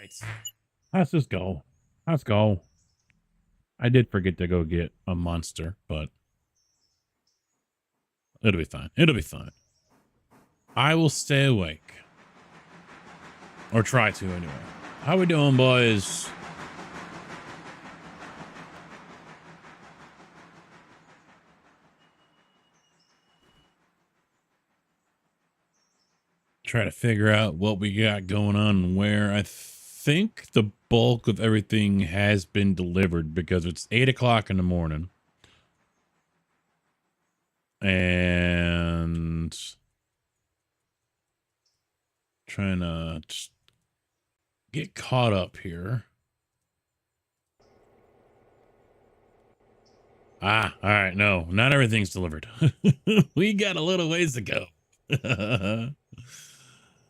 right. Let's just go. Let's go. I did forget to go get a monster, but it'll be fine. It'll be fine. I will stay awake. Or try to anyway. How we doing, boys? Try to figure out what we got going on and where. I think the bulk of everything has been delivered because it's 8 o'clock in the morning. And trying to just get caught up here. All right. No, not everything's delivered. We got a little ways to go.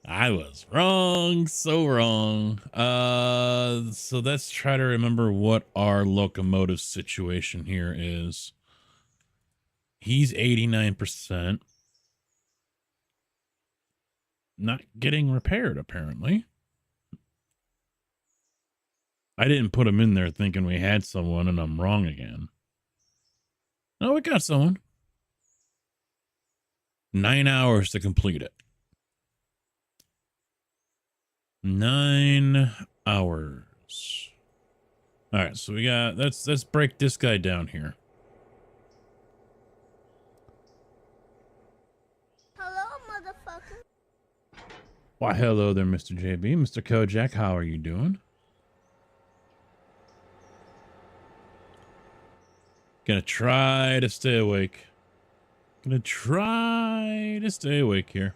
I was wrong, so wrong. So let's try to remember what our locomotive situation here is. He's 89%. Not getting repaired, apparently. I didn't put him in there thinking we had someone, and I'm wrong again. No, we got someone. 9 hours to complete it. 9 hours. All right, so we got, let's break this guy down here. Hello, motherfucker. Why, hello there, Mr. JB. Mr. Kojak, how are you doing? Gonna try to stay awake. Gonna try to stay awake here.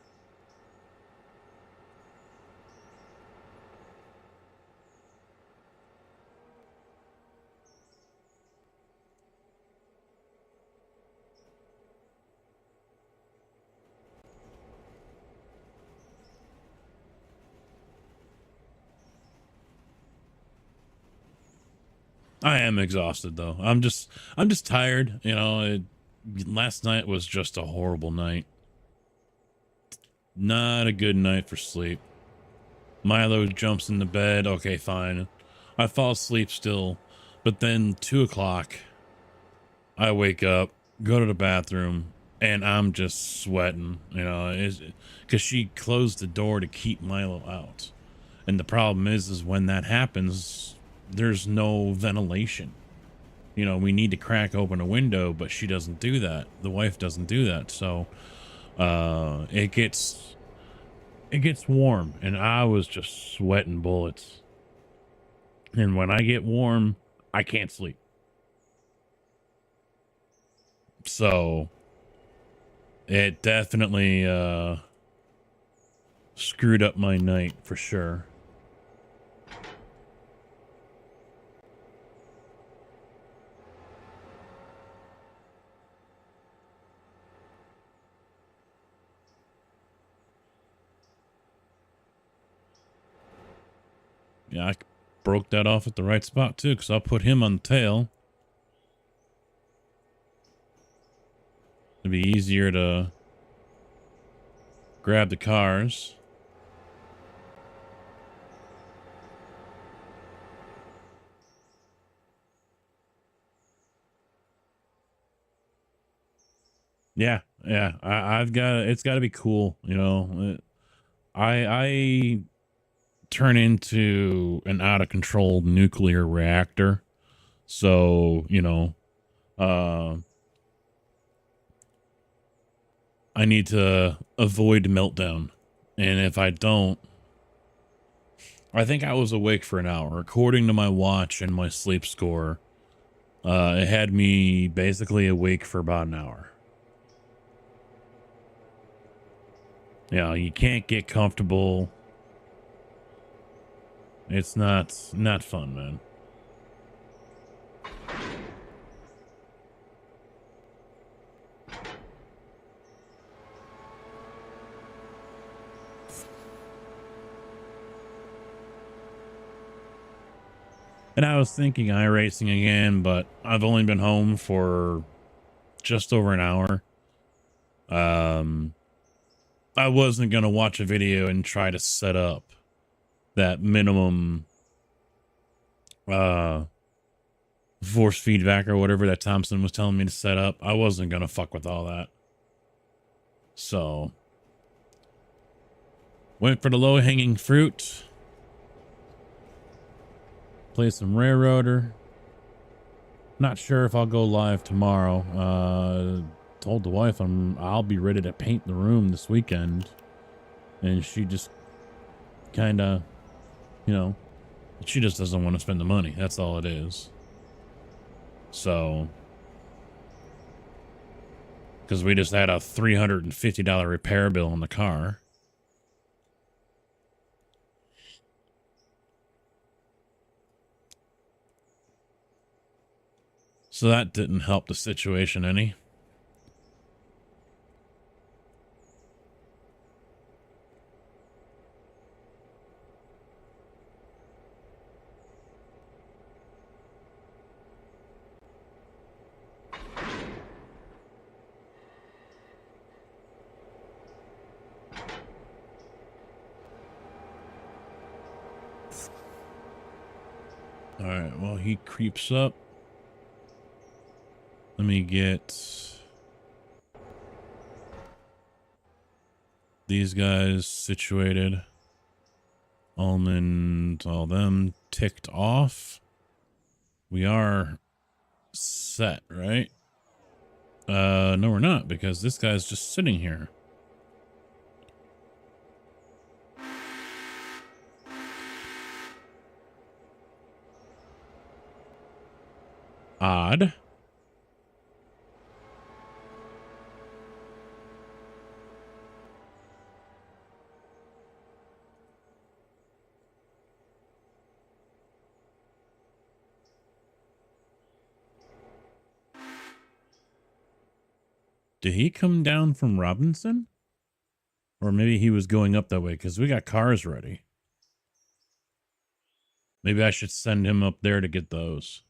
I am exhausted though. I'm just tired. You know, last night was just a horrible night. Not a good night for sleep. Milo jumps in the bed. Okay, fine. I fall asleep still, but then 2 o'clock, I wake up, go to the bathroom, and I'm just sweating. You know, because she closed the door to keep Milo out, and the problem is when that happens, there's no ventilation. You know, we need to crack open a window, but she doesn't do that. The wife doesn't do that. So it gets warm, and I was just sweating bullets. And when I get warm, I can't sleep. So it definitely screwed up my night for sure. Yeah, I broke that off at the right spot too, because I'll put him on the tail. It'd be easier to grab the cars. Yeah, I've got, it's got to be cool, you know. I turn into an out of control nuclear reactor. So, you know, I need to avoid meltdown. And if I don't, I think I was awake for an hour. According to my watch and my sleep score, it had me basically awake for about an hour. Yeah, you can't get comfortable. It's not fun, man. And I was thinking iRacing again, but I've only been home for just over an hour. I wasn't going to watch a video and try to set up that minimum force feedback or whatever that Thompson was telling me to set up. I wasn't gonna fuck with all that. So went for the low-hanging fruit. Play some Railroader. Not sure if I'll go live tomorrow. Told the wife I'll be ready to paint the room this weekend, and she just kind of, you know, she just doesn't want to spend the money. That's all it is. So, because we just had a $350 repair bill on the car. So that didn't help the situation any. All right, well, he creeps up. Let me get these guys situated. Almond, all them ticked off. We are set, right? No, we're not, because this guy's just sitting here. Odd. Did he come down from Robinson? Or maybe he was going up that way, because we got cars ready. Maybe I should send him up there to get those.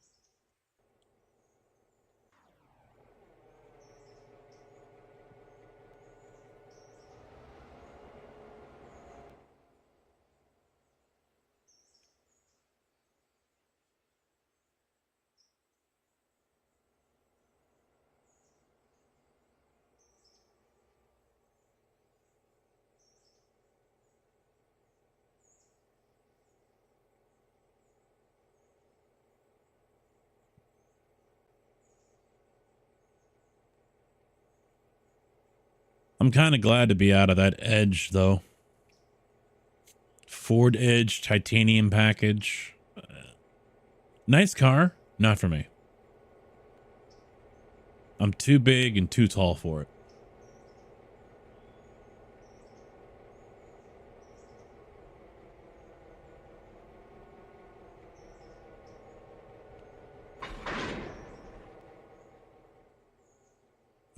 I'm kind of glad to be out of that Edge, though. Ford Edge titanium package. Nice car. Not for me. I'm too big and too tall for it.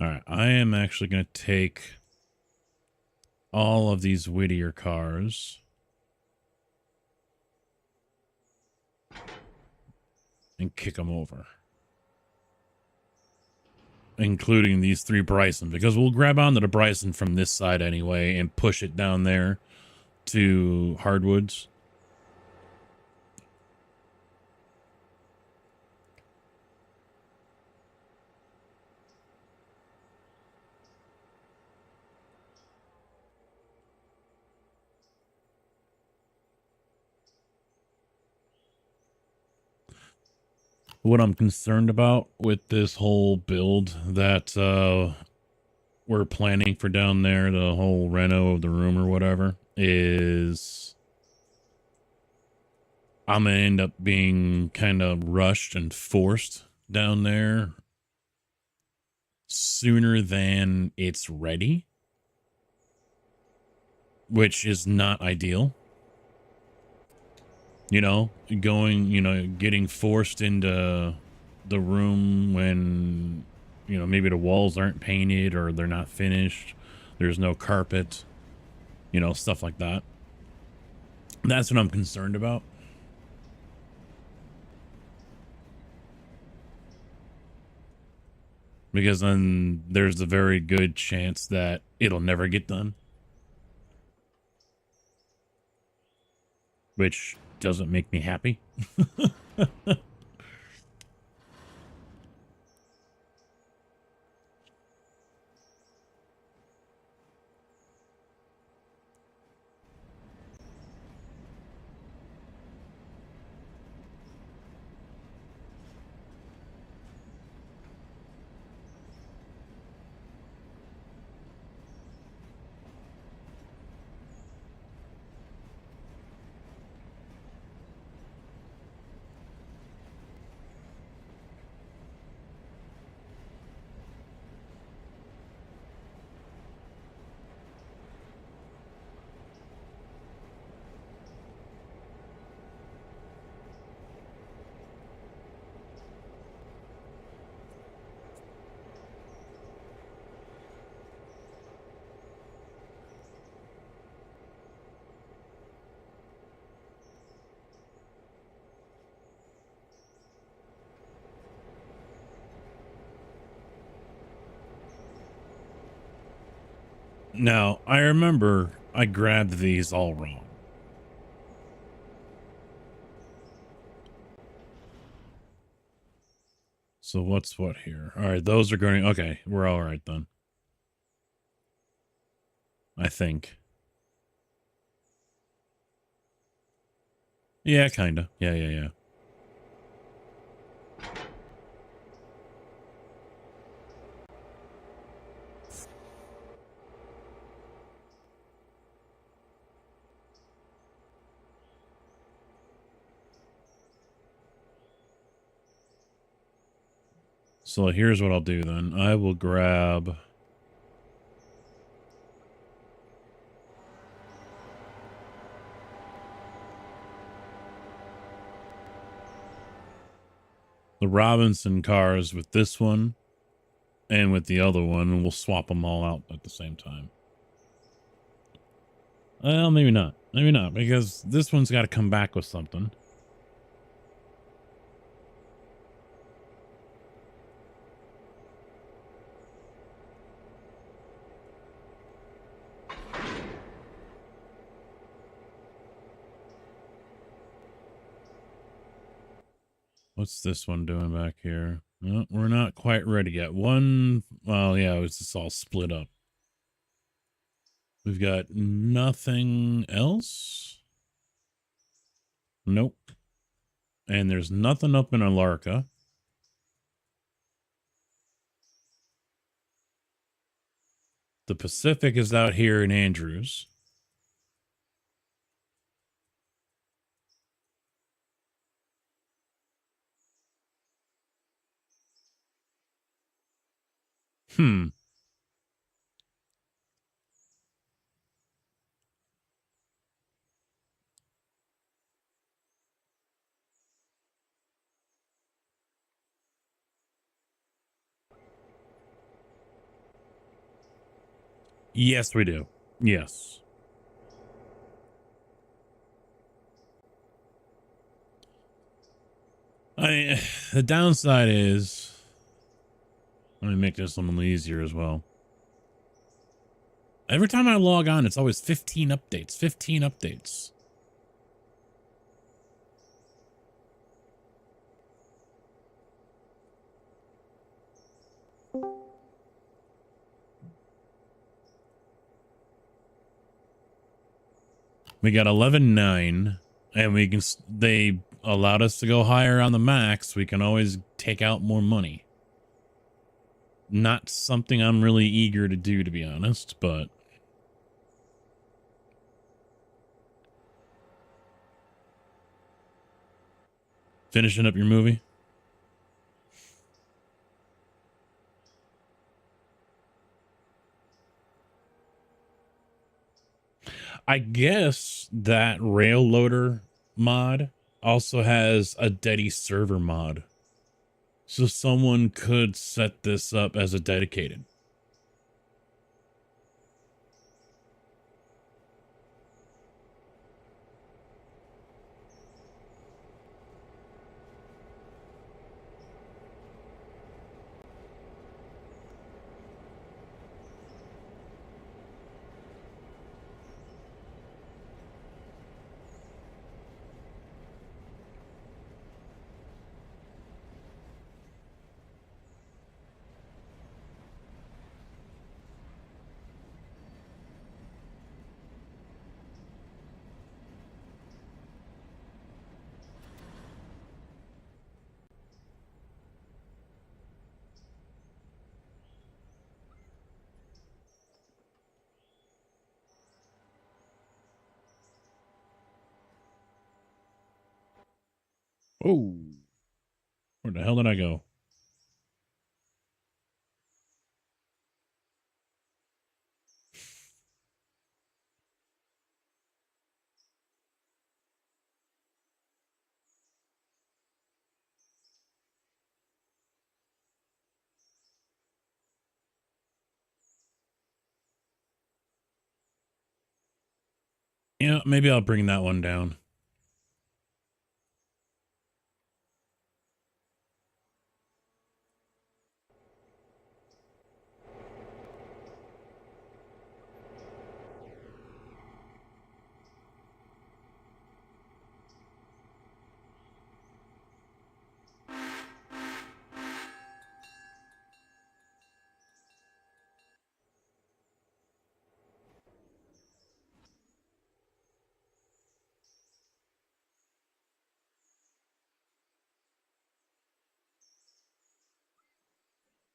All right, I am actually going to take all of these Whittier cars and kick them over, including these 3 Bryson, because we'll grab onto the Bryson from this side anyway and push it down there to Hardwoods. What I'm concerned about with this whole build that we're planning for down there, the whole reno of the room or whatever, is I'm gonna end up being kind of rushed and forced down there sooner than it's ready, which is not ideal. You know, getting forced into the room when, maybe the walls aren't painted or they're not finished. There's no carpet, stuff like that. That's what I'm concerned about. Because then there's a very good chance that it'll never get done. which doesn't make me happy. Now, I remember I grabbed these all wrong. So what's what here? All right, those are going. Okay, we're all right then. I think. Yeah, kind of. Yeah. So here's what I'll do then. I will grab the Robinson cars with this one and with the other one, and we'll swap them all out at the same time. Well, maybe not. Maybe not, because this one's got to come back with something. What's this one doing back here? No, we're not quite ready yet. One, well, yeah, it's just all split up. We've got nothing else. Nope. And there's nothing up in Alarka. The Pacific is out here in Andrews. Yes, we do. Yes. The downside is, let me make this a little easier as well. Every time I log on, it's always 15 updates, 15 updates. We got 11.9 and we can, they allowed us to go higher on the max. We can always take out more money. Not something I'm really eager to do, to be honest, but finishing up your movie. I guess that rail loader mod also has a Dedi server mod. So someone could set this up as a dedicated. Oh, where the hell did I go? Yeah, maybe I'll bring that one down.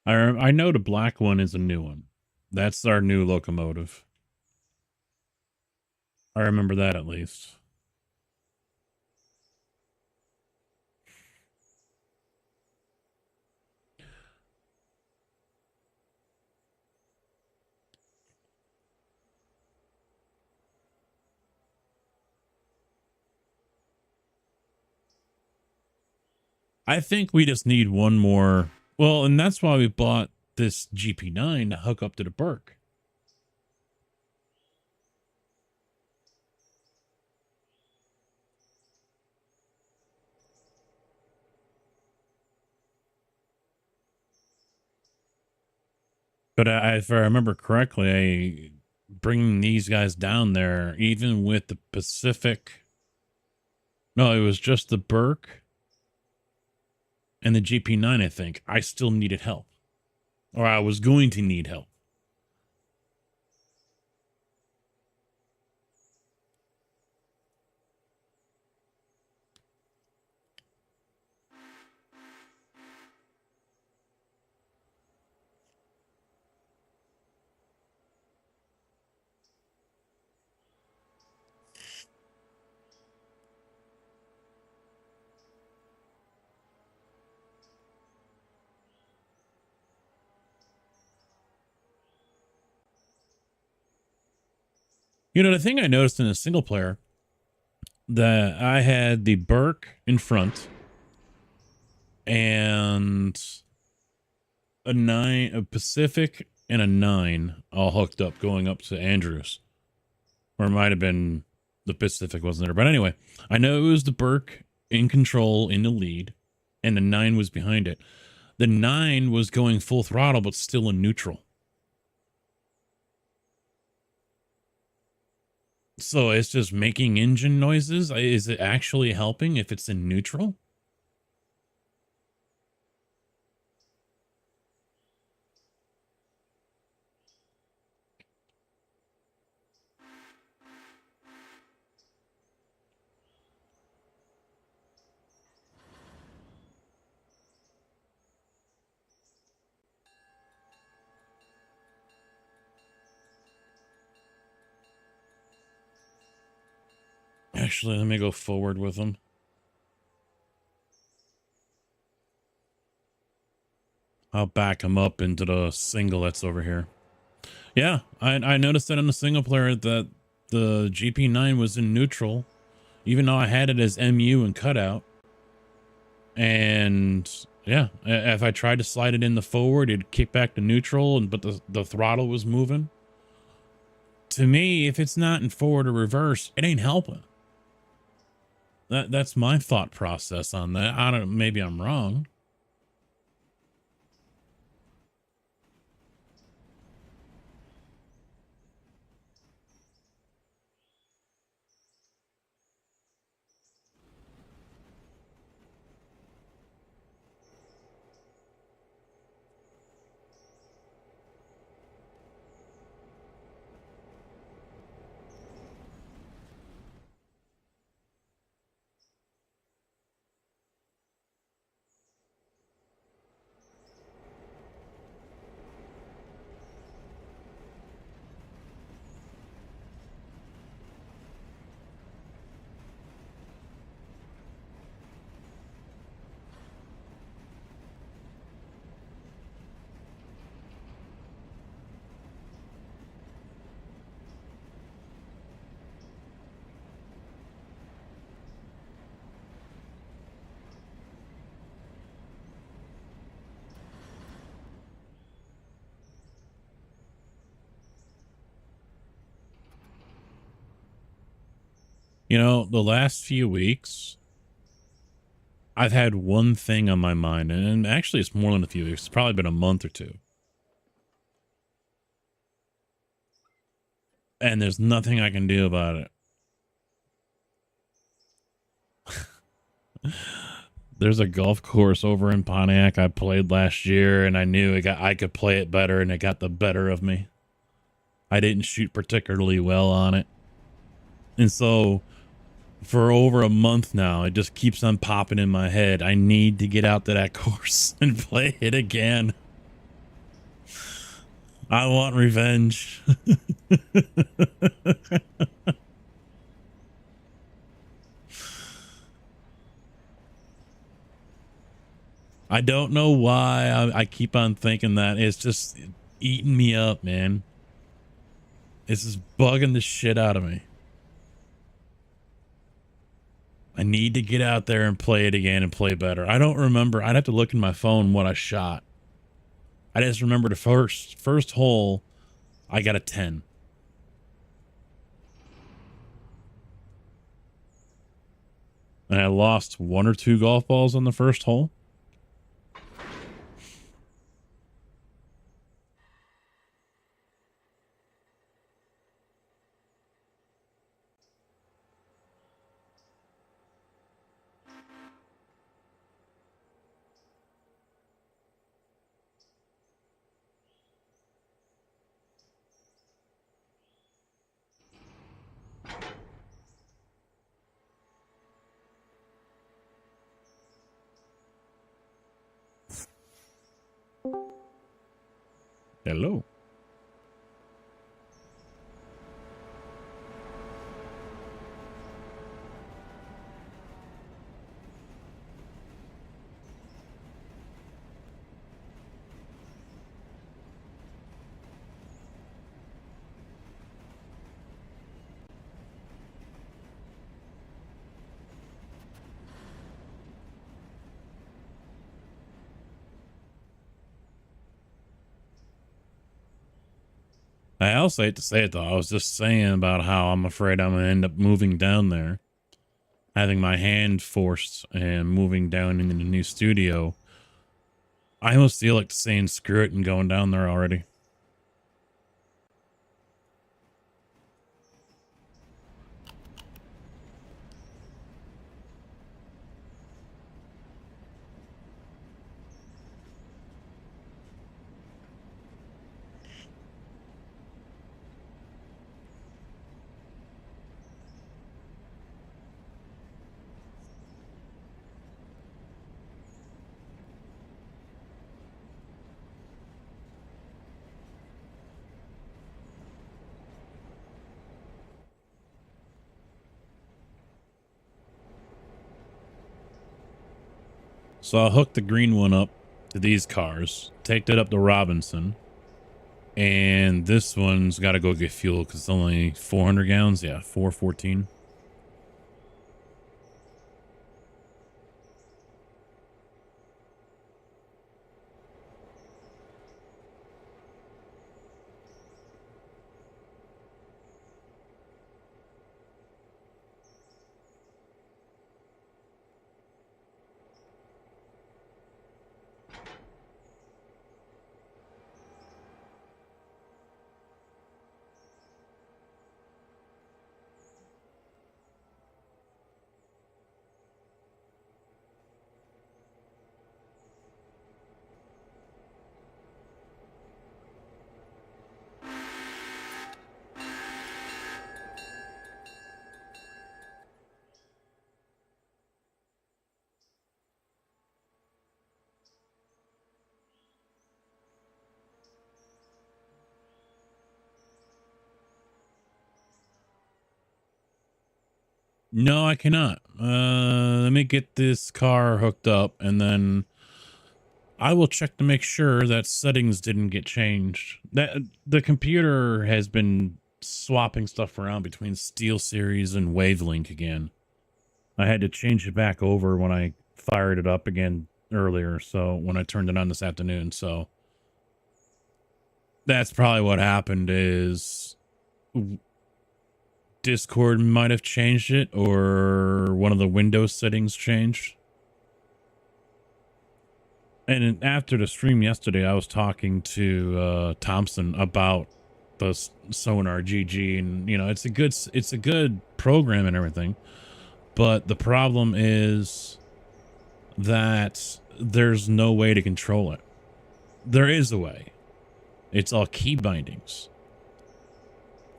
I know the black one is a new one. That's our new locomotive. I remember that at least. I think we just need one more. Well, and that's why we bought this GP9 to hook up to the Burke. But if I remember correctly, bringing these guys down there, even with the Pacific, no, it was just the Burke and the GP9, I think. I still needed help, or I was going to need help. You know, the thing I noticed in a single player, that I had the Burke in front and a Pacific and a 9 all hooked up going up to Andrews. Or it might have been the Pacific wasn't there. But anyway, I know it was the Burke in control in the lead, and the 9 was behind it. The 9 was going full throttle, but still in neutral. So it's just making engine noises. Is it actually helping if it's in neutral? Actually, let me go forward with them. I'll back him up into the single that's over here. Yeah, I noticed that in the single player that the GP9 was in neutral, even though I had it as MU and cutout. And yeah, if I tried to slide it in the forward, it'd kick back to neutral, but the throttle was moving. To me, if it's not in forward or reverse, it ain't helping. That's my thought process on that. I don't. Maybe I'm wrong. You know, the last few weeks, I've had one thing on my mind, and actually it's more than a few weeks. It's probably been a month or two. And there's nothing I can do about it. There's a golf course over in Pontiac I played last year, and I knew I could play it better, and it got the better of me. I didn't shoot particularly well on it. And so for over a month now, it just keeps on popping in my head. I need to get out to that course and play it again. I want revenge. I don't know why I keep on thinking that. It's just eating me up, man. It's just bugging the shit out of me. I need to get out there and play it again and play better. I don't remember. I'd have to look in my phone what I shot. I just remember the first hole, I got a 10. And I lost 1 or 2 golf balls on the first hole. Hello. I also hate to say it though. I was just saying about how I'm afraid I'm gonna end up moving down there, having my hand forced and moving down into the new studio. I almost feel like saying screw it and going down there already. So I'll hook the green one up to these cars, take that up to Robinson, and this one's got to go get fuel because it's only 400 gallons. Yeah, 414. No, I cannot. Let me get this car hooked up and then I will check to make sure that settings didn't get changed. That the computer has been swapping stuff around between SteelSeries and Wavelink again. I had to change it back over when I fired it up again earlier, so when I turned it on this afternoon, so that's probably what happened is Discord might have changed it, or one of the Windows settings changed. And after the stream yesterday, I was talking to Thompson about the Sonar GG, and it's a good program and everything, but the problem is that there's no way to control it. There is a way. It's all key bindings.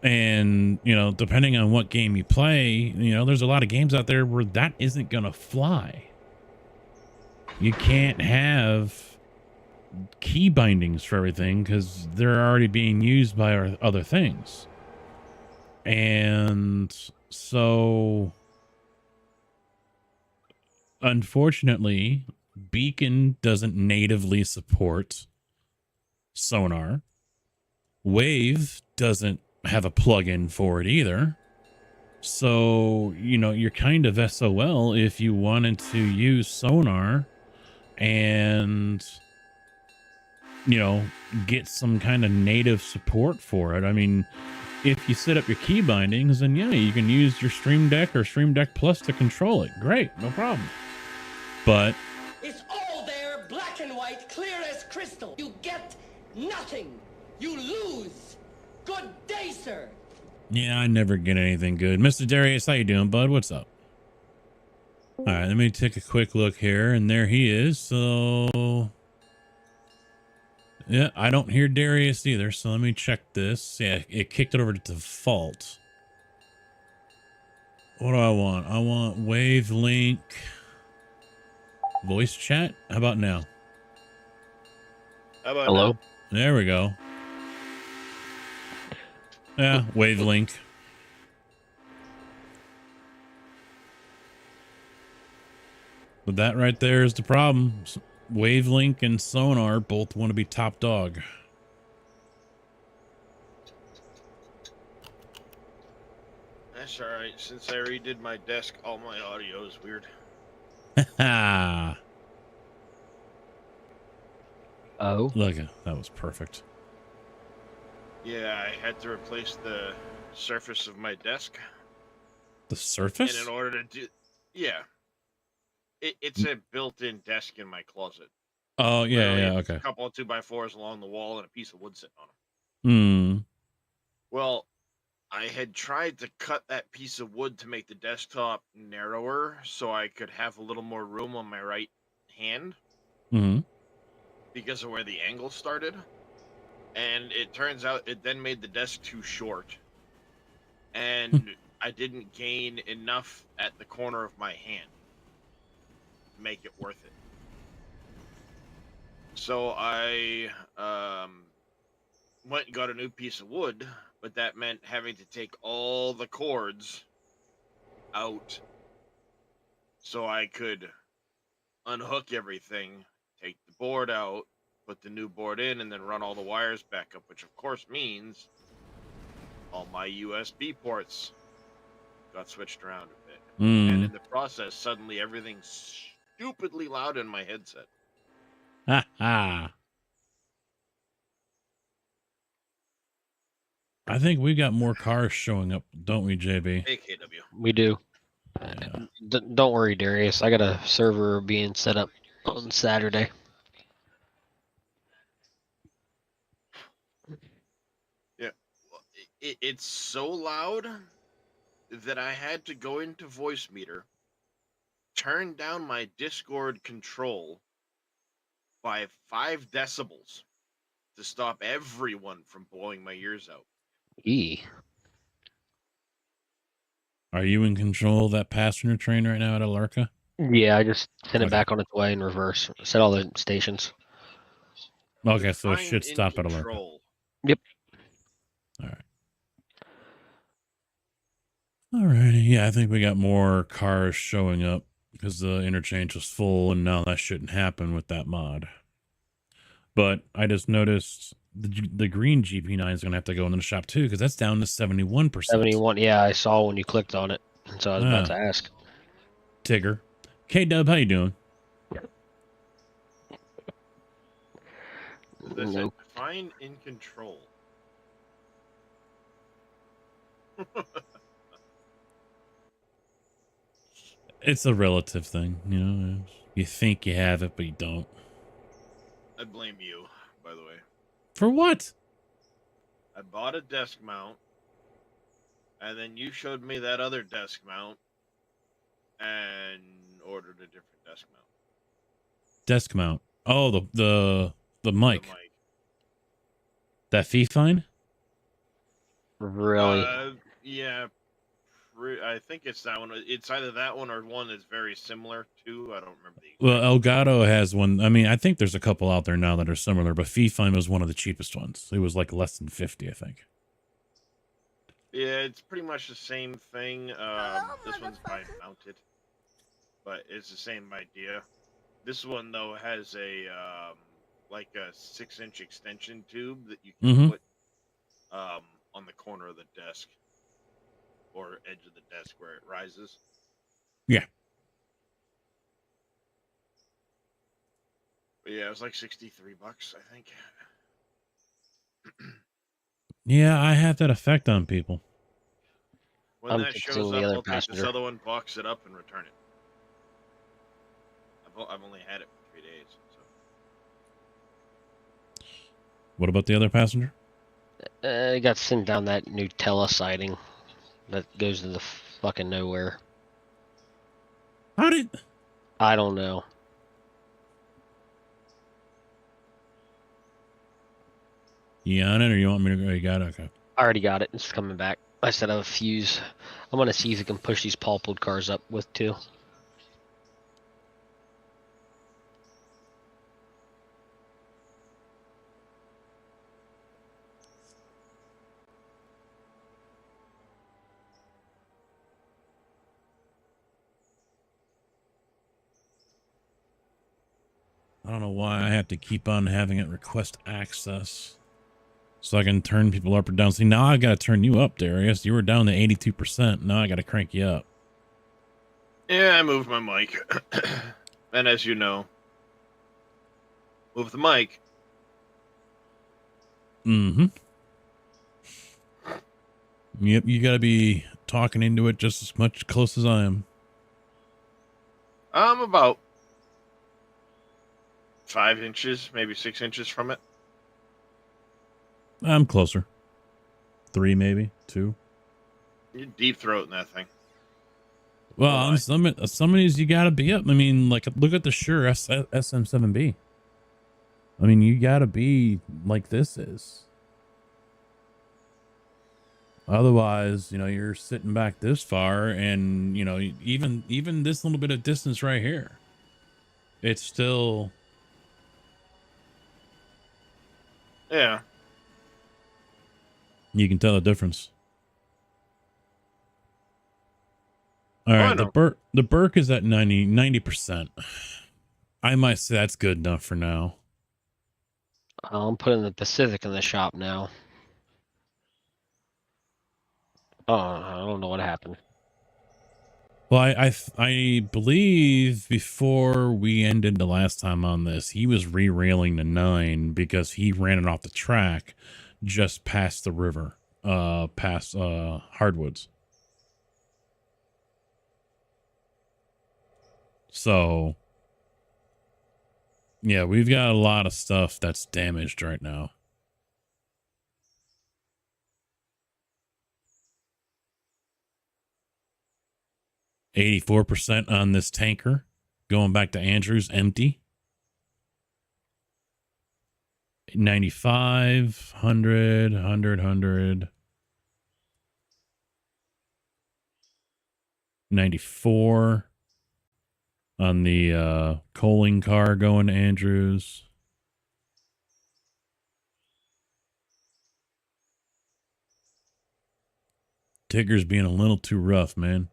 And, depending on what game you play, there's a lot of games out there where that isn't going to fly. You can't have key bindings for everything because they're already being used by other things. And so, unfortunately, Beacon doesn't natively support Sonar. Wave doesn't have a plugin for it either. So, you're kind of SOL if you wanted to use Sonar and, get some kind of native support for it. I mean, if you set up your key bindings, then yeah, you can use your Stream Deck or Stream Deck Plus to control it. Great, no problem. But it's all there, black and white, clear as crystal. You get nothing. You lose. Good day, sir. yeah, I never get anything good. Mr. Darius, how you doing, bud? What's up? All right, let me take a quick look here, and there he is. So, yeah, I don't hear Darius either, so let me check this. Yeah, it kicked it over to default. What do I want? I want Wave Link voice chat. How about now? How about Hello? now? There we go. Yeah, Wave Link. But that right there is the problem. Wavelink and Sonar both want to be top dog. That's alright. Since I redid my desk, all my audio is weird. Ha! Oh, Look, that was perfect. Yeah, I had to replace the surface of my desk. The And surface? in order to do... Yeah. It's a built-in desk in my closet. Oh, yeah, Literally, yeah, it's okay. A couple of 2x4s along the wall and a piece of wood sitting on them. Hmm. Well, I had tried to cut that piece of wood to make the desktop narrower so I could have a little more room on my right hand Hmm. because of where the angle started. And it turns out it then made the desk too short. And I didn't gain enough at the corner of my hand to make it worth it. So I went and got a new piece of wood, but that meant having to take all the cords out so I could unhook everything, take the board out, put the new board in, and then run all the wires back up, which of course means all my USB ports got switched around a bit. And in the process, suddenly everything's stupidly loud in my headset. Ha ha. I think we got more cars showing up, don't we, JB? AKW. we do. Yeah. Don't worry, Darius. I got a server being set up on Saturday. It's so loud that I had to go into Voice Meter, turn down my Discord control by 5 decibels to stop everyone from blowing my ears out. E. Are you in control of that passenger train right now at Alarka? Yeah, I just sent it Okay. back on its way in reverse. Set all the stations. Okay, so it I'm should in stop at Alarka. control. All right. Alrighty, yeah, I think we got more cars showing up because the interchange was full, and now that shouldn't happen with that mod. But I just noticed the green GP9 is going to have to go in the shop too because that's down to 71%. 71. Yeah, I saw when you clicked on it. And so I was about to ask. Tigger. K-Dub, how you doing? That's Nope. it. Define in control. It's a relative thing, you know. You think you have it, but you don't. I blame you, by the way. For what? I bought a desk mount, and then you showed me that other desk mount, and ordered a different desk mount. Desk mount. Oh, the mic. The mic. That fee fine? Really? Yeah. I think it's that one. It's either that one or one that's very similar to. I don't remember the exact. Well, Elgato has one. I mean, I think there's a couple out there now that are similar, but fee fine was one of the cheapest ones. It was like less than 50, I think. Yeah, it's pretty much the same thing. This one's motherfucker. mounted, but it's the same idea. This one though has a like a 6-inch extension tube that you can put on the corner of the desk or edge of the desk where it rises. Yeah. But yeah, it was like $63, I think. Yeah, I have that effect on people. When I'm that fixing shows the up, other I'll take this passenger. other one, box it up, and return it. I've only had it for 3 days. So. What about the other passenger? I got sent down that Nutella sighting that goes to the fucking nowhere. How did... I don't know. You on it, or you want me to go? You got it? Okay. I already got it. It's coming back. I set up a fuse. I'm gonna see if we can push these pulpwood cars up with too. I don't know why I have to keep on having it request access so I can turn people up or down. See, now I got to turn you up, Darius. You were down to 82%. Now I got to crank you up. Yeah, I moved my mic. And as you know, move the mic. Mm-hmm. Yep, you got to be talking into it just as much close as I am. I'm about 5 inches, maybe 6 inches from it. I'm closer. 3, maybe 2. You're deep throating that thing. Well, Oh, on some of these, you got to be up. I mean, like, look at the Shure SM7B. I mean, you got to be like this is. Otherwise, you know, you're sitting back this far, and, you know, even this little bit of distance right here, it's still... Yeah. You can tell the difference. All I right, know. the Burke is at 90%. I might say that's good enough for now. I'm putting the Pacific in the shop now. Oh, I don't know what happened. Well, I believe before we ended the last time on this, he was re-railing the 9 because he ran it off the track just past the river, past Hardwoods. So, yeah, we've got a lot of stuff that's damaged right now. %, on this tanker going back to Andrews, empty. 95, 100, 100, 100. 94 on the coaling car going to Andrews. Tigger's being a little too rough, man.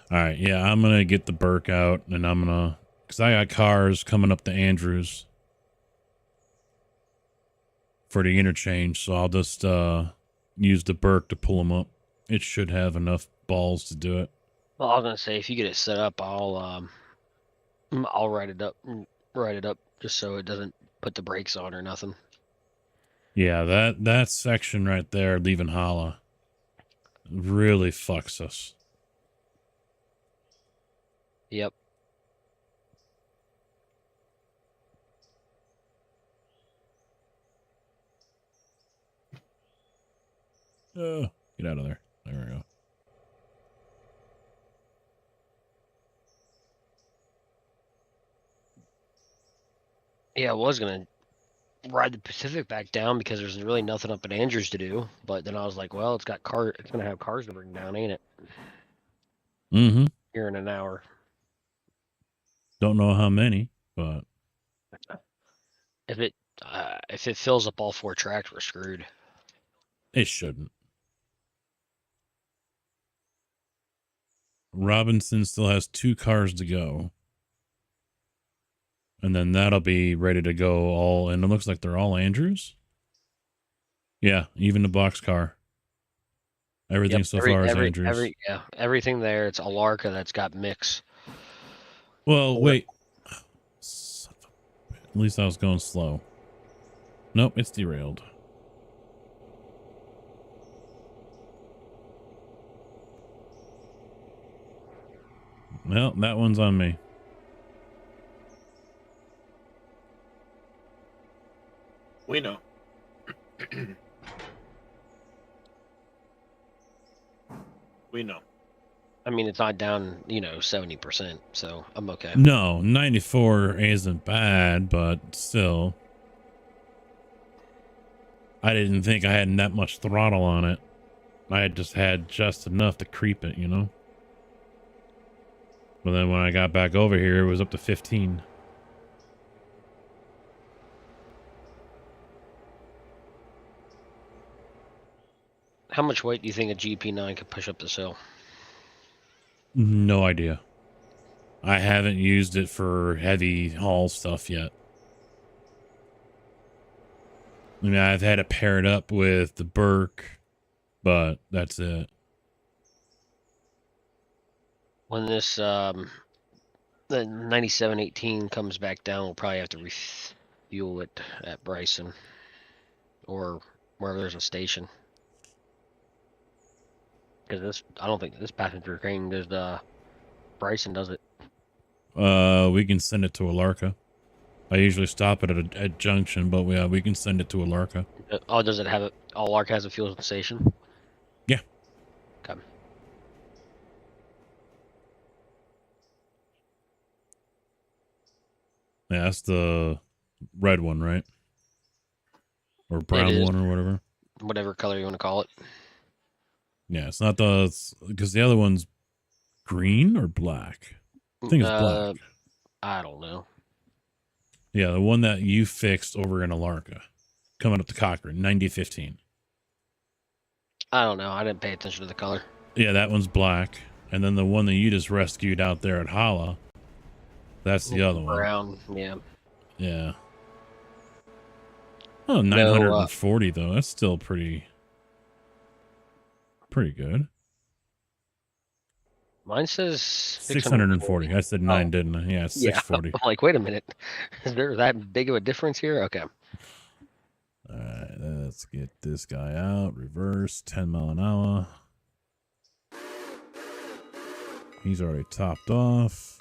All right, yeah, I'm going to get the Burke out, and I'm going to... Because I got cars coming up to Andrews for the interchange, so I'll just use the Burke to pull them up. It should have enough balls to do it. Well, I was gonna say if you get it set up, I'll write it up just so it doesn't put the brakes on or nothing. Yeah, that section right there, leaving Hala, really fucks us. Yep. Get out of there. There we go. Yeah, I was gonna ride the Pacific back down because there's really nothing up at Andrews to do. But then I was like, well, it's gonna have cars to bring down, ain't it? Mm-hmm. Here in an hour. Don't know how many, but If it fills up all 4 tracks, we're screwed. it shouldn't. Robinson still has 2 cars to go. And then that'll be ready to go all, and it looks like they're all Andrews. Yeah, even the box car. Everything Yep, so far is Andrews. Everything there. It's Alarka that's got mix. Well, wait. At least I was going slow. Nope, it's derailed. Well, that one's on me. We know. We know. I mean, it's not down, 70%, so I'm okay. No, 94 isn't bad, but still. I didn't think I had that much throttle on it. I had just enough to creep it, But then when I got back over here, it was up to 15. How much weight do you think a GP9 could push up this hill? No idea. I haven't used it for heavy haul stuff yet. I mean, I've had it paired up with the Burke, but that's it. When this the 9718 comes back down, we'll probably have to refuel it at Bryson or wherever there's a station. Because I don't think this passenger train does Bryson, does it? We can send it to Alarka. I usually stop it at a junction, but we can send it to Alarka. Oh, does it have it? Alarka has a fuel station? Yeah. Okay. Yeah, that's the red one, right? Or brown one or whatever. Whatever color you want to call it. Yeah, it's not because the other one's green or black. I think it's black. I don't know. Yeah, the one that you fixed over in Alarka, coming up to Cochrane, 9015. I don't know. I didn't pay attention to the color. Yeah, that one's black. And then the one that you just rescued out there at Hala, that's the other one. Brown, yeah. Yeah. Oh, 940 though. That's still pretty good. Mine says 640. I said 9, didn't I? Yeah, it's 640. I'm like, wait a minute. Is there that big of a difference here? Okay. All right, let's get this guy out. Reverse, 10 mile an hour. He's already topped off.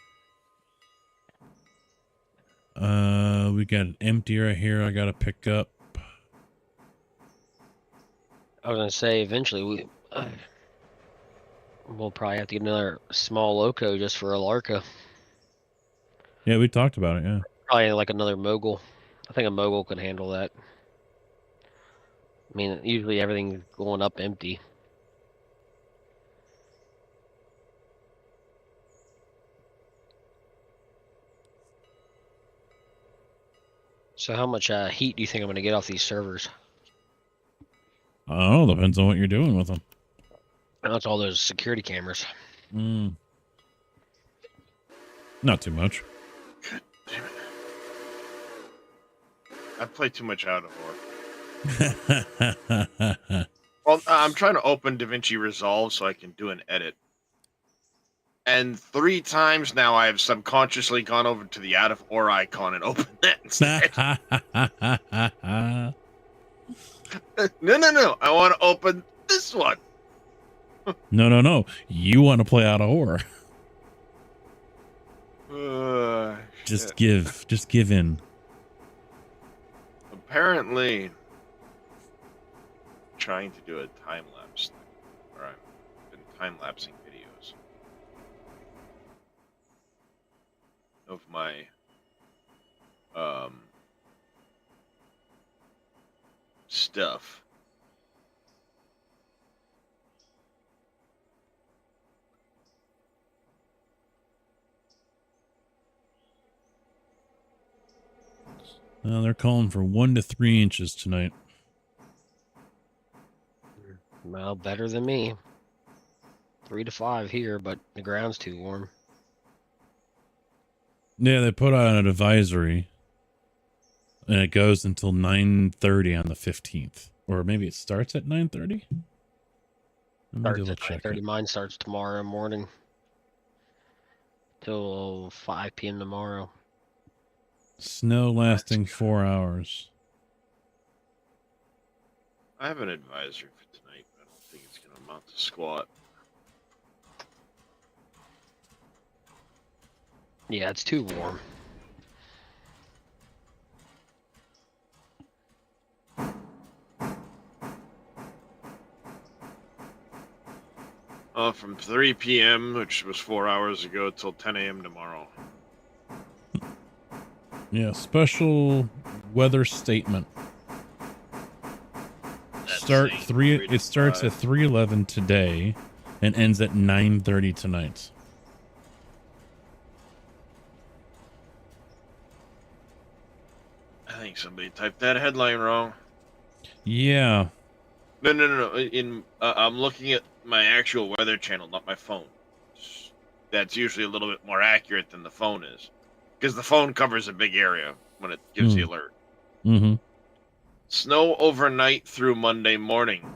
We got an empty right here I gotta pick up. I was gonna say eventually we'll probably have to get another small loco just for Alarka. Yeah, we talked about it, yeah. Probably like another mogul. I think a mogul could handle that. I mean, usually everything's going up empty. So how much heat do you think I'm going to get off these servers? I don't know. Depends on what you're doing with them. That's all those security cameras. Not too much. God damn it. I play too much out of war. Well, I'm trying to open DaVinci Resolve so I can do an edit. And 3 times now I have subconsciously gone over to the out of or icon and opened that instead. No. I want to open this one. No. You want to play out of horror. Just Shit. give in. Apparently, trying to do a time lapse thing, or I've been time lapsing videos of my stuff. They're calling for 1 to 3 inches tonight. Well, better than me. 3 to 5 here, but the ground's too warm. Yeah, they put out an advisory, and it goes until 9:30 on the 15th, or maybe it starts at 9:30. Starts at 9:30. Mine starts tomorrow morning till 5 p.m. tomorrow. Snow lasting 4 hours. I have an advisory for tonight, but I don't think it's going to amount to squat. Yeah, it's too warm. From 3 p.m., which was 4 hours ago, till 10 a.m. tomorrow. Yeah, special weather statement. It starts at 3:11 today and ends at 9:30 tonight. I think somebody typed that headline wrong. Yeah. No. I'm looking at my actual weather channel, not my phone. That's usually a little bit more accurate than the phone is, because the phone covers a big area when it gives the alert. Mm-hmm. Snow overnight through Monday morning.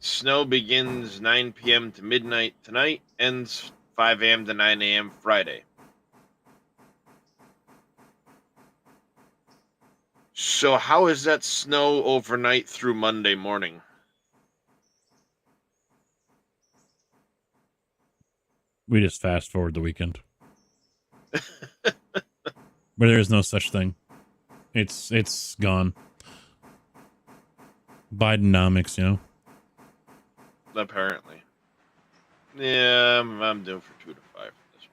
Snow begins 9 p.m. to midnight tonight, ends 5 a.m. to 9 a.m. Friday. So how is that snow overnight through Monday morning? We just fast forward the weekend. But there is no such thing. It's gone. Bidenomics, you know. Apparently. Yeah, I'm due for 2 to 5 for this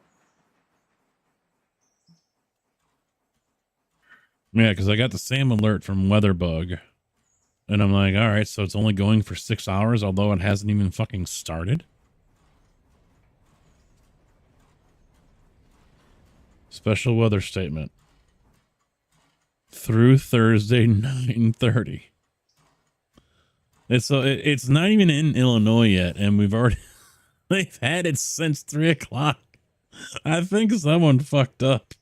one. Yeah, because I got the same alert from WeatherBug. And I'm like, all right, so it's only going for 6 hours, although it hasn't even fucking started? Special weather statement. Through Thursday, 9:30. It's not even in Illinois yet, and they've had it since 3 o'clock. I think someone fucked up.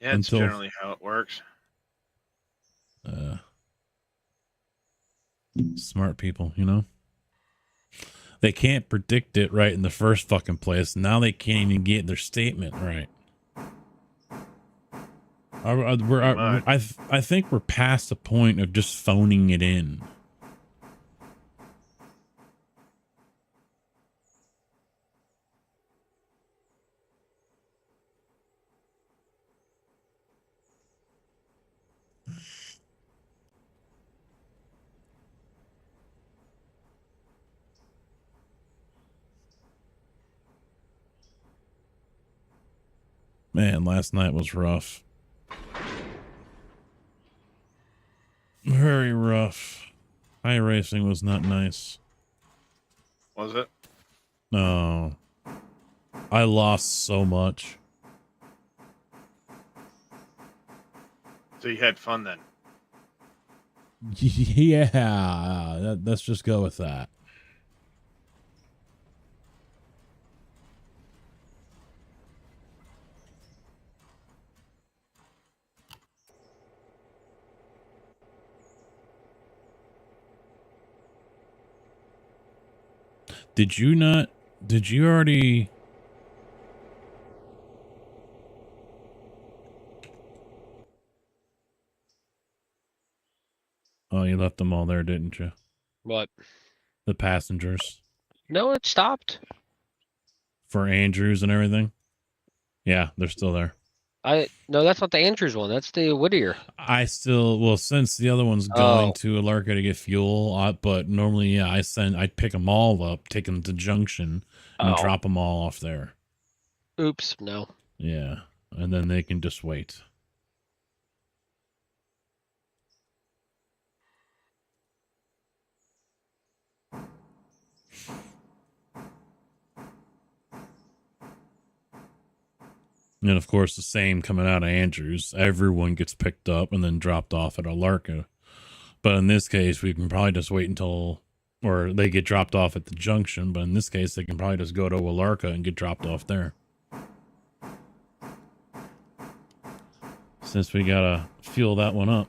Yeah, it's generally how it works. Smart people, you know? They can't predict it right in the first fucking place. Now they can't even get their statement right. I think we're past the point of just phoning it in. Man, last night was rough. Very rough. High racing was not nice. Was it? No. I lost so much. So you had fun then? Yeah, let's just go with that. Did you already You left them all there, didn't you? What? The passengers No, it stopped. for Andrews and everything. Yeah, they're still there. No, that's not the Andrews one. That's the Whittier. Well, since the other one's going to Alarka to get fuel, but normally, yeah, I'd pick them all up, take them to Junction, and drop them all off there. Oops, no. Yeah, and then they can just wait. And of course, the same coming out of Andrews. Everyone gets picked up and then dropped off at Alarka. But in this case, we can probably just wait until, or they get dropped off at the Junction. But in this case, they can probably just go to Alarka and get dropped off there. Since we gotta fuel that one up.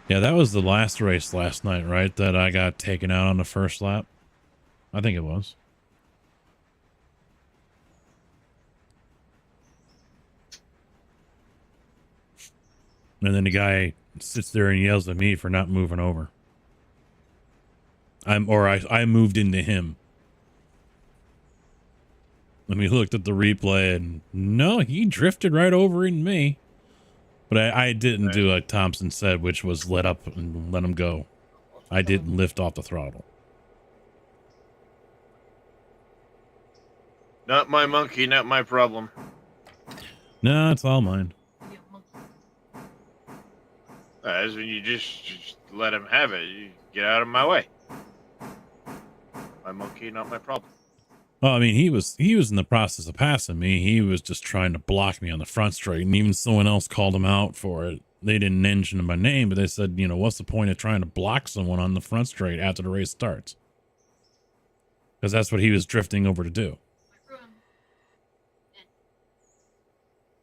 Yeah, that was the last race last night, right? That I got taken out on the first lap. I think it was. And then the guy sits there and yells at me for not moving over. I moved into him. And we looked at the replay and no, he drifted right over in me. But I didn't do like Thompson said, which was let up and let him go. I didn't lift off the throttle. Not my monkey, not my problem. No, it's all mine. As when you just let him have it. You get out of my way. My monkey, not my problem. Well, I mean, he was in the process of passing me. He was just trying to block me on the front straight, and even someone else called him out for it. They didn't mention my name, but they said, you know, what's the point of trying to block someone on the front straight after the race starts? Because that's what he was drifting over to do.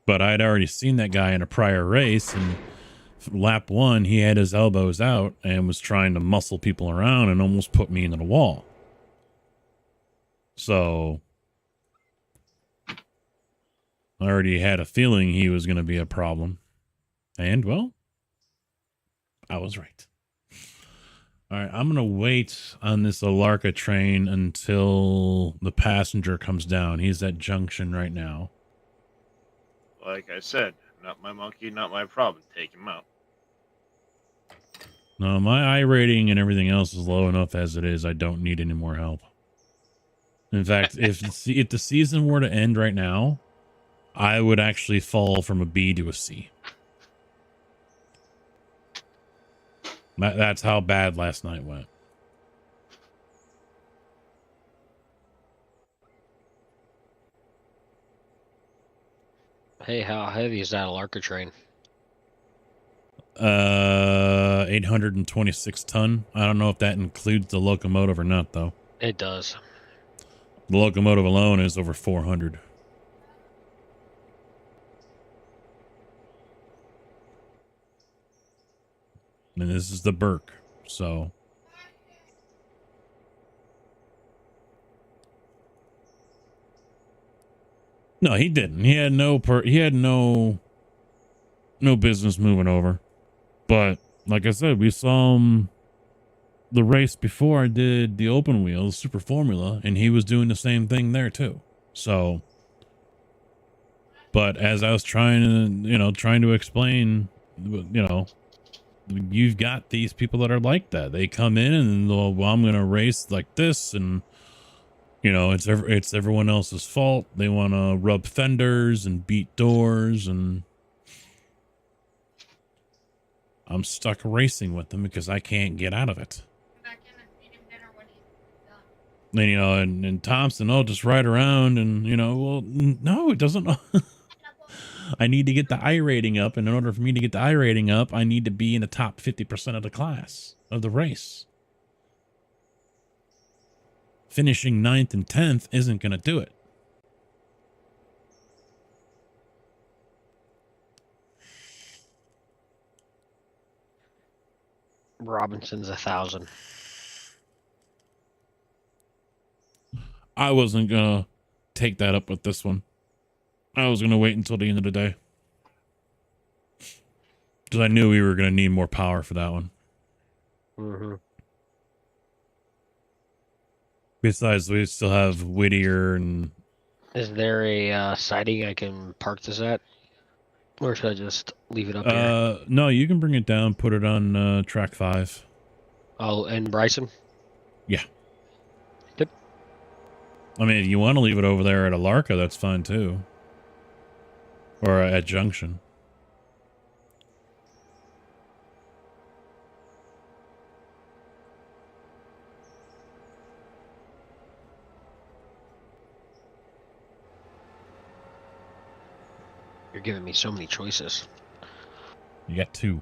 But I'd already seen that guy in a prior race, and lap 1, he had his elbows out and was trying to muscle people around and almost put me into the wall. So I already had a feeling he was going to be a problem. And, well, I was right. All right, I'm going to wait on this Alarka train until the passenger comes down. He's at Junction right now. Like I said, not my monkey, not my problem. Take him out. No, my I rating and everything else is low enough as it is. I don't need any more help. In fact, if the season were to end right now, I would actually fall from a B to a C. That's how bad last night went. Hey, how heavy is that Alarka train? 826 ton. I don't know if that includes the locomotive or not, though. It does. The locomotive alone is over 400. And this is the Burke, so. No, he didn't. He had no business moving over. But like I said, we saw him the race before I did the open wheel, the Super Formula, and he was doing the same thing there too. So, but as I was trying to explain, you've got these people that are like that. They come in and they'll, well, I'm going to race like this, and it's everyone else's fault. They want to rub fenders and beat doors, and I'm stuck racing with them because I can't get out of it. And and Thompson, just ride around and, well, no, it doesn't. I need to get the I rating up. And in order for me to get the I rating up, I need to be in the top 50% of the class of the race. Finishing 9th and 10th isn't going to do it. Robinson's 1,000. I wasn't gonna take that up with this one. I was gonna wait until the end of the day. Because I knew we were gonna need more power for that one. Mm-hmm. Besides, we still have Whittier and Is there a siding I can park this at? Or should I just leave it up here? no, you can bring it down, put it on track 5. Oh, and Bryson? Yeah. Yep. I mean, if you want to leave it over there at Alarka, that's fine too. Or at Junction. You're giving me so many choices. You got 2.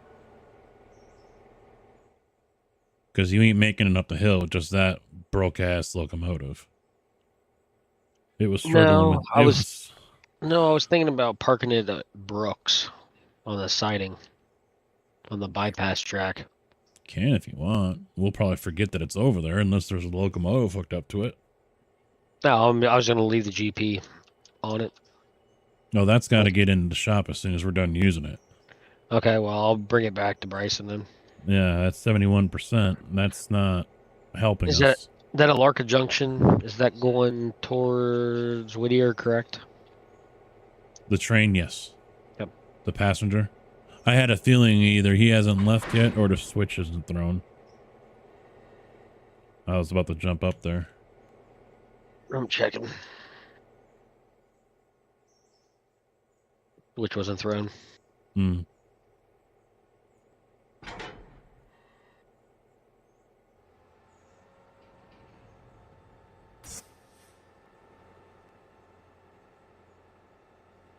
Because you ain't making it up the hill with just that broke ass locomotive. It was struggling with. I was thinking about parking it at Brooks on the siding on the bypass track. Can if you want. We'll probably forget that it's over there unless there's a locomotive hooked up to it. No, I was going to leave the GP on it. No, that's got to get into the shop as soon as we're done using it. Okay, well, I'll bring it back to Bryson then. Yeah, that's 71%. That's not helping Is us. that at Larka Junction? Is that going towards Whittier, correct? The train, yes. Yep. The passenger. I had a feeling either he hasn't left yet or the switch isn't thrown. I was about to jump up there. I'm checking. Which wasn't thrown. Hmm.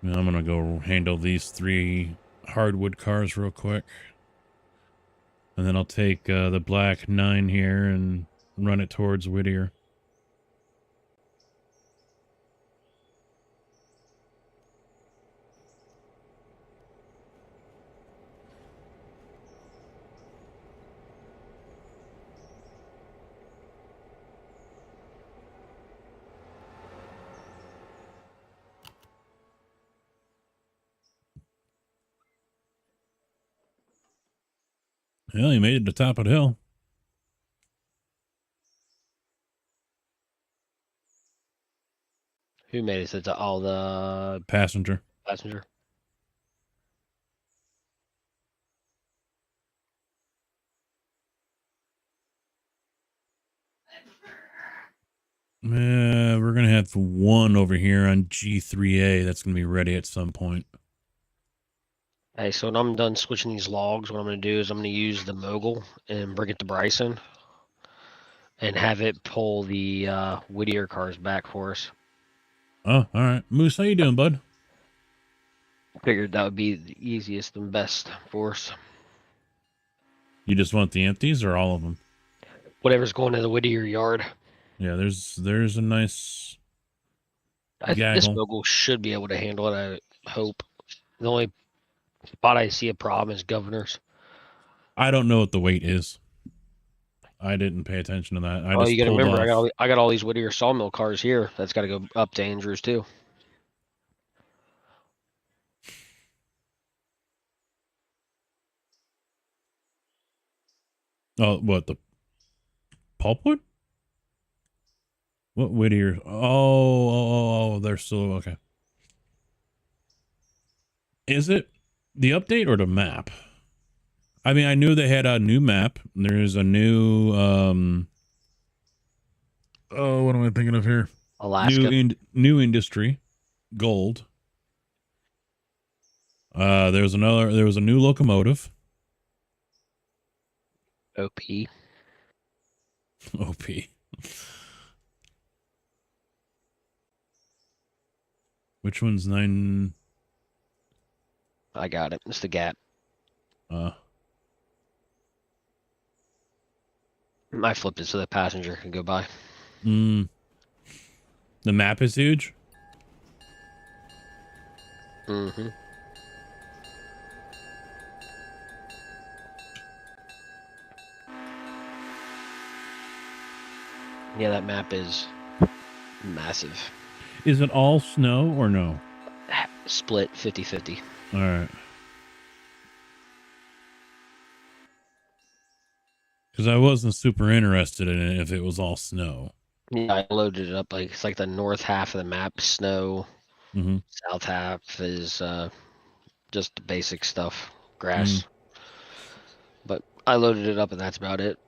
Now I'm gonna go handle these 3 hardwood cars real quick. And then I'll take the black 9 here and run it towards Whittier. Well, he made it to the top of the hill. Who made it to all the Passenger. passenger? We're going to have 1 over here on G3A that's going to be ready at some point. Hey, so when I'm done switching these logs, what I'm going to do is I'm going to use the mogul and bring it to Bryson and have it pull the Whittier cars back for us. Oh, all right. Moose, how you doing, bud? Figured that would be the easiest and best for us. You just want the empties or all of them? Whatever's going to the Whittier yard. Yeah, there's a nice This gaggle. mogul should be able to handle it, I hope. The only spot I see a problem is Governor's. I don't know what the weight is. I didn't pay attention to that. Oh, you got to remember, off. I got all these Whittier sawmill cars here. That's got to go up to Andrews too. Oh, what, the pulpwood? What Whittier? Oh, they're still okay. Is it the update or the map? I mean, I knew they had a new map. There's a new oh, what am I thinking of here? Alaska. New industry, gold. There was a new locomotive. OP. OP. Which one's 9? I got it. It's the Gap. I flipped it so the passenger can go by. The map is huge. Mm-hmm. Yeah, that map is massive. Is it all snow or no? Split 50-50. All right. Because I wasn't super interested in it if it was all snow. Yeah, I loaded it up like it's like the north half of the map snow, Mm-hmm. south half is just the basic stuff, grass. But I loaded it up and that's about it.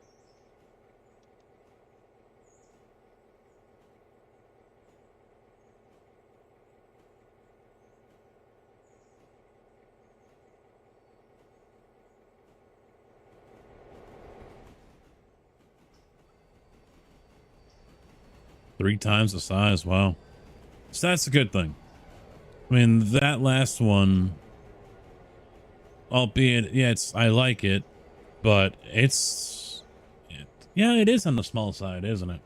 Three times the size. Wow. So that's a good thing. I mean, that last one, albeit, yeah, I like it, but yeah, it is on the small side, isn't it?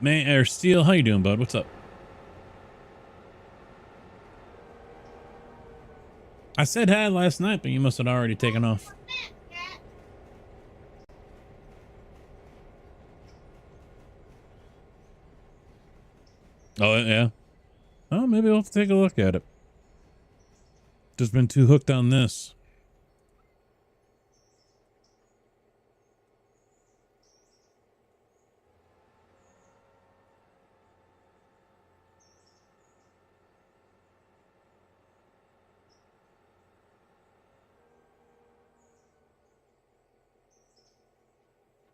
Man, or Steel, how you doing, bud? What's up? I said hi last night, but you must have already taken off. Oh, yeah? Oh, maybe we'll have to take a look at it. Just been too hooked on this.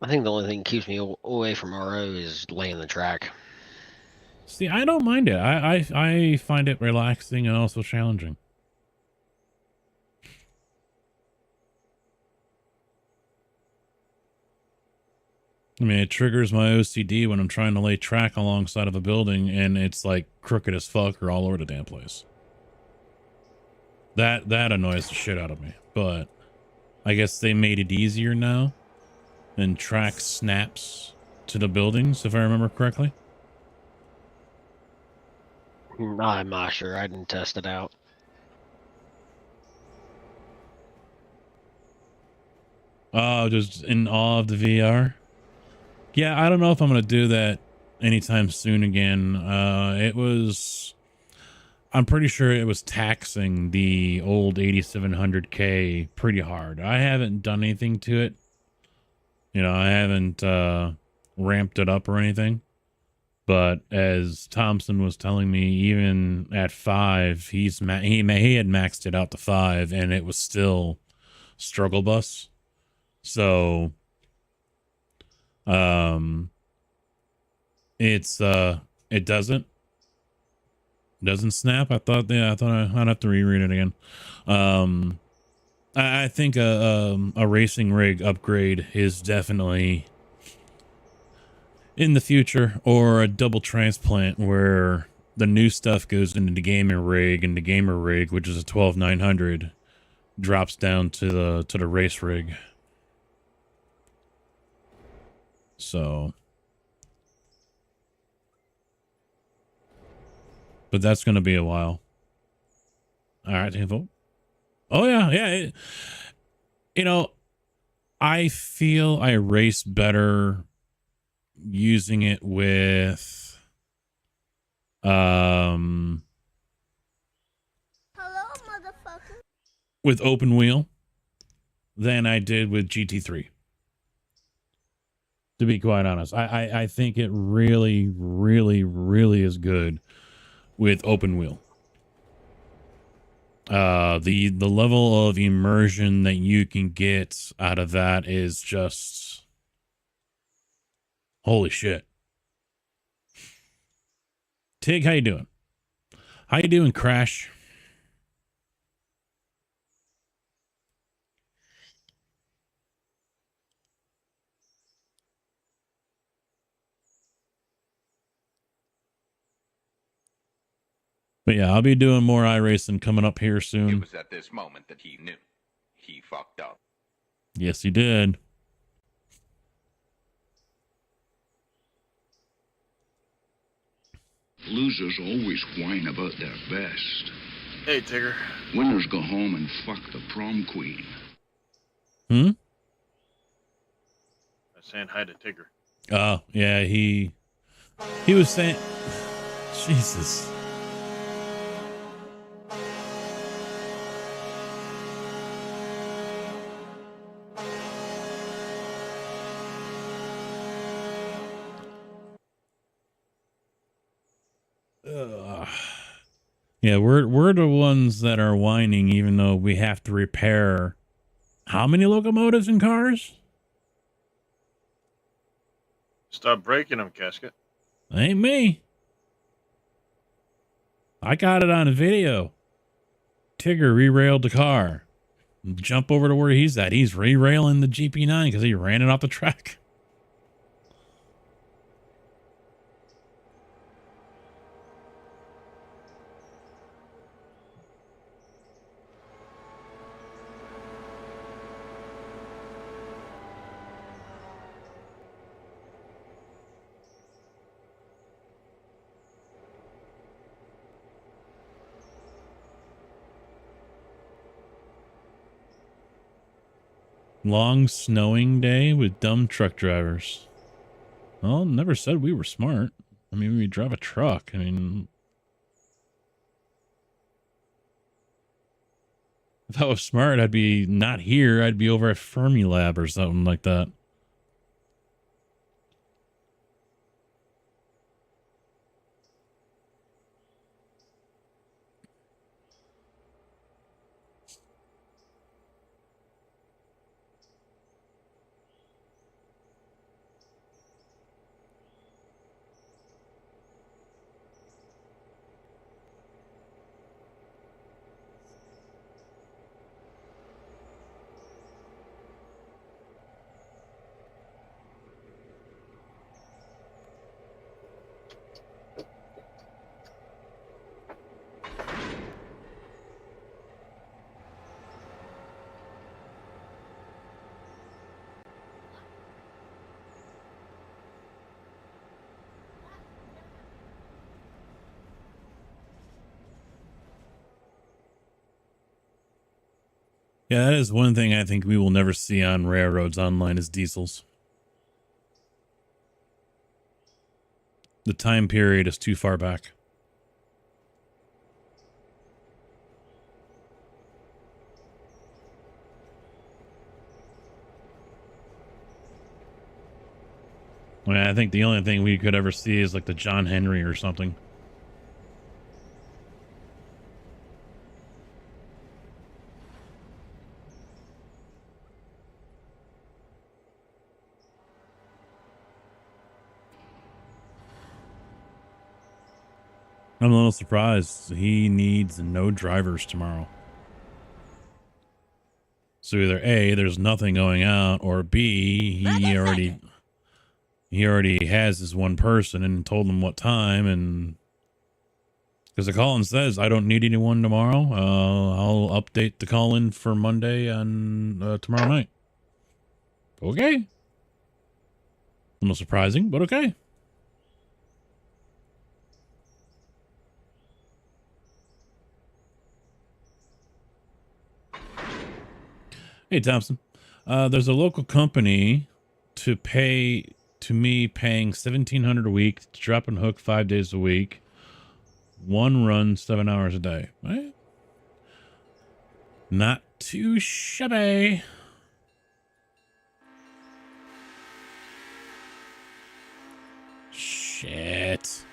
I think the only thing that keeps me away from RO is laying the track. See, I don't mind it. I find it relaxing and also challenging. I mean, it triggers my OCD when I'm trying to lay track alongside of a building and it's like crooked as fuck or all over the damn place. That annoys the shit out of me. But I guess they made it easier now. And track snaps to the buildings, if I remember correctly. I'm not sure. I didn't test it out. Oh, just in awe of the VR. Yeah, I don't know if I'm going to do that anytime soon again. I'm pretty sure it was taxing the old 8700K pretty hard. I haven't done anything to it. You know, I haven't ramped it up or anything. But as Thompson was telling me, even at 5, he had maxed it out to 5, and it was still struggle bus. So, it doesn't snap. I thought I'd have to reread it again. I think a racing rig upgrade is definitely in the future, or a double transplant where the new stuff goes into the gamer rig, and the gamer rig, which is a 12900, drops down to the race rig. So, but that's going to be a while. All right, info. Oh yeah. You know, I feel I race better using it with Hello, motherfucker. with open wheel than I did with GT3. To be quite honest, I think it really, really, really is good with open wheel. The level of immersion that you can get out of that is just holy shit. Tig, how you doing? How you doing, Crash? But yeah, I'll be doing more iRacing coming up here It soon. was at this moment that he knew. He fucked up. Yes, he did. Losers always whine about their best. Hey, Tigger. Winners go home and fuck the prom queen. Hmm? I'm saying hi to Tigger. Oh, yeah, he was saying, Jesus. Ugh. Yeah, we're the ones that are whining, even though we have to repair how many locomotives and cars? Stop breaking them, Casket. Ain't me. I got it on video. Tigger re-railed the car. Jump over to where he's at. He's re-railing the GP9 because he ran it off the track. Long snowing day with dumb truck drivers. Well, never said we were smart. I mean, we drive a truck. I mean, if I was smart, I'd be not here. I'd be over at Fermilab or something like that. Yeah, that is one thing I think we will never see on railroads online is diesels. The time period is too far back. I mean, I think the only thing we could ever see is like the John Henry or something. I'm a little surprised. He needs no drivers tomorrow. So either A, there's nothing going out, or B, he already has his one person and told him what time. And because the call-in says I don't need anyone tomorrow, I'll update the call-in for Monday on tomorrow night. Okay. A little surprising, but okay. Hey, Thompson. There's a local company to me paying $1,700 a week to drop and hook 5 days a week. One run, 7 hours a day. Right? Not too shabby. Shit.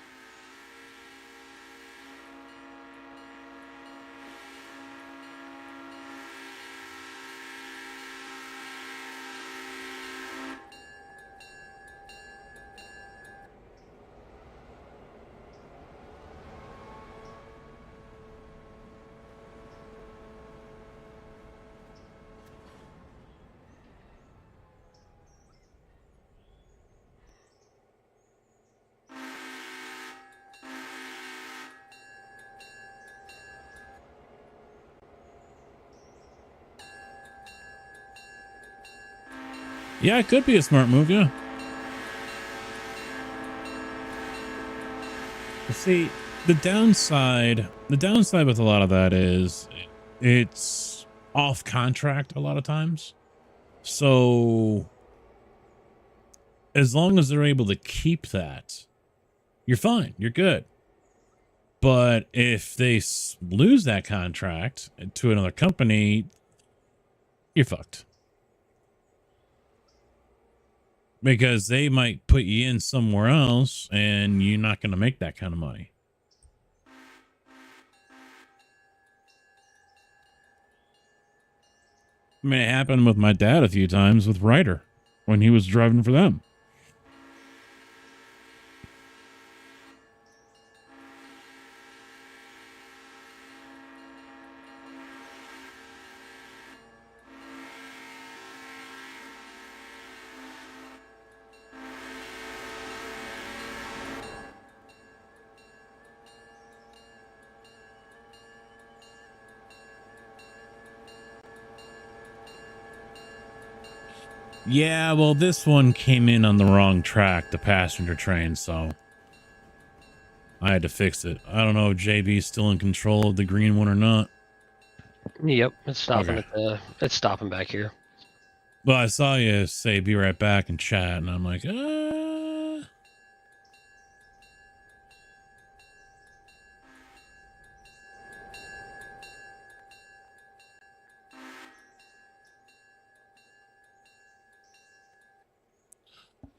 Yeah, it could be a smart move, yeah. See, the downside with a lot of that is it's off contract a lot of times. So as long as they're able to keep that, you're fine, you're good. But if they lose that contract to another company, you're fucked. Because they might put you in somewhere else and you're not going to make that kind of money. I mean, it happened with my dad a few times with Ryder when he was driving for them. Yeah, well, this one came in on the wrong track, the passenger train, so I had to fix it. I don't know if JB's still in control of the green one or not. Yep, it's stopping Okay. it's stopping back here. Well, I saw you say be right back in chat, and I'm like,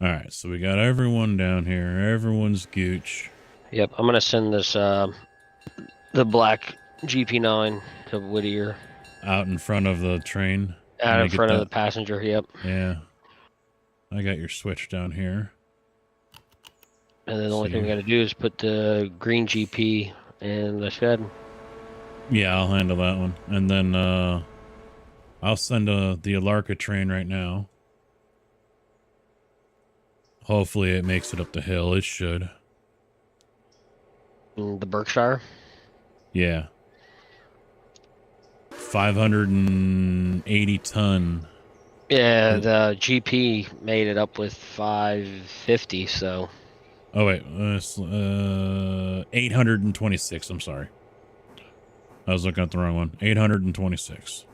All right, so we got everyone down here. Everyone's gooch. Yep, I'm gonna send this the black GP9 to Whittier. Out in front of the train. Out Let in me get front of the that. passenger, yep. Yeah. I got your switch down here. And then the only thing we See. gotta do is put the green GP in the shed. Yeah, I'll handle that one. And then I'll send the Alarka train right now. Hopefully it makes it up the hill. It should. And the Berkshire. Yeah. 580 ton. Yeah, the GP made it up with 550, so. Oh wait, 826. I'm sorry. I was looking at the wrong one. 826.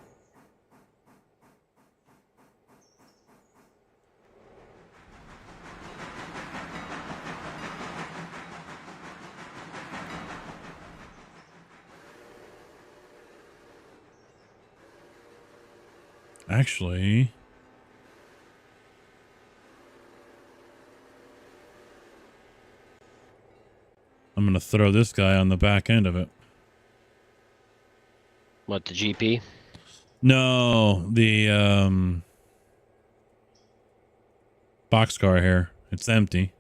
Actually, I'm going to throw this guy on the back end of it. What, the GP? No, the boxcar here. It's empty.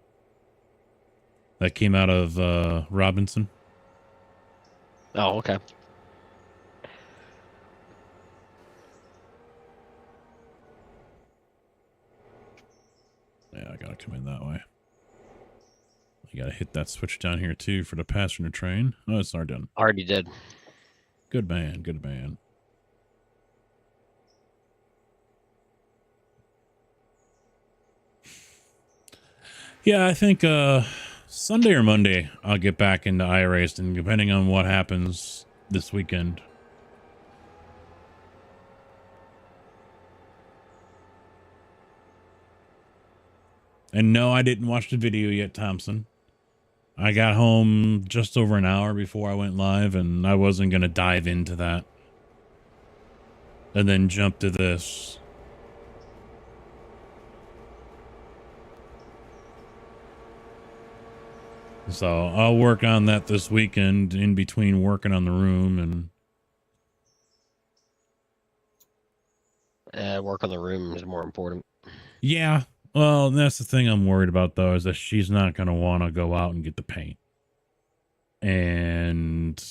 That came out of Robinson. Oh, okay. Yeah, I gotta come in that way. You gotta hit that switch down here too for the passenger train. Oh, it's already done. Already did. Good man, good man. Yeah, I think Sunday or Monday I'll get back into iRacing, depending on what happens this weekend. And no, I didn't watch the video yet, Thompson. I got home just over an hour before I went live, and I wasn't going to dive into that. And then jump to this. So I'll work on that this weekend in between working on the room and Work on the room is more important. yeah. Well, that's the thing I'm worried about though, is that she's not going to want to go out and get the paint. And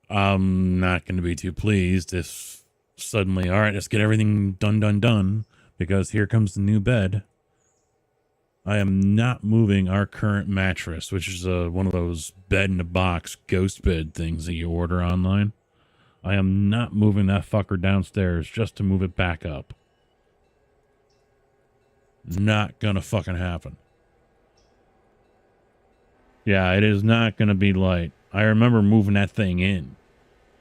I'm not going to be too pleased if suddenly, all right, let's get everything done, because here comes the new bed. I am not moving our current mattress, which is one of those bed in a box ghost bed things that you order online. I am not moving that fucker downstairs just to move it back up. Not gonna fucking happen. Yeah, it is not gonna be light. I remember moving that thing in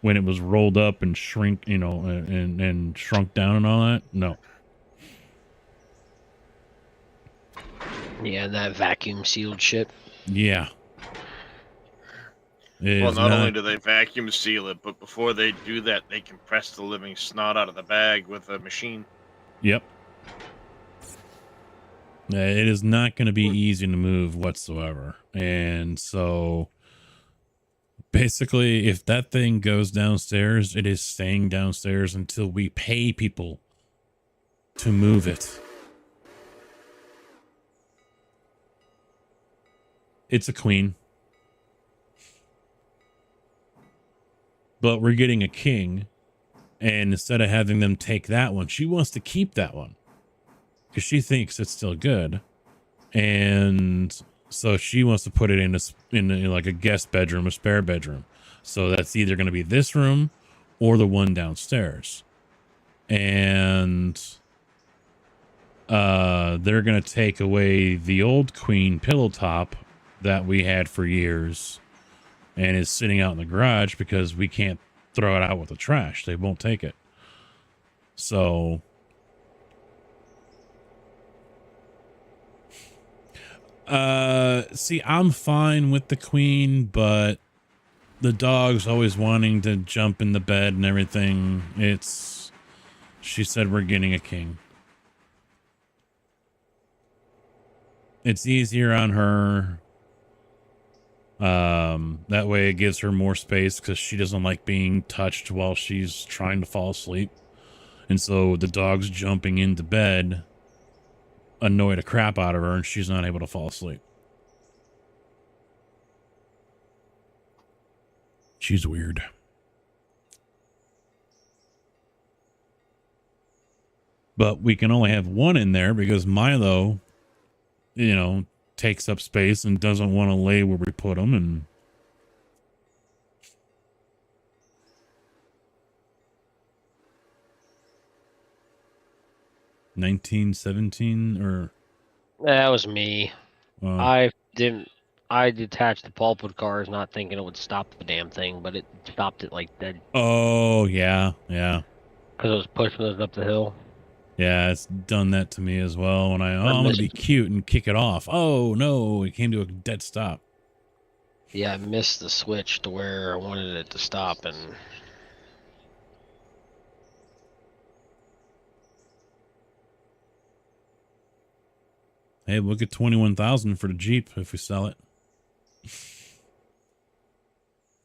when it was rolled up and shrink, you know, and shrunk down and all that. No. Yeah, and that vacuum sealed shit. Yeah. It Well, is not only do they vacuum seal it, but before they do that, they compress the living snot out of the bag with a machine. Yep. It is not going to be easy to move whatsoever. And so basically, if that thing goes downstairs, it is staying downstairs until we pay people to move it. It's a queen. But we're getting a king. And instead of having them take that one, she wants to keep that one. Because she thinks it's still good. And so she wants to put it in like a guest bedroom, a spare bedroom. So that's either going to be this room or the one downstairs. And they're going to take away the old queen pillow top that we had for years and is sitting out in the garage because we can't throw it out with the trash. They won't take it. So see, I'm fine with the queen, but the dog's always wanting to jump in the bed and everything. She said we're getting a king. It's easier on her. That way it gives her more space because she doesn't like being touched while she's trying to fall asleep. And so the dog's jumping into bed annoy the crap out of her and she's not able to fall asleep. She's weird. But we can only have one in there because Milo, you know, takes up space and doesn't want to lay where we put him. And $19.17 or That was me. uh, I detached the pulpwood cars not thinking it would stop the damn thing, but it stopped it like dead oh yeah, yeah. because it was pushing us up the hill. Yeah, it's done that to me as well. When I'm going to be cute and kick it off. Oh, no, it came to a dead stop. Yeah, I missed the switch to where I wanted it to stop, and Hey, we'll get 21,000 for the Jeep if we sell it.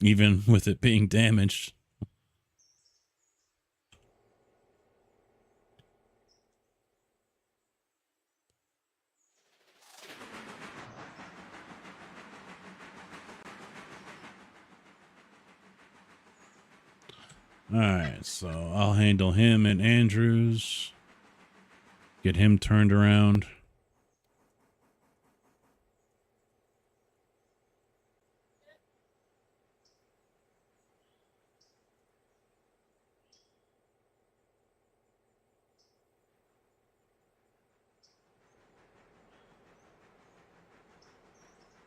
Even with it being damaged. All right, so I'll handle him and Andrews. Get him turned around.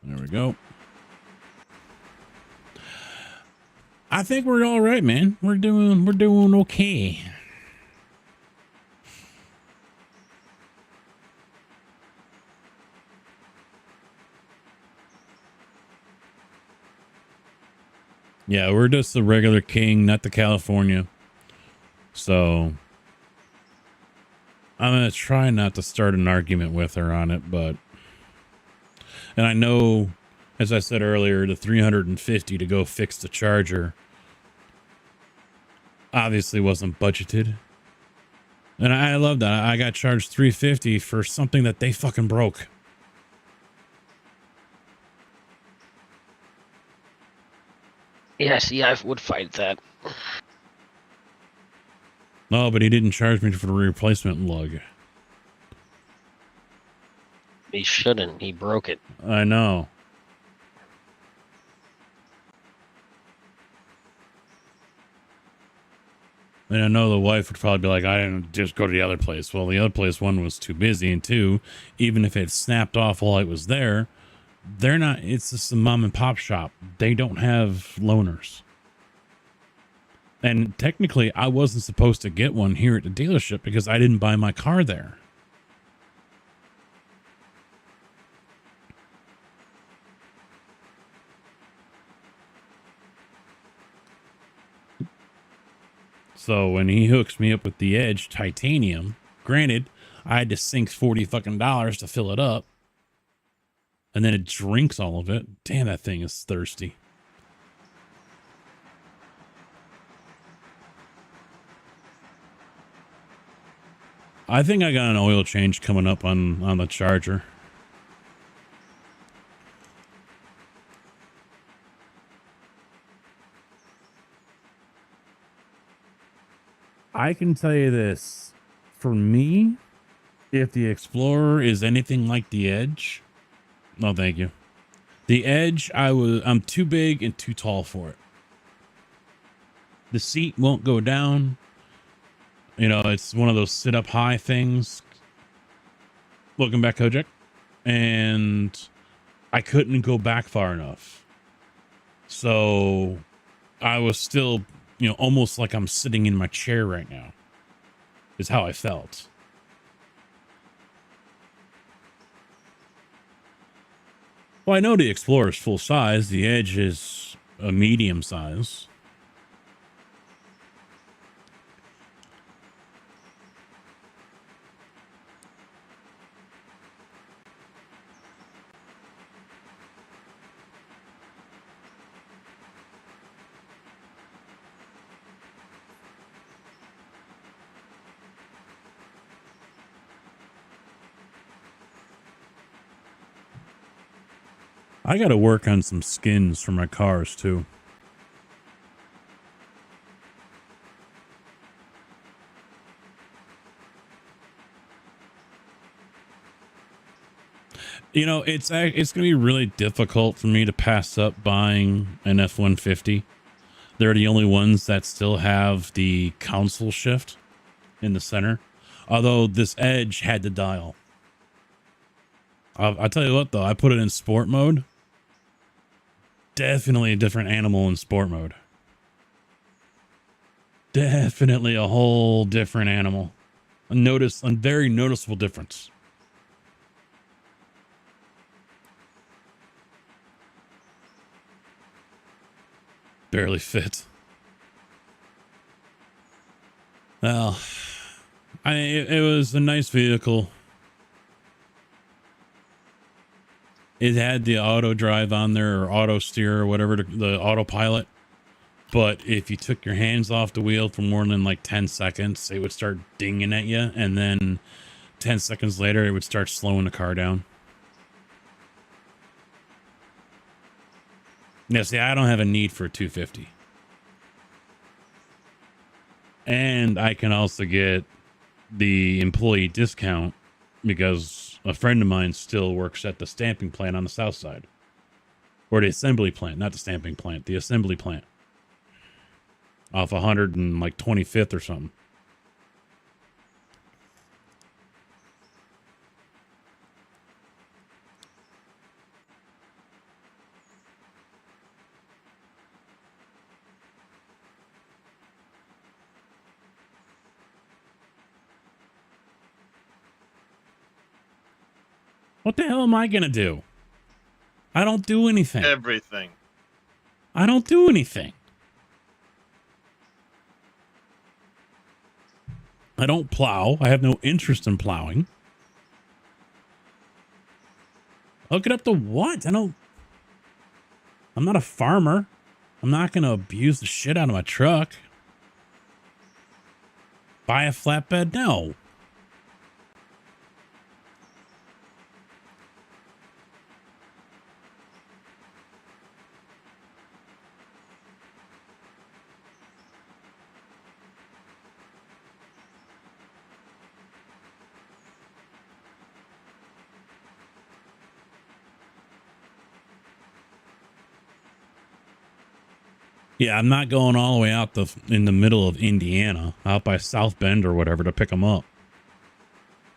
There we go. I think we're all right, man. We're doing okay. Yeah, we're just the regular king, not the California. So I'm going to try not to start an argument with her on it, but and I know, as I said earlier, the 350 to go fix the charger obviously wasn't budgeted. And I love that. I got charged 350 for something that they fucking broke. yeah, see, I would fight that. No, but he didn't charge me for the replacement lug. He shouldn't. He broke it. I know. And I know the wife would probably be like, I didn't just go to the other place. Well, the other place, one, was too busy, and two, even if it snapped off while I was there, they're not, it's just a mom and pop shop. They don't have loaners. And technically, I wasn't supposed to get one here at the dealership because I didn't buy my car there. So when he hooks me up with the Edge Titanium, granted, I had to sink $40 fucking to fill it up. And then it drinks all of it. Damn, that thing is thirsty. I think I got an oil change coming up on the Charger. I can tell you this. For me, if the Explorer is anything like the Edge, no thank you. The Edge, I'm too big and too tall for it. The seat won't go down. You know, it's one of those sit up high things. Welcome back, Kojak. And I couldn't go back far enough. So I was still, you know, almost like I'm sitting in my chair right now, is how I felt. Well, I know the Explorer is full size. The Edge is a medium size. I got to work on some skins for my cars too. You know, it's going to be really difficult for me to pass up buying an F-150. They're the only ones that still have the console shift in the center. Although this Edge had the dial. I'll tell you what though, I put it in sport mode. Definitely a different animal in sport mode. Definitely a whole different animal. A very noticeable difference. Barely fit. Well, it was a nice vehicle. It had the auto drive on there, or auto steer, or whatever, the autopilot. But if you took your hands off the wheel for more than like 10 seconds, it would start dinging at you. And then 10 seconds later, it would start slowing the car down. Yeah, see, I don't have a need for a 250. And I can also get the employee discount because a friend of mine still works at the stamping plant on the south side. Or the assembly plant, not the stamping plant, the assembly plant. Off 125th or something. What the hell am I going to do? I don't do anything. Everything. I don't do anything. I don't plow. I have no interest in plowing. Hook it up to what? I'm not a farmer. I'm not going to abuse the shit out of my truck. Buy a flatbed? No. Yeah, I'm not going all the way out in the middle of Indiana, out by South Bend or whatever, to pick them up.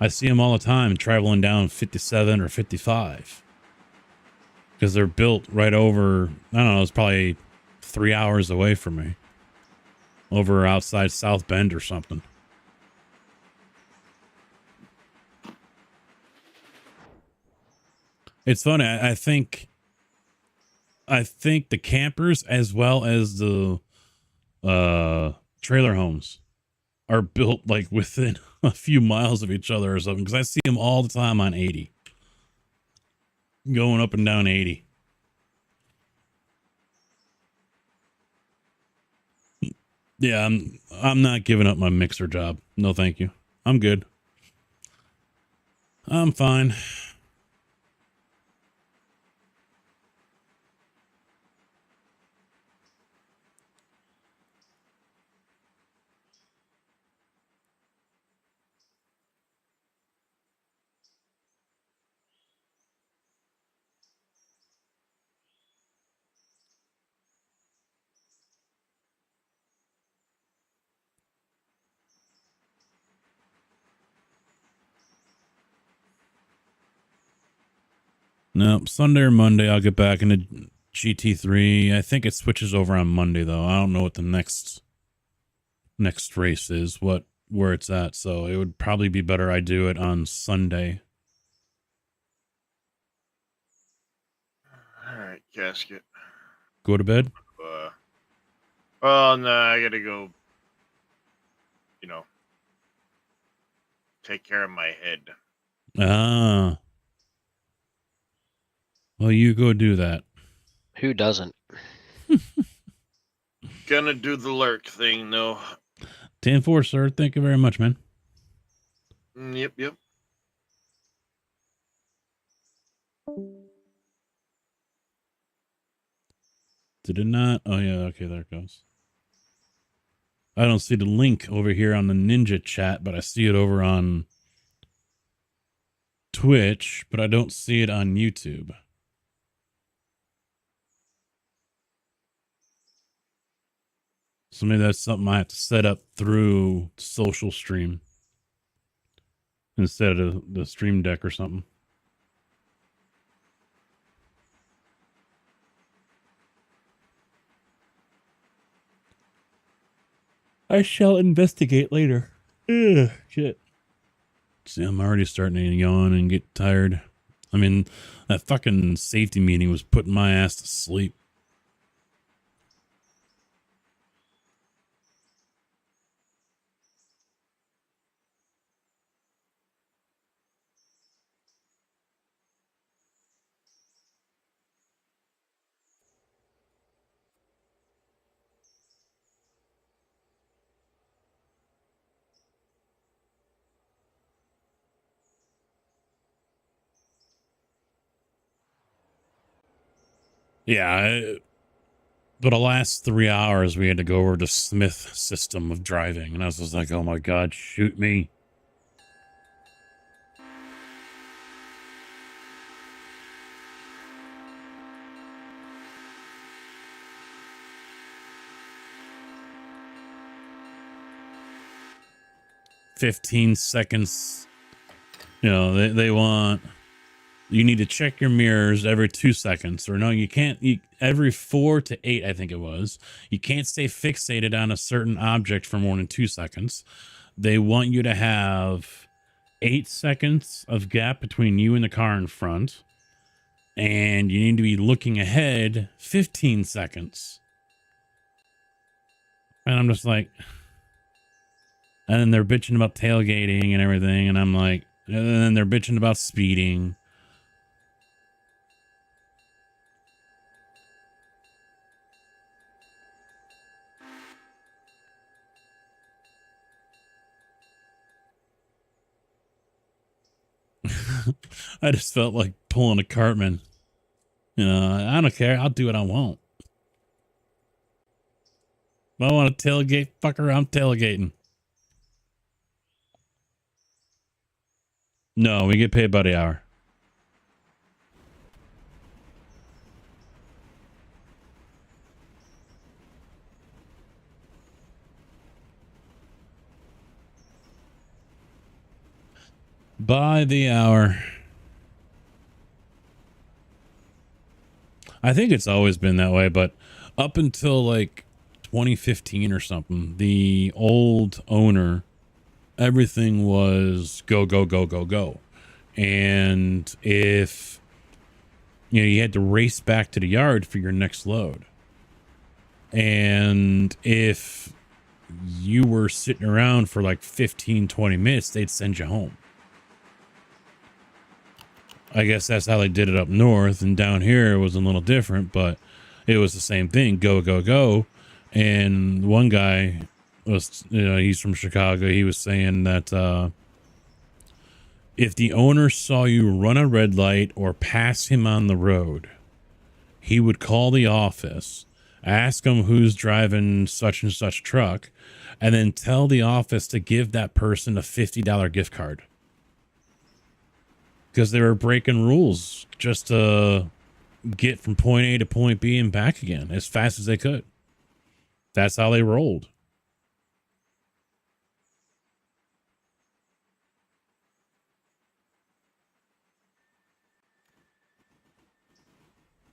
I see them all the time traveling down 57 or 55 because they're built right over. I don't know. It's probably 3 hours away from me, over outside South Bend or something. It's funny. I think the campers as well as the trailer homes are built like within a few miles of each other or something, because I see them all the time on 80, going up and down 80. Yeah, I'm not giving up my mixer job. No, thank you. I'm good. I'm fine. No, Sunday or Monday I'll get back into GT3. I think it switches over on Monday though. I don't know what the next race is, where it's at. So it would probably be better I do it on Sunday. All right, casket. Go to bed. Well, no, I gotta go. You know, take care of my head. Ah. Well, you go do that. Who doesn't? Gonna do the lurk thing though. 10-4, sir. Thank you very much, man. Yep. Did it not? Oh, yeah. Okay, there it goes. I don't see the link over here on the Ninja chat, but I see it over on Twitch, but I don't see it on YouTube. So maybe that's something I have to set up through Social Stream instead of the Stream Deck or something. I shall investigate later. Ugh, shit. See, I'm already starting to yawn and get tired. I mean, that fucking safety meeting was putting my ass to sleep. Yeah, but the last 3 hours we had to go over the Smith system of driving, and I was just like, oh my god, shoot me. "15 seconds." You know, they want, you need to check your mirrors every 2 seconds, or no, you can't. Every 4 to 8, I think it was. You can't stay fixated on a certain object for more than 2 seconds. They want you to have 8 seconds of gap between you and the car in front, and you need to be looking ahead 15 seconds. And I'm just like, and then they're bitching about tailgating and everything, and I'm like, and then they're bitching about speeding. I just felt like pulling a Cartman. You know, I don't care. I'll do what I want. If I want to tailgate, fucker, I'm tailgating. No, we get paid by the hour. By the hour. I think it's always been that way, but up until like 2015 or something, the old owner, everything was go, go, go, go, go. And if, you know, you had to race back to the yard for your next load. And if you were sitting around for like 15, 20 minutes, they'd send you home. I guess that's how they did it up north, and down here it was a little different, but it was the same thing. Go, go, go. And one guy was, you know, he's from Chicago. He was saying that if the owner saw you run a red light or pass him on the road, he would call the office, ask them who's driving such and such truck, and then tell the office to give that person a $50 gift card. Because they were breaking rules just to get from point A to point B and back again as fast as they could. That's how they rolled.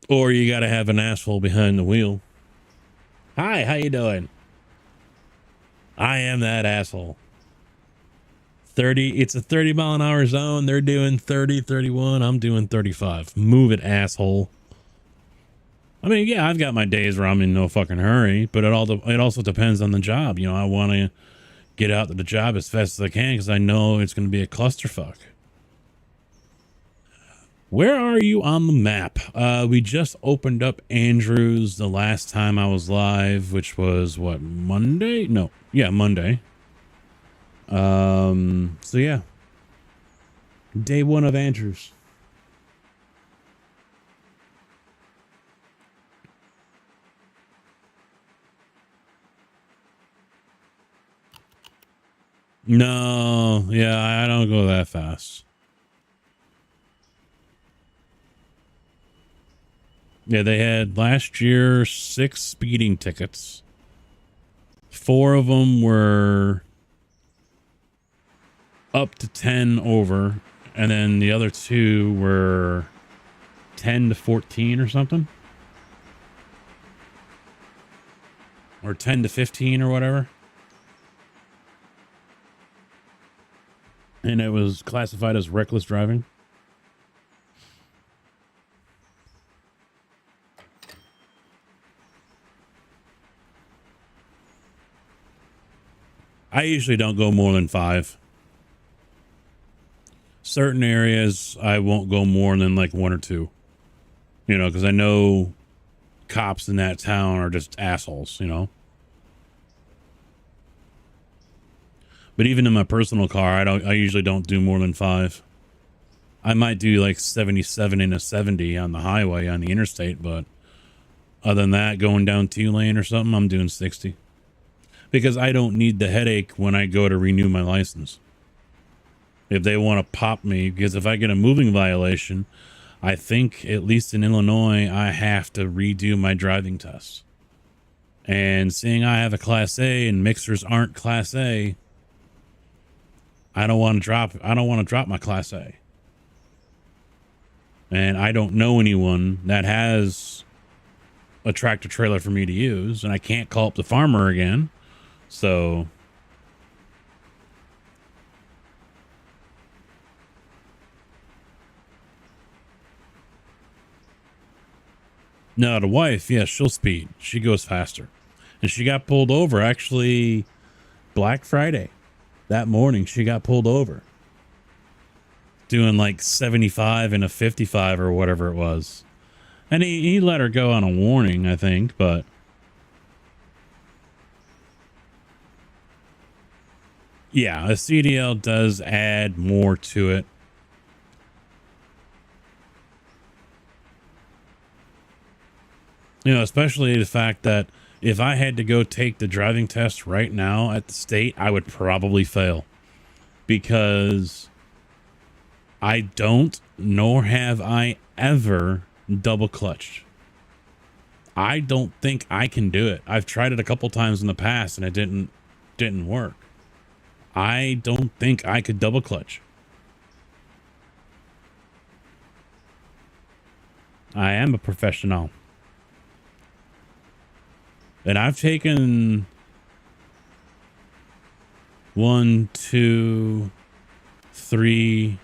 Or you got to have an asshole behind the wheel. Hi, how you doing? I am that asshole. 30, it's a 30 mile an hour zone. They're doing 30, 31. I'm doing 35. Move it, asshole. I mean, yeah, I've got my days where I'm in no fucking hurry, but it also depends on the job. You know, I want to get out to the job as fast as I can because I know it's going to be a clusterfuck. Where are you on the map? We just opened up Andrews the last time I was live, which was what, Monday? No, yeah, Monday. So yeah, day one of Andrews. No, yeah, I don't go that fast. Yeah, they had last year 6 speeding tickets. 4 of them were up to 10 over, and then the other 2 were 10 to 14 or something, or 10 to 15 or whatever, and it was classified as reckless driving. I usually don't go more than 5. Certain areas I won't go more than like 1 or 2, you know, because I know cops in that town are just assholes, you know. But even in my personal car, I usually don't do more than 5. I might do like 77 and a 70 on the highway on the interstate, but other than that, going down 2-lane or something, I'm doing 60 because I don't need the headache when I go to renew my license. If they want to pop me, because if I get a moving violation, I think at least in Illinois, I have to redo my driving test. And seeing I have a Class A and mixers aren't Class A, I don't want to drop my Class A. And I don't know anyone that has a tractor trailer for me to use, and I can't call up the farmer again. So no, the wife, yeah, she'll speed. She goes faster. And she got pulled over actually Black Friday. That morning she got pulled over. Doing like 75 and a 55 or whatever it was. And he let her go on a warning, I think, but yeah, a CDL does add more to it. You know, especially the fact that if I had to go take the driving test right now at the state, I would probably fail because I don't, nor have I ever double clutched. I don't think I can do it. I've tried it a couple times in the past and it didn't work. I don't think I could double clutch. I am a professional. And I've taken 1, 2, 3,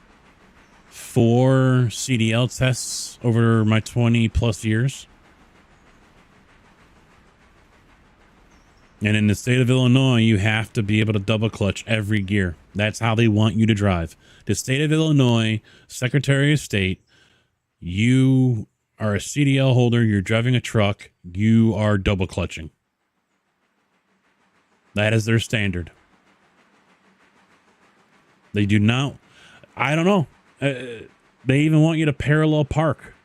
4 CDL tests over my 20 plus years. And in the state of Illinois, you have to be able to double clutch every gear. That's how they want you to drive. The state of Illinois, Secretary of State, you are a CDL holder, you're driving a truck, you are double clutching. That is their standard. They do not, I don't know. They even want you to parallel park.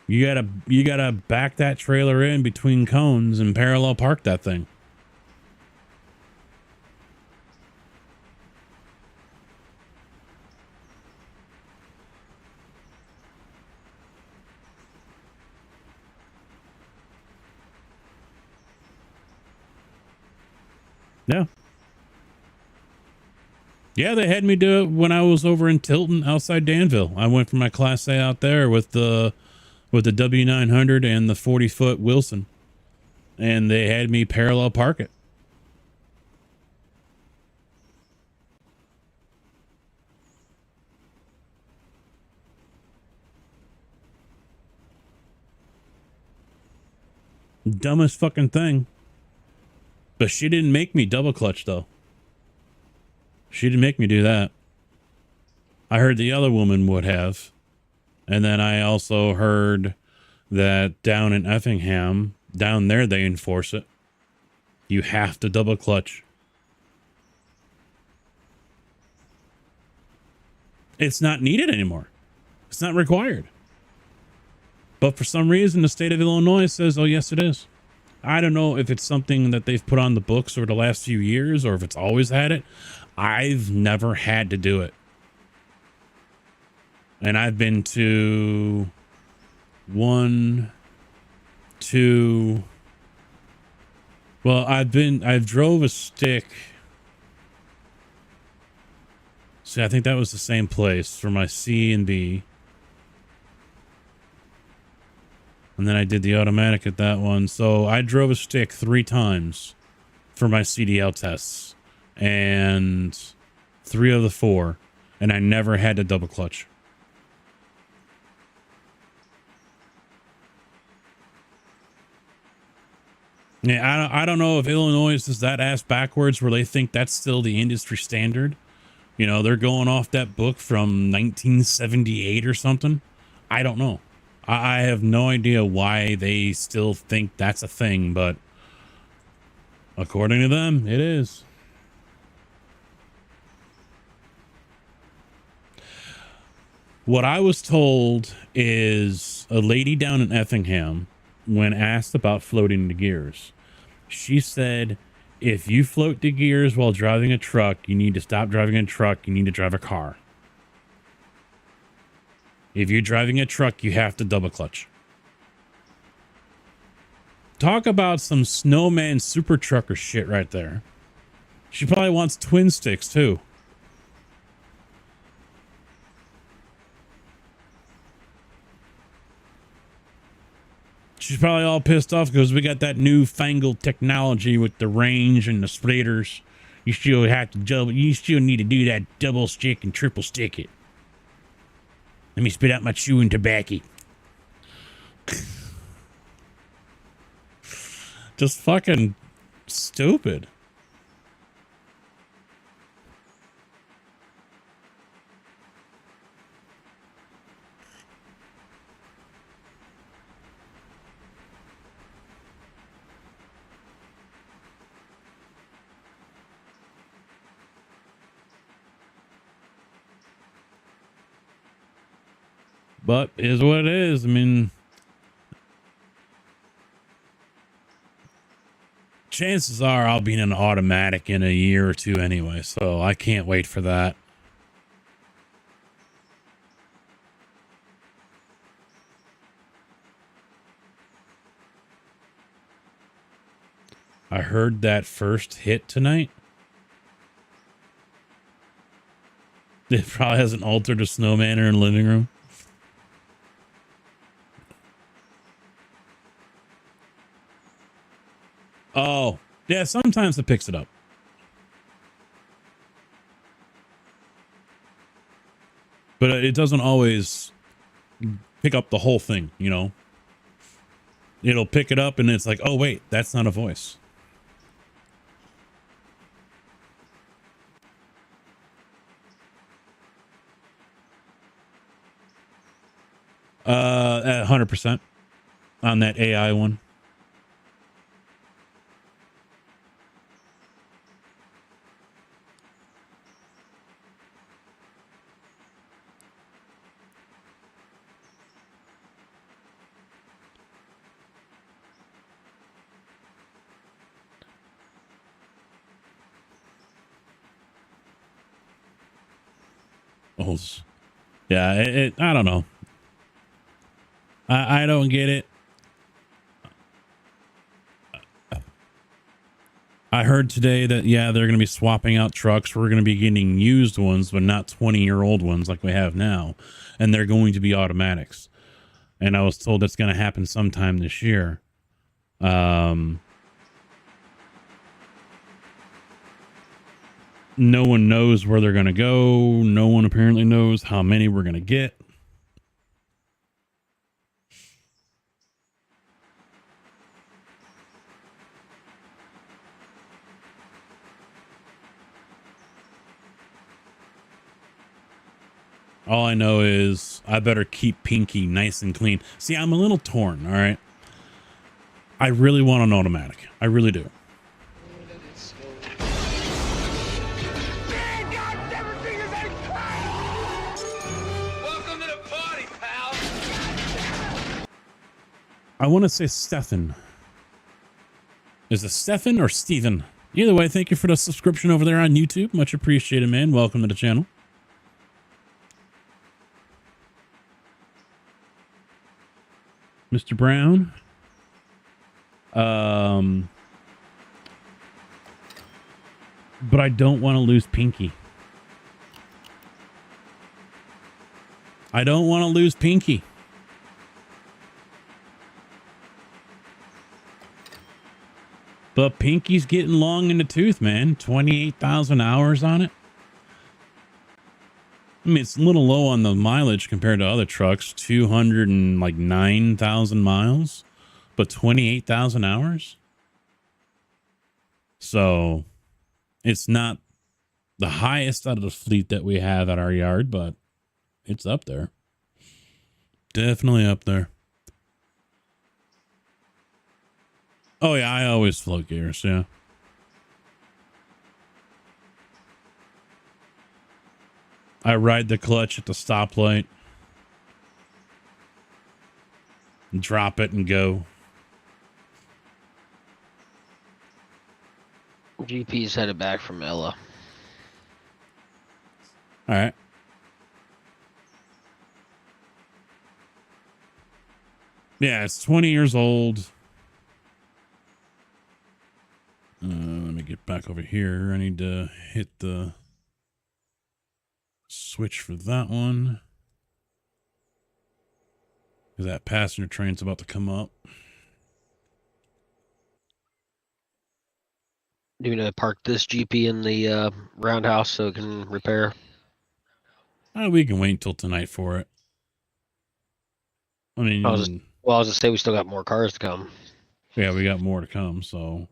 You gotta back that trailer in between cones and parallel park that thing. Yeah. Yeah, they had me do it when I was over in Tilton outside Danville. I went for my Class A out there with the W900 and the 40-foot Wilson. And they had me parallel park it. Dumbest fucking thing. But she didn't make me double clutch though. She didn't make me do that. I heard the other woman would have. And then I also heard that down in Effingham, down there they enforce it. You have to double clutch. It's not needed anymore. It's not required. But for some reason, the state of Illinois says, oh, yes, it is. I don't know if it's something that they've put on the books over the last few years or if it's always had it. I've never had to do it. And I've been to 1, 2. Well, I've drove a stick. See, I think that was the same place for my C and B. And then I did the automatic at that one. So I drove a stick 3 times for my CDL tests. And 3 of the 4. And I never had to double clutch. Yeah, I don't know if Illinois is that ass backwards where they think that's still the industry standard. You know, they're going off that book from 1978 or something. I don't know. I have no idea why they still think that's a thing, but according to them, it is. What I was told is a lady down in Effingham, when asked about floating the gears, she said, if you float the gears while driving a truck, you need to stop driving a truck. You need to drive a car. If you're driving a truck, you have to double clutch. Talk about some snowman super trucker shit right there. She probably wants twin sticks too. She's probably all pissed off because we got that newfangled technology with the range and the splitters. You still have to double. You still need to do that double stick and triple stick it. Let me spit out my chewing tobacco. Just fucking stupid. But is what it is. I mean, chances are I'll be in an automatic in a year or two anyway, so I can't wait for that. I heard that first hit tonight. It probably hasn't altered a snowman in her living room. Oh, yeah, sometimes it picks it up. But it doesn't always pick up the whole thing, you know? It'll pick it up and it's like, oh, wait, that's not a voice. At 100% on that AI one. Oh, yeah, I don't know. I don't get it. I heard today that, yeah, they're going to be swapping out trucks. We're going to be getting used ones, but not 20-year-old ones like we have now. And they're going to be automatics. And I was told that's going to happen sometime this year. No one knows where they're going to go. No one apparently knows how many we're going to get. All I know is I better keep Pinky nice and clean. See, I'm a little torn, all right? I really want an automatic. I really do. Welcome to the party, pal. I want to say Stefan. Is it Stefan or Steven? Either way, thank you for the subscription over there on YouTube. Much appreciated, man. Welcome to the channel. Mr. Brown. But I don't want to lose Pinky. I don't want to lose Pinky. But Pinky's getting long in the tooth, man. 28,000 hours on it. I mean, it's a little low on the mileage compared to other trucks. 209,000 miles, but 28,000 hours. So it's not the highest out of the fleet that we have at our yard, but it's up there. Definitely up there. Oh, yeah, I always float gears, yeah. I ride the clutch at the stoplight. Drop it and go. GP's headed back from Ella. All right. Yeah, it's 20 years old. Let me get back over here. I need to hit the switch for that one. Because that passenger train's about to come up. Do you to park this GP in the roundhouse so it can repair? We can wait until tonight for it. I mean, I was gonna say we still got more cars to come. Yeah, we got more to come, so.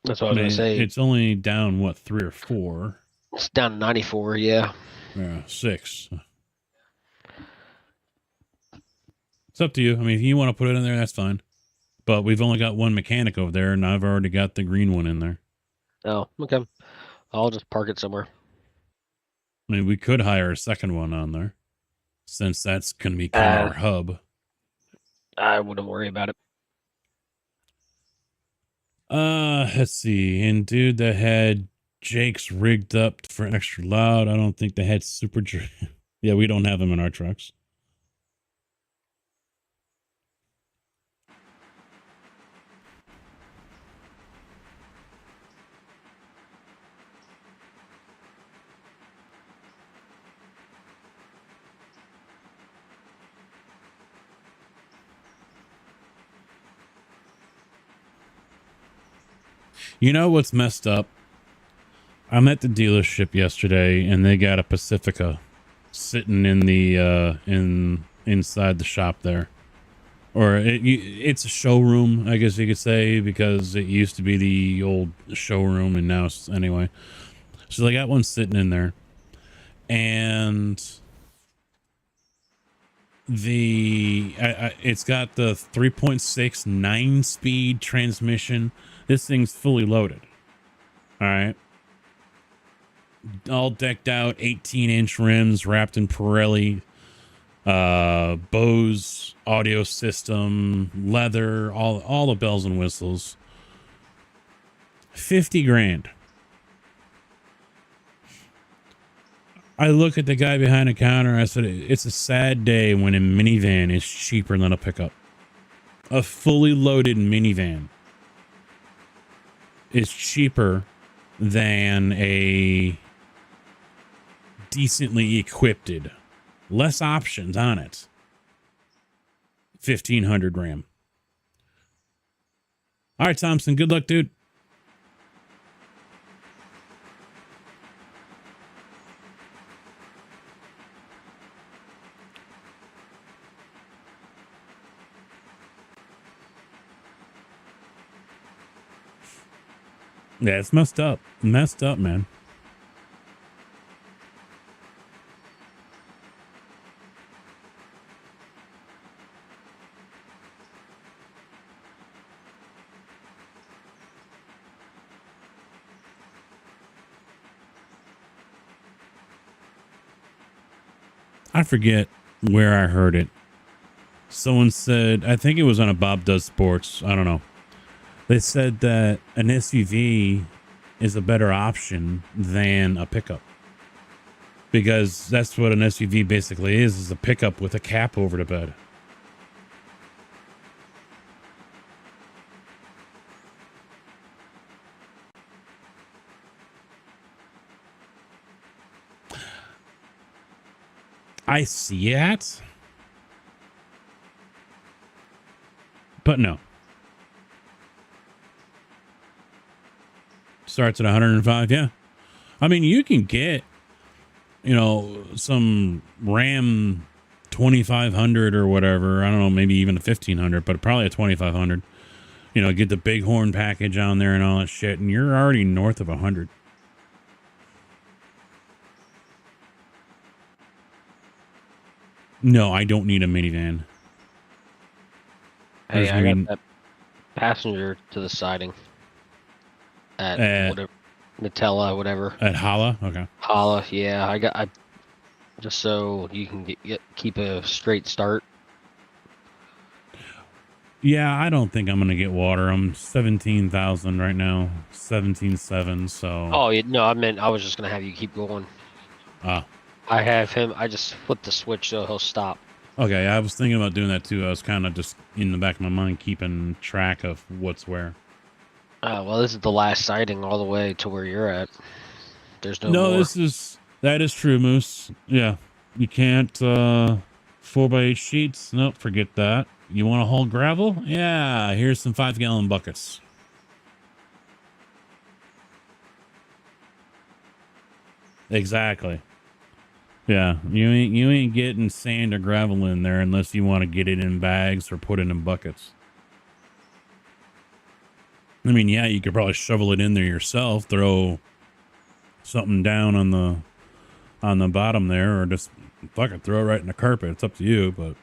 That's what I was gonna say. It's only down, what, 3 or 4? It's down to 94, yeah. Yeah, 6. It's up to you. I mean, if you want to put it in there, that's fine. But we've only got one mechanic over there, and I've already got the green one in there. Oh, okay. I'll just park it somewhere. I mean, we could hire a second one on there, since that's going to be kind of our hub. I wouldn't worry about it. Let's see. And dude that had Jake's rigged up for extra loud. I don't think they had super. Yeah, we don't have them in our trucks. You know what's messed up? I'm at the dealership yesterday, and they got a Pacifica sitting in the inside the shop there, or it's a showroom, I guess you could say, because it used to be the old showroom, and now it's, anyway. So they got one sitting in there, and it's got the 3.6 9-speed transmission. This thing's fully loaded. All right. All decked out, 18-inch rims wrapped in Pirelli, Bose audio system, leather, all the bells and whistles. 50 grand. I look at the guy behind the counter. I said, it's a sad day when a minivan is cheaper than a pickup. A fully loaded minivan is cheaper than a decently equipped, less options on it. 1500 gram. All right, Thompson, good luck, dude. Yeah, it's messed up. Messed up, man. I forget where I heard it. Someone said, I think it was on a Bob Does Sports. I don't know. They said that an SUV is a better option than a pickup, because that's what an SUV basically is a pickup with a cap over the bed. I see it, but no. Starts at 105. Yeah. I mean, you can get, some Ram 2500 or whatever. I don't know, maybe even a 1500, but probably a 2500. Get the Bighorn package on there and all that shit, and you're already north of 100. No, I don't need a minivan. Hey, I got that passenger to the siding at whatever, Nutella, whatever. At Holla? Okay. Holla, yeah. I just so you can keep a straight start. Yeah, I don't think I'm gonna get water. I'm 17,000 right now, 17.7. So. Oh, no, I was just gonna have you keep going. Ah. I have him. I just flip the switch so he'll stop. Okay, I was thinking about doing that too. I was kind of just in the back of my mind keeping track of what's where. Well, this is the last sighting all the way to where you're at. There's no No, more. that is true, Moose. Yeah, you can't 4x8 sheets. Nope, forget that. You want to haul gravel? Yeah, here's some 5-gallon buckets. Exactly. Yeah, you ain't getting sand or gravel in there unless you want to get it in bags or put it in buckets. I mean, yeah, you could probably shovel it in there yourself, throw something down on the bottom there, or just fucking throw it right in the carpet. It's up to you, but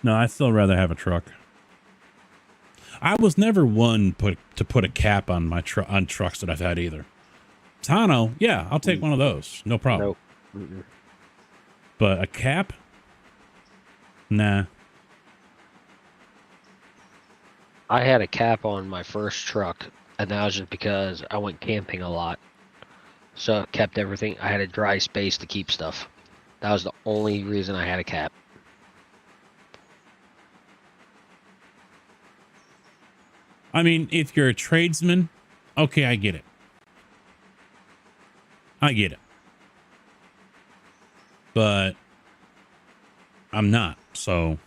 no, I'd still rather have a truck. I was never one to put a cap on my on trucks that I've had either. Tano, yeah, I'll take one of those. No problem. Nope. But a cap? Nah. I had a cap on my first truck, and that was just because I went camping a lot. So it kept everything. I had a dry space to keep stuff. That was the only reason I had a cap. I mean, if you're a tradesman, okay, I get it. I get it. But I'm not, so.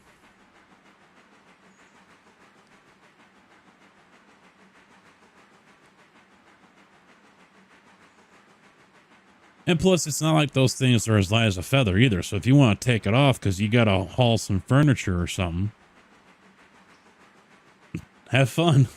And plus, it's not like those things are as light as a feather either. So if you want to take it off because you got to haul some furniture or something, have fun.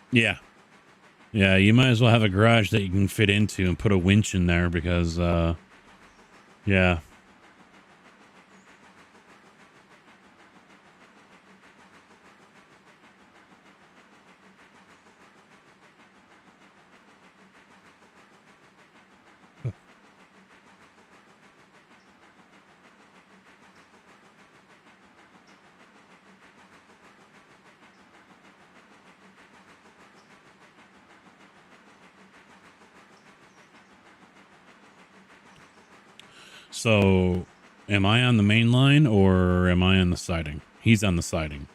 Yeah. Yeah, you might as well have a garage that you can fit into and put a winch in there because, yeah. So, am I on the main line or am I on the siding? He's on the siding,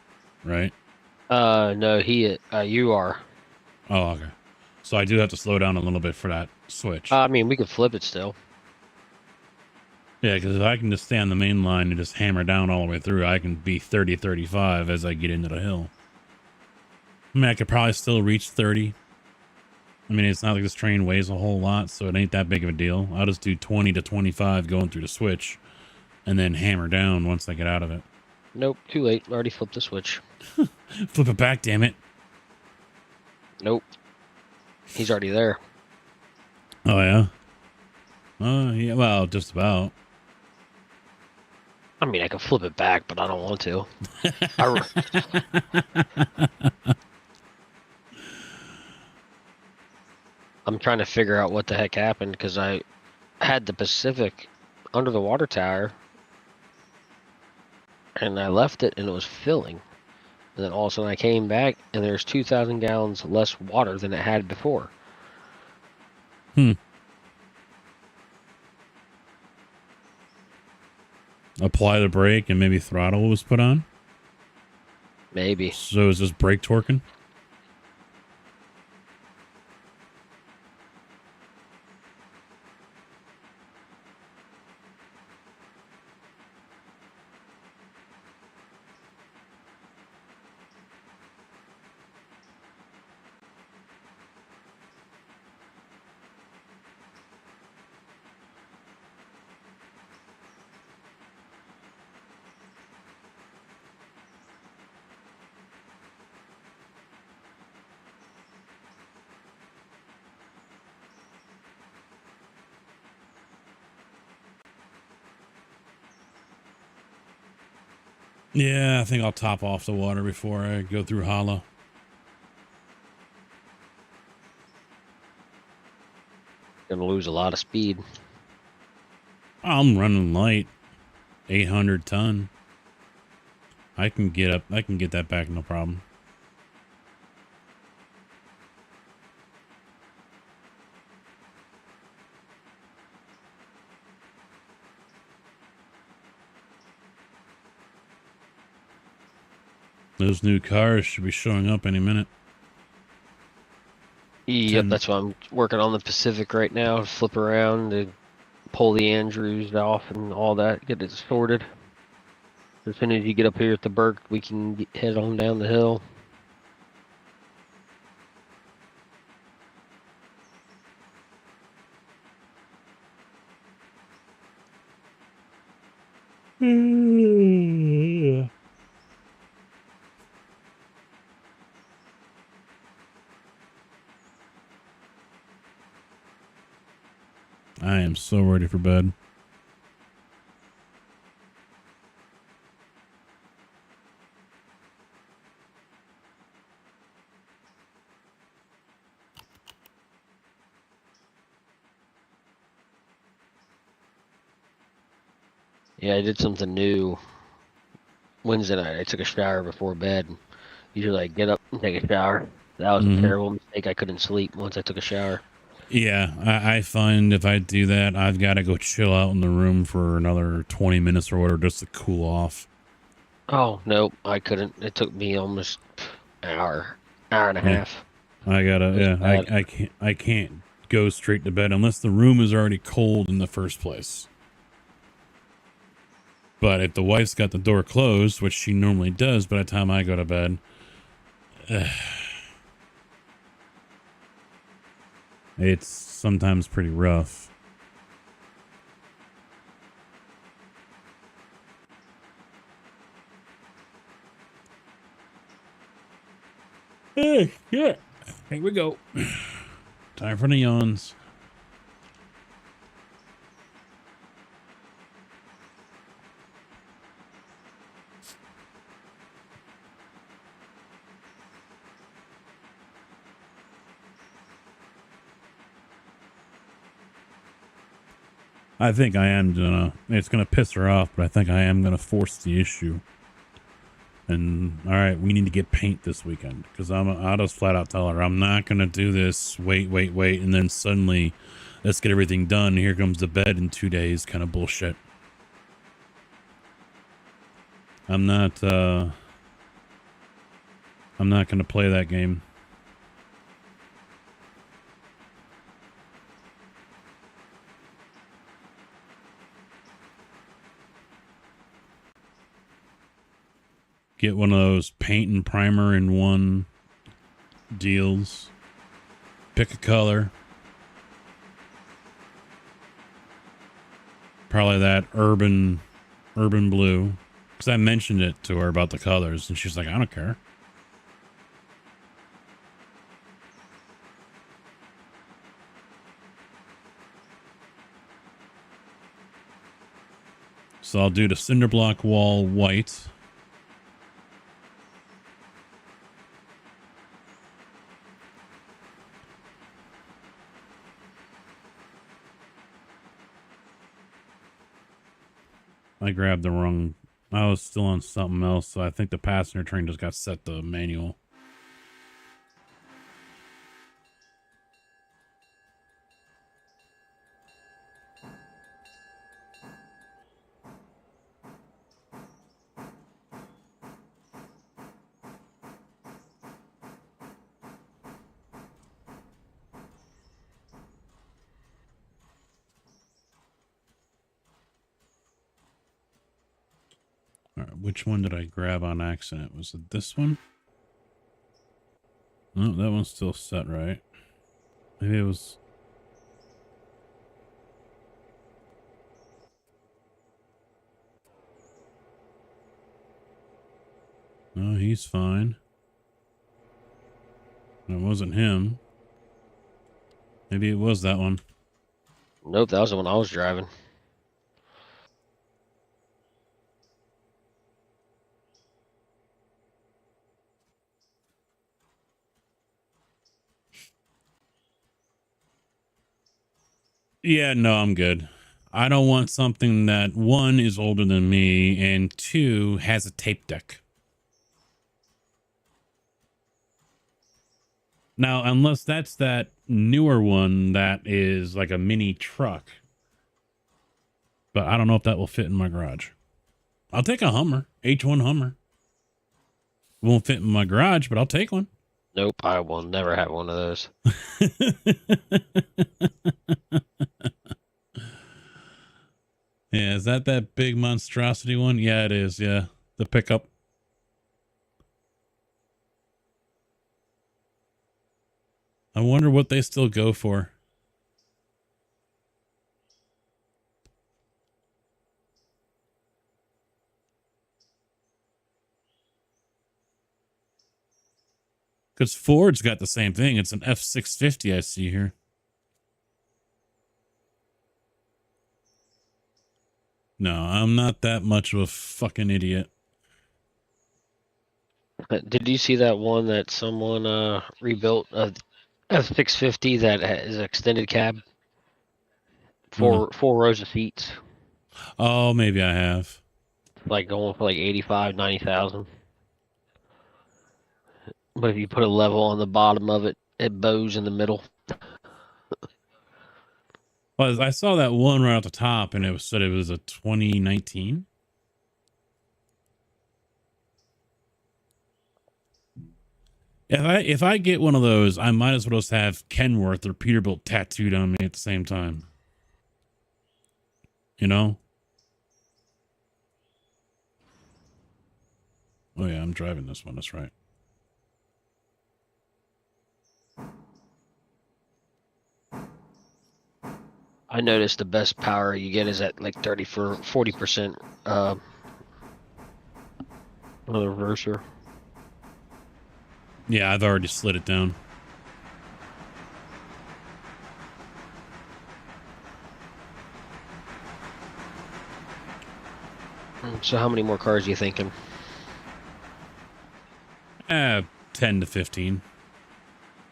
right? No, you are. Oh, okay. So I do have to slow down a little bit for that switch. I mean, we could flip it still. Yeah, because if I can just stay on the main line and just hammer down all the way through, I can be 30, 35 as I get into the hill. I mean, I could probably still reach 30. I mean, it's not like this train weighs a whole lot, so it ain't that big of a deal. I'll just do 20 to 25 going through the switch and then hammer down once I get out of it. Nope, too late. Already flipped the switch. Flip it back, damn it. Nope. He's already there. Oh, yeah? Yeah, well, just about. I mean, I can flip it back, but I don't want to. I'm trying to figure out what the heck happened because I had the Pacific under the water tower and I left it and it was filling. And then all of a sudden I came back and there's 2,000 gallons less water than it had before. Apply the brake and maybe throttle was put on? Maybe. So is this brake torquing? Yeah, I think I'll top off the water before I go through hollow. Gonna lose a lot of speed. I'm running light. 800 ton. I can get that back, no problem. Those new cars should be showing up any minute. Yep, that's why I'm working on the Pacific right now. To flip around to pull the Andrews off and all that, get it sorted. As soon as you get up here at the Burke, we can head on down the hill. I am so ready for bed. Yeah, I did something new Wednesday night. I took a shower before bed. Usually I get up and take a shower. That was a terrible mistake. I couldn't sleep once I took a shower. Yeah, I find if I do that, I've got to go chill out in the room for another 20 minutes or whatever just to cool off. Oh, nope, I couldn't. It took me almost an hour and a Yeah. half. I gotta, It was yeah, bad. I can't go straight to bed unless the room is already cold in the first place. But if the wife's got the door closed, which she normally does by the time I go to bed, it's sometimes pretty rough. Hey, yeah. Here we go. Time for the yawns. I think I am gonna, it's gonna piss her off, but I think I am gonna force the issue. And all right, we need to get paint this weekend because I'll just flat out tell her I'm not gonna do this. Wait, and then suddenly, let's get everything done. Here comes the bed in 2 days, kind of bullshit. I'm not gonna play that game. Get one of those paint and primer in one deals. Pick a color. Probably that urban blue. Because I mentioned it to her about the colors, and she's like, I don't care. So I'll do the cinder block wall white. I grabbed the wrong, I was still on something else, so I think the passenger train just got set to manual. All right, which one did I grab on accident? Was it this one? No, that one's still set right. Maybe it was... No, he's fine. It wasn't him. Maybe it was that one. Nope, that was the one I was driving. Yeah, no, I'm good. I don't want something that, one, is older than me, and two, has a tape deck. Now, unless that's that newer one that is like a mini truck. But I don't know if that will fit in my garage. I'll take a Hummer, H1 Hummer. Won't fit in my garage, but I'll take one. Nope, I will never have one of those. Yeah, is that big monstrosity one? Yeah, it is. Yeah, the pickup. I wonder what they still go for. Because Ford's got the same thing. It's an F650 I see here. No, I'm not that much of a fucking idiot. Did you see that one that someone rebuilt a F650 that is extended cab? Four rows of seats, Oh, maybe I have. like going for like 85, 90,000. But if you put a level on the bottom of it, it bows in the middle. Well, I saw that one right off the top, and it said it was a 2019. If I get one of those, I might as well just have Kenworth or Peterbilt tattooed on me at the same time. You know? Oh yeah, I'm driving this one. That's right. I noticed the best power you get is at like 40% on the reverser. Yeah, I've already slid it down. So how many more cars are you thinking? 10 to 15.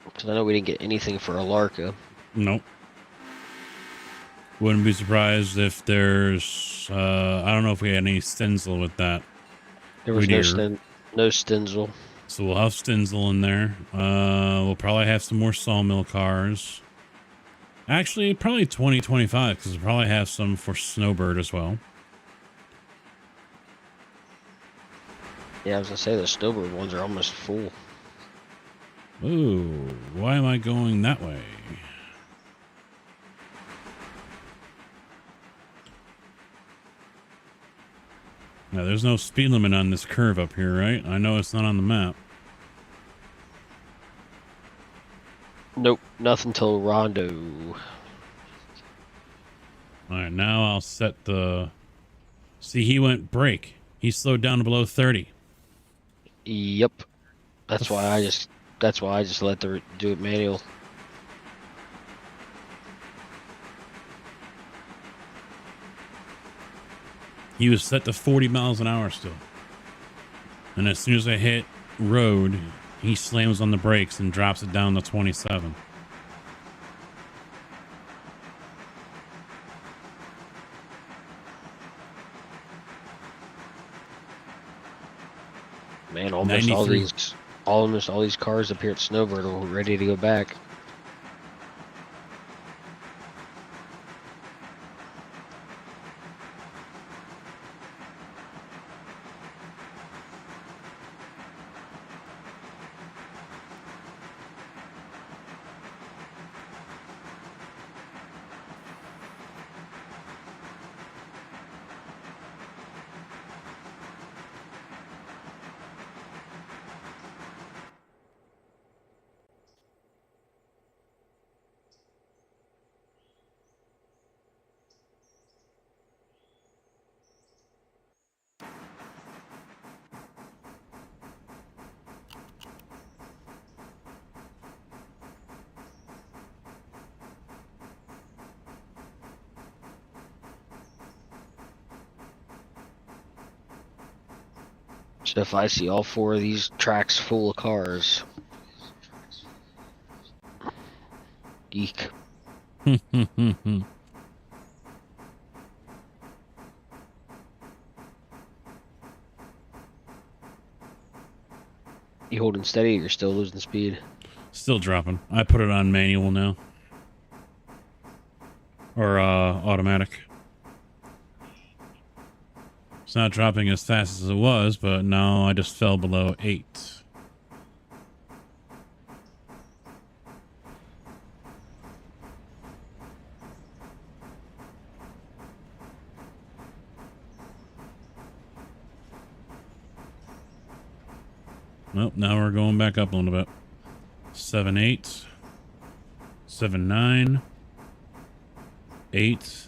Because I know we didn't get anything for Alarka. Nope. Wouldn't be surprised if there's I don't know if we had any Stenzel with that. There was Whittier. no Stenzel. So we'll have Stenzel in there. We'll probably have some more Sawmill cars. Actually, probably 2025 because we'll probably have some for Snowbird as well. Yeah, I was gonna say the Snowbird ones are almost full. Ooh, why am I going that way? Now, there's no speed limit on this curve up here, right? I know it's not on the map. Nope, nothing till Rondo. All right, now I'll set the... See, he went brake. He slowed down to below 30. Yep. That's why I just let the do it manual. He was set to 40 miles an hour still. And as soon as I hit road, he slams on the brakes and drops it down to 27. Man, almost all 93. these cars up here at Snowbird are ready to go back. So if I see all four of these tracks full of cars, geek. You holding steady or you're still losing speed? Still dropping. I put it on manual now. Or automatic. It's not dropping as fast as it was, but now I just fell below 8. Nope, now we're going back up a little bit. 7-8. 7-9. 8.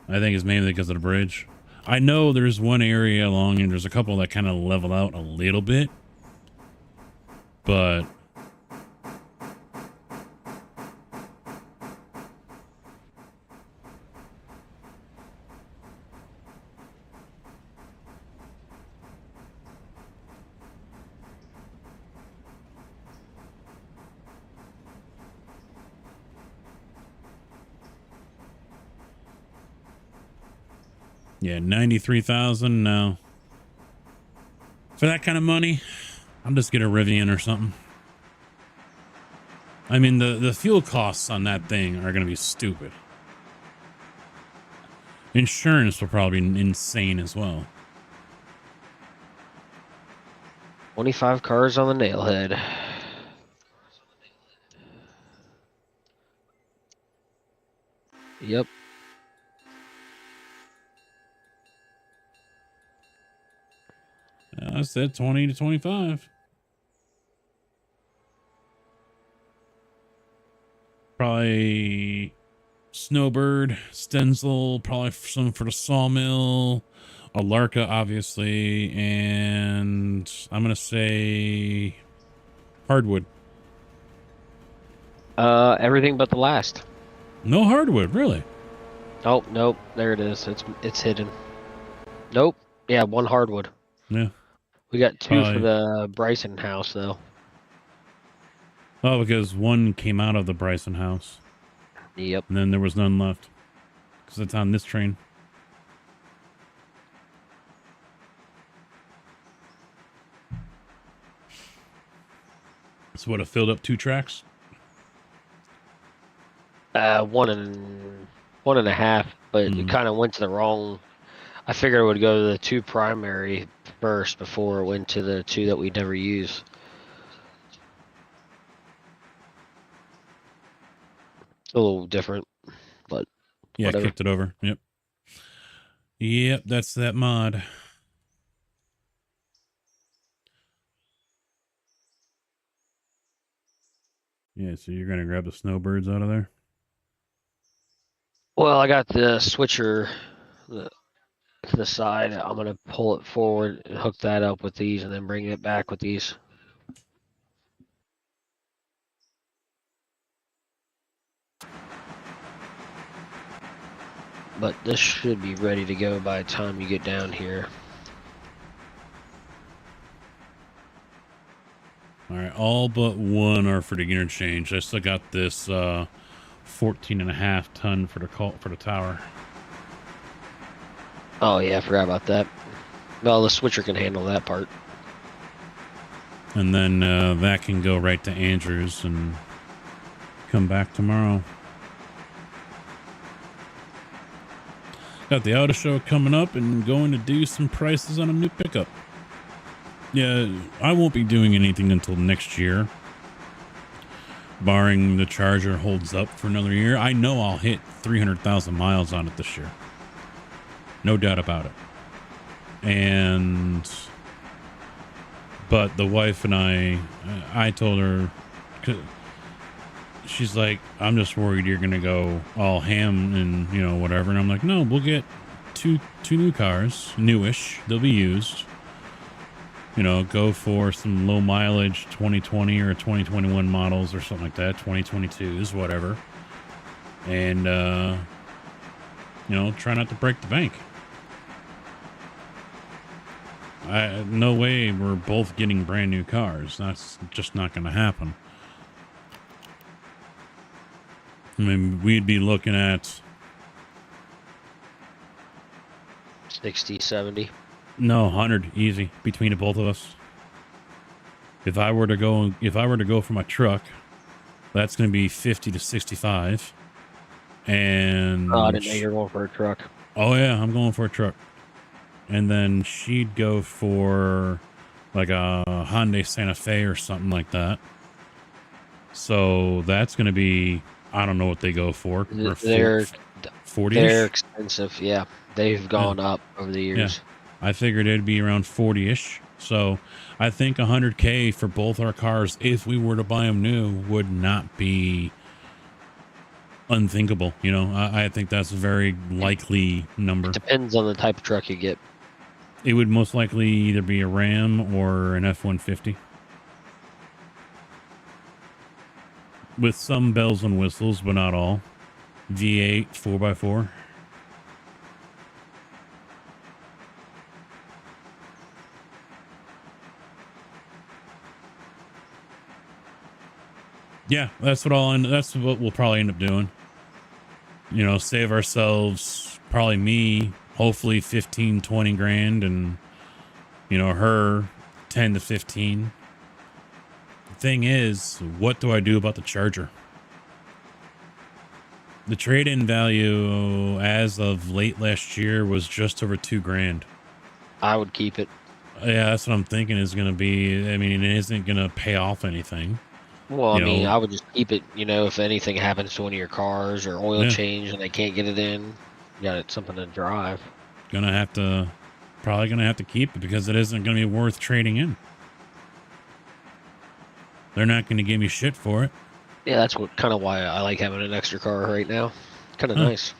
I think it's mainly because of the bridge. I know there's one area along and there's a couple that kind of level out a little bit. But yeah, 93,000 now. For that kind of money, I'll just get a Rivian or something. I mean, the fuel costs on that thing are going to be stupid. Insurance will probably be insane as well. 25 cars on the nailhead. Yep. I said 20 to 25. Probably Snowbird, Stenzel, probably some for the sawmill, Alarka, obviously, and I'm gonna say hardwood. Everything but the last. No hardwood, really? Oh, nope. There it is. It's hidden. Nope. Yeah, one hardwood. Yeah. We got two for Probably. the Bryson house, though. Oh, because one came out of the Bryson house, Yep. and then there was none left because it's on this train. So what? It filled up 2 tracks. One and a half, but it kind of went to the wrong. I figured it would go to the 2 primary first before it went to the 2 that we never use. It's a little different, but Yeah, whatever. kicked it over. Yep. Yep, that's that mod. Yeah, so you're gonna grab the snowbirds out of there? Well, I got the switcher to the side. I'm gonna pull it forward and hook that up with these, and then bring it back with these. But this should be ready to go by the time you get down here. All right, all but one are for the interchange. I still got this 14.5 ton for the tower. Oh yeah, I forgot about that. Well, the switcher can handle that part. And then that can go right to Andrews and come back tomorrow. Got the auto show coming up and going to do some prices on a new pickup. Yeah, I won't be doing anything until next year. Barring the Charger holds up for another year. I know I'll hit 300,000 miles on it this year. No doubt about it. But the wife and I told her, she's like, I'm just worried you're going to go all ham and, you know, whatever. And I'm like, no, we'll get two new cars, newish. They'll be used. You know, go for some low mileage 2020 or 2021 models or something like that, 2022s, whatever. And, you know, try not to break the bank. No way we're both getting brand new cars. That's just not going to happen. I mean, we'd be looking at 60, 70. no 100 easy between the both of us. If I were to go for my truck, that's going to be 50 to 65. And Oh, I didn't know you were going for a truck. oh yeah, I'm going for a truck. And then she'd go for like a Hyundai Santa Fe or something like that. So that's going to be, I don't know what they go for. They're 40. They're expensive. Yeah, they've gone up over the years. I figured it'd be around 40-ish. So I think 100K for both our cars, if we were to buy them new, would not be unthinkable. You know, I think that's a very likely number. Depends on the type of truck you get. It would most likely either be a Ram or an F-150. With some bells and whistles, but not all. V8, 4x4. Yeah, that's what we'll probably end up doing. You know, save ourselves, probably me, hopefully 15, 20 grand, and, you know, her 10 to 15. thing is, what do I do about the Charger? The trade-in value as of late last year was just over $2,000. I would keep it. Yeah, that's what I'm thinking is going to be. I mean, it isn't going to pay off anything. Well, I You mean, know. I would just keep it. You know, if anything happens to one of your cars or oil Yeah. change and they can't get it in, you got it something to drive. Probably gonna have to keep it because it isn't gonna be worth trading in. They're not gonna give me shit for it. Yeah, that's what kind of why I like having an extra car right now. Kind of Huh. nice.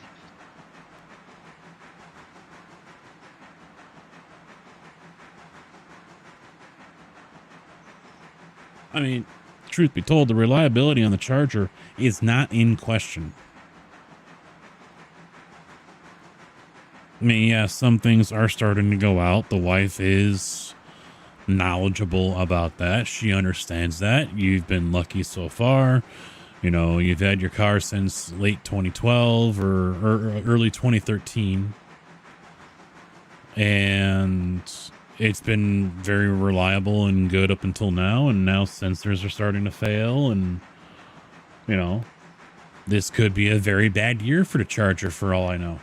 I mean, truth be told, the reliability on the Charger is not in question. I mean, yeah, some things are starting to go out. The wife is knowledgeable about that. She understands that. You've been lucky so far. You know, you've had your car since late 2012 or early 2013. And it's been very reliable and good up until now. And now sensors are starting to fail. And, you know, this could be a very bad year for the Charger for all I know.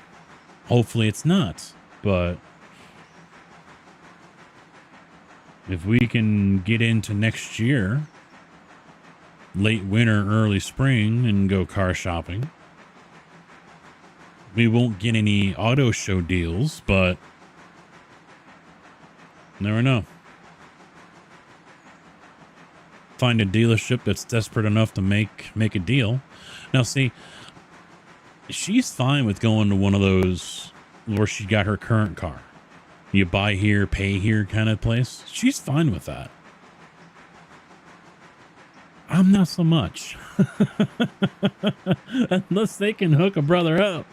Hopefully it's not. But if we can get into next year, late winter, early spring, and go car shopping, we won't get any auto show deals, but never know. Find a dealership that's desperate enough to make a deal. Now, see, she's fine with going to one of those where she got her current car. You buy here, pay here kind of place. She's fine with that. I'm not so much. Unless they can hook a brother up.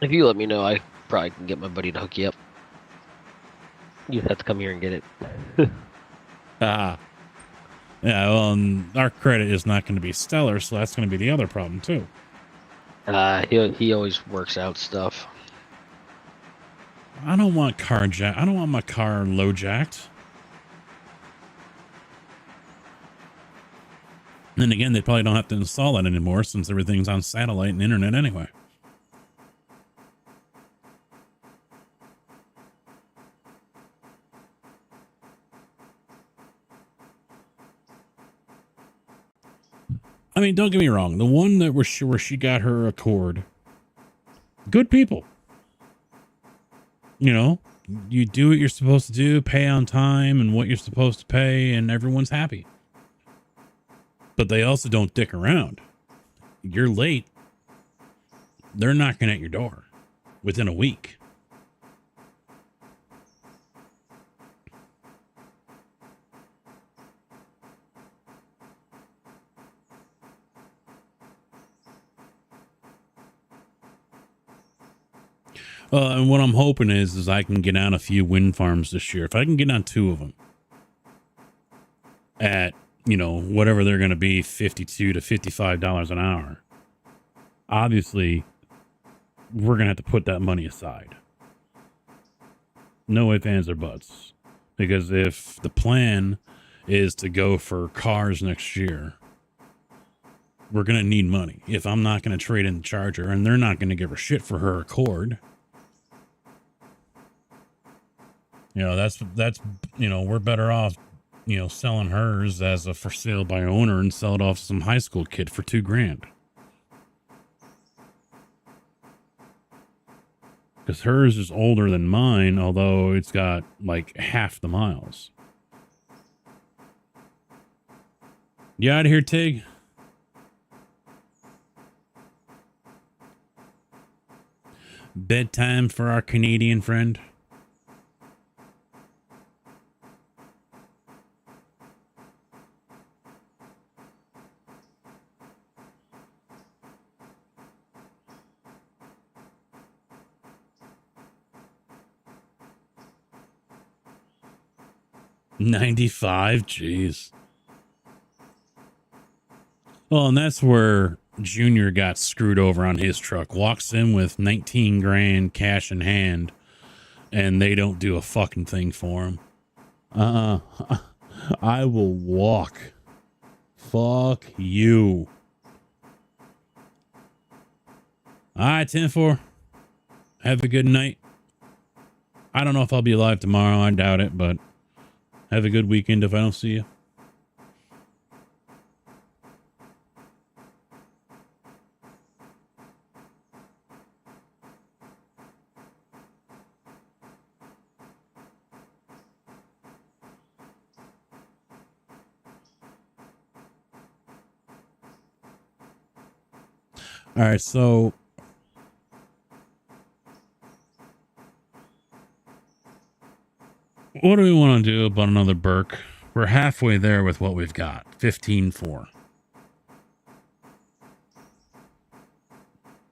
If you let me know, I probably can get my buddy to hook you up. You have to come here and get it. Yeah, well, our credit is not going to be stellar, so that's going to be the other problem too. He always works out stuff. I don't want I don't want my car low jacked. And again, they probably don't have to install it anymore since everything's on satellite and internet anyway. I mean, don't get me wrong. The one that where she got her Accord, good people. You know, you do what you're supposed to do, pay on time and what you're supposed to pay, and everyone's happy. But they also don't dick around. You're late, they're knocking at your door within a week. And what I'm hoping is I can get on a few wind farms this year. If I can get on 2 of them at, you know, whatever they're going to be, $52 to $55 an hour, obviously we're going to have to put that money aside. No ifs, ands, or buts. Because if the plan is to go for cars next year, we're going to need money. If I'm not going to trade in the Charger and they're not going to give her shit for her Accord, you know, that's, you know, we're better off, you know, selling hers as a for sale by owner and sell it off to some high school kid for $2,000. Because hers is older than mine, although it's got like half the miles. You out of here, Tig? Bedtime for our Canadian friend. $95, jeez. Well, and that's where Junior got screwed over on his truck. Walks in with 19 grand cash in hand, and they don't do a fucking thing for him. I will walk. Fuck you. All right, 10-4. Have a good night. I don't know if I'll be alive tomorrow. I doubt it, but have a good weekend if I don't see you. All right, so what do we want to do about another Burke? We're halfway there with what we've got. 15-4.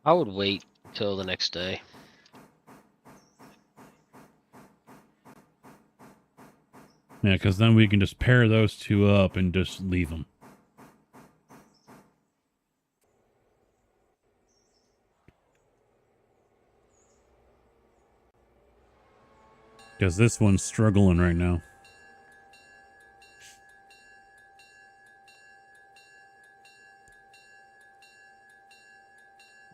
I would wait till the next day. Yeah, because then we can just pair those two up and just leave them. Because this one's struggling right now.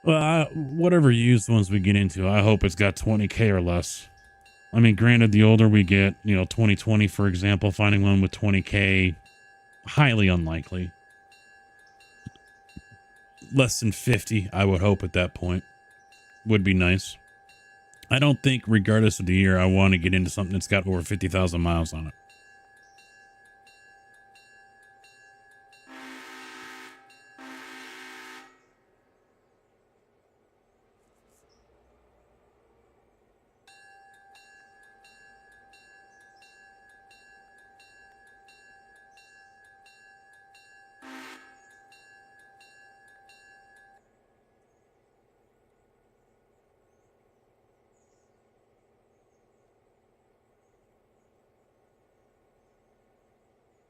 Well, whatever used ones we get into, I hope it's got 20K or less. I mean, granted, the older we get, 2020, for example, finding one with 20K, highly unlikely. Less than 50, I would hope at that point. Would be nice. I don't think, regardless of the year, I want to get into something that's got over 50,000 miles on it.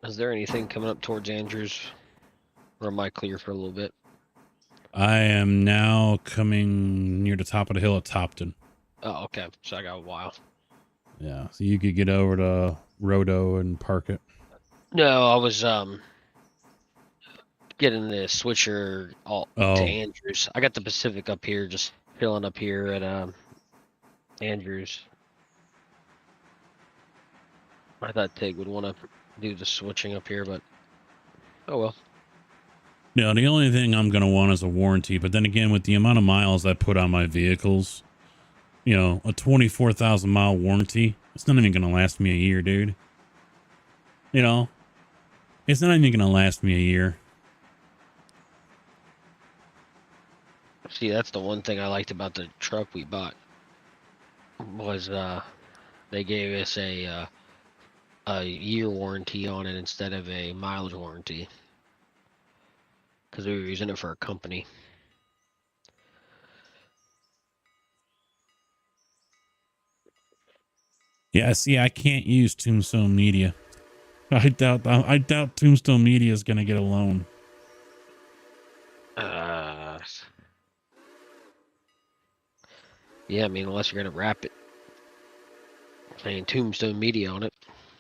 Is there anything coming up towards Andrews? Or am I clear for a little bit? I am now coming near the top of the hill at Topton. Oh, okay. So I got a while. Yeah, so you could get over to Rodo and park it. No, I was getting the switcher to Andrews. I got the Pacific up here, just filling up here at Andrews. I thought Tig would want to do the switching up here, but oh well. No, the only thing I'm going to want is a warranty. But then again, with the amount of miles I put on my vehicles, a 24,000 mile warranty, it's not even going to last me a year, dude. It's not even going to last me a year. See, that's the one thing I liked about the truck we bought was they gave us a year warranty on it instead of a mileage warranty because we were using it for a company. Yeah, see, I can't use Tombstone Media. I doubt Tombstone Media is going to get a loan. Yeah, I mean, unless you're going to wrap it saying Tombstone Media on it,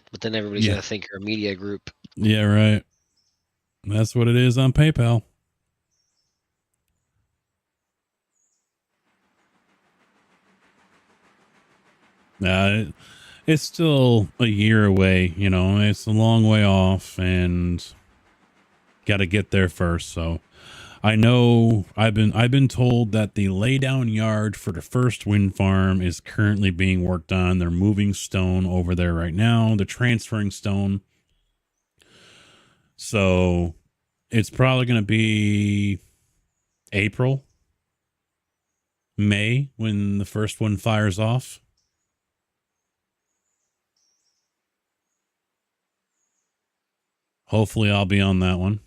but then everybody's going to think you're a media group. Yeah, right. That's what it is on PayPal. It's still a year away, it's a long way off and got to get there first. So I know I've been told that the laydown yard for the first wind farm is currently being worked on. They're moving stone over there right now. They're transferring stone. So it's probably going to be April, May when the first one fires off. Hopefully I'll be on that one.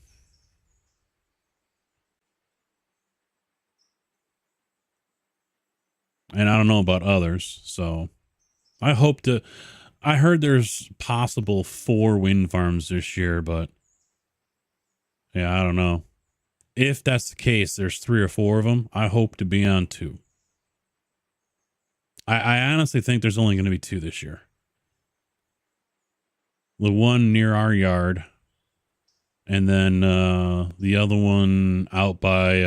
And I don't know about others, so I heard there's possible 4 wind farms this year, but yeah, I don't know. if that's the case, there's 3 or 4 of them. I hope to be on 2. I honestly think there's only going to be 2 this year. The one near our yard, and then the other one out by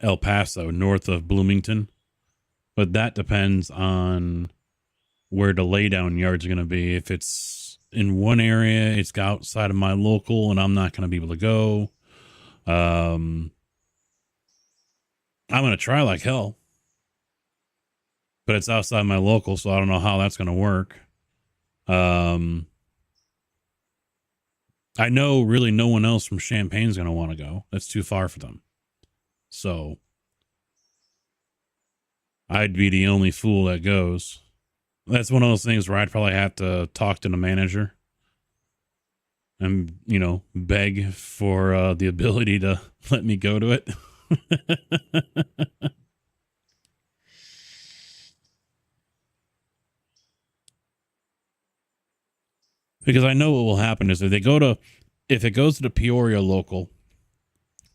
El Paso, north of Bloomington. But that depends on where the laydown yard's going to be. If it's in one area, it's outside of my local, and I'm not going to be able to go. I'm going to try like hell. But it's outside my local, so I don't know how that's going to work. I know really no one else from Champaign's going to want to go. That's too far for them. So I'd be the only fool that goes. That's one of those things where I'd probably have to talk to the manager and, you know, beg for the ability to let me go to it. Because I know what will happen is if it goes to the Peoria local,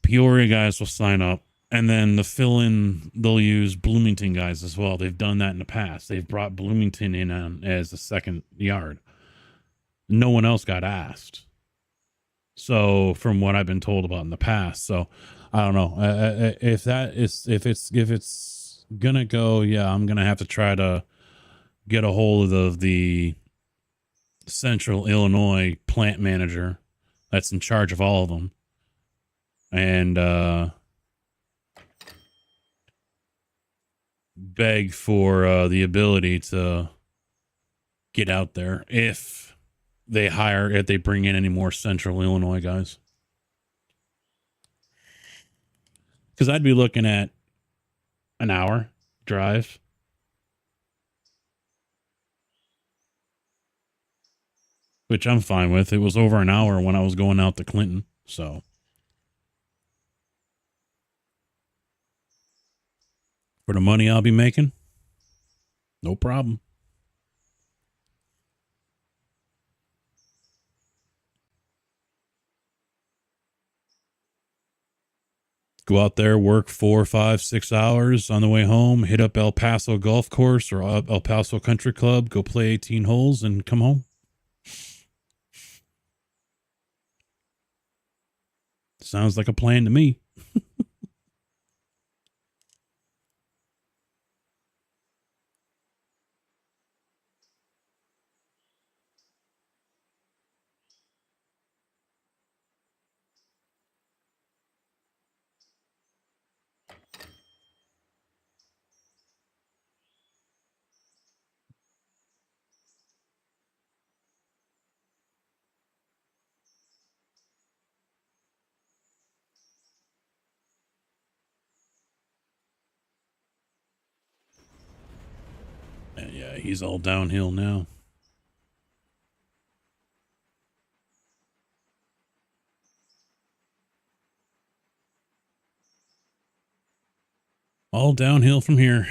Peoria guys will sign up, and then the fill-in, they'll use Bloomington guys as well. They've done that in the past. They've brought Bloomington in as a second yard. No one else got asked. So from what I've been told about in the past, so I don't know if it's gonna go. Yeah, I'm gonna have to try to get a hold of the Central Illinois plant manager that's in charge of all of them, and beg for the ability to get out there if they bring in any more Central Illinois guys. Because I'd be looking at an hour drive. Which I'm fine with. It was over an hour when I was going out to Clinton, so. For the money I'll be making, no problem. Go out there, work 4, 5, 6 hours on the way home, hit up El Paso Golf Course or El Paso Country Club, go play 18 holes and come home. Sounds like a plan to me. Yeah, he's all downhill now. All downhill from here.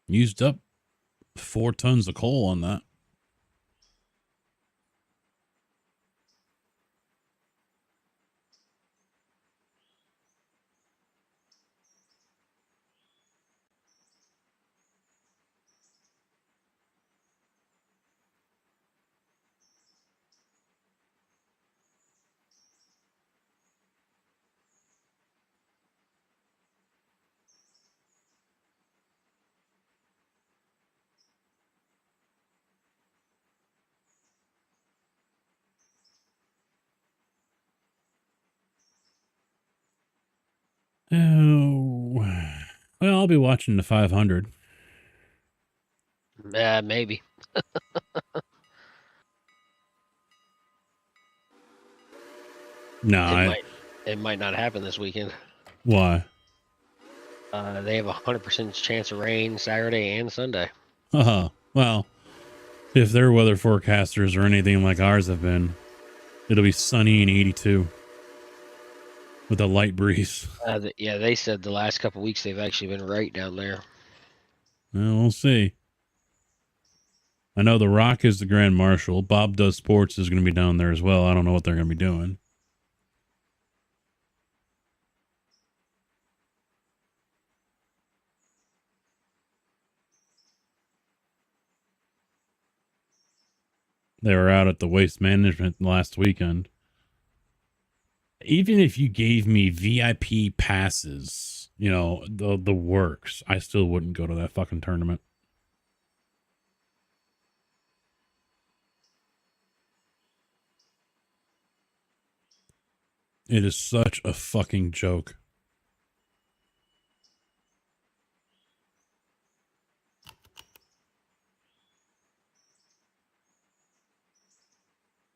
Used up 4 tons of coal on that. Oh, well, I'll be watching the 500. Maybe. No, it might not happen this weekend. Why? They have 100% chance of rain Saturday and Sunday. Well, if their weather forecasters are anything like ours have been, it'll be sunny and 82. with a light breeze. Yeah, they said the last couple weeks they've actually been right down there. Well, we'll see. I know The Rock is the Grand Marshal. Bob Does Sports is going to be down there as well. I don't know what they're going to be doing. They were out at the Waste Management last weekend. Even if you gave me VIP passes, you know, the works, I still wouldn't go to that fucking tournament. It is such a fucking joke.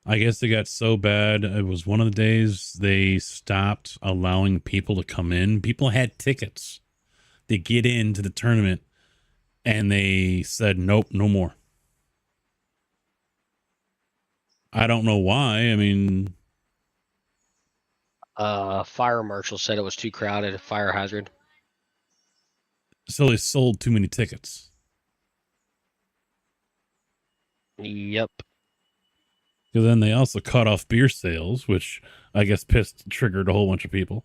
I guess it got so bad. It was one of the days they stopped allowing people to come in. People had tickets to get into the tournament, and they said, nope, no more. I don't know why. I mean, Fire marshal said it was too crowded, a fire hazard. so they sold too many tickets. Yep. Because then they also cut off beer sales, which I guess triggered a whole bunch of people.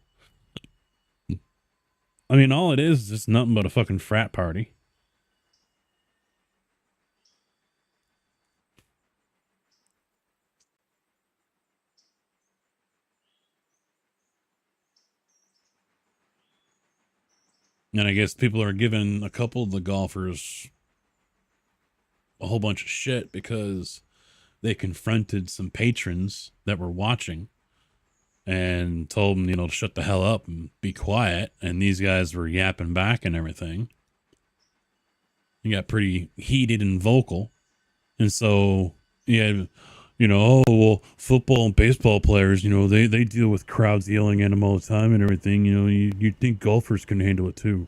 I mean, all it is just nothing but a fucking frat party. And I guess people are giving a couple of the golfers a whole bunch of shit because they confronted some patrons that were watching and told them, you know, to shut the hell up and be quiet. And these guys were yapping back and everything. He got pretty heated and vocal. And so, yeah, you know, oh, well, football and baseball players, you know, they deal with crowds yelling at them all the time and everything. You know, you'd think golfers can handle it too.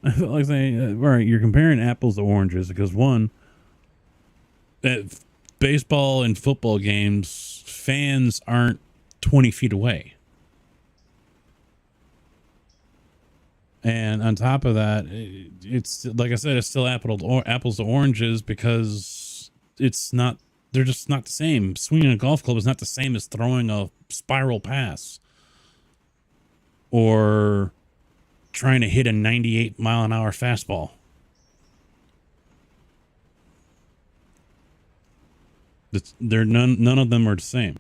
I feel like saying, all right, you're comparing apples to oranges because one, at baseball and football games, fans aren't 20 feet away. And on top of that, it's like I said, it's still apples to oranges because it's not, they're just not the same. Swinging a golf club is not the same as throwing a spiral pass or trying to hit a 98-mile-an-hour fastball. They're none of them are the same.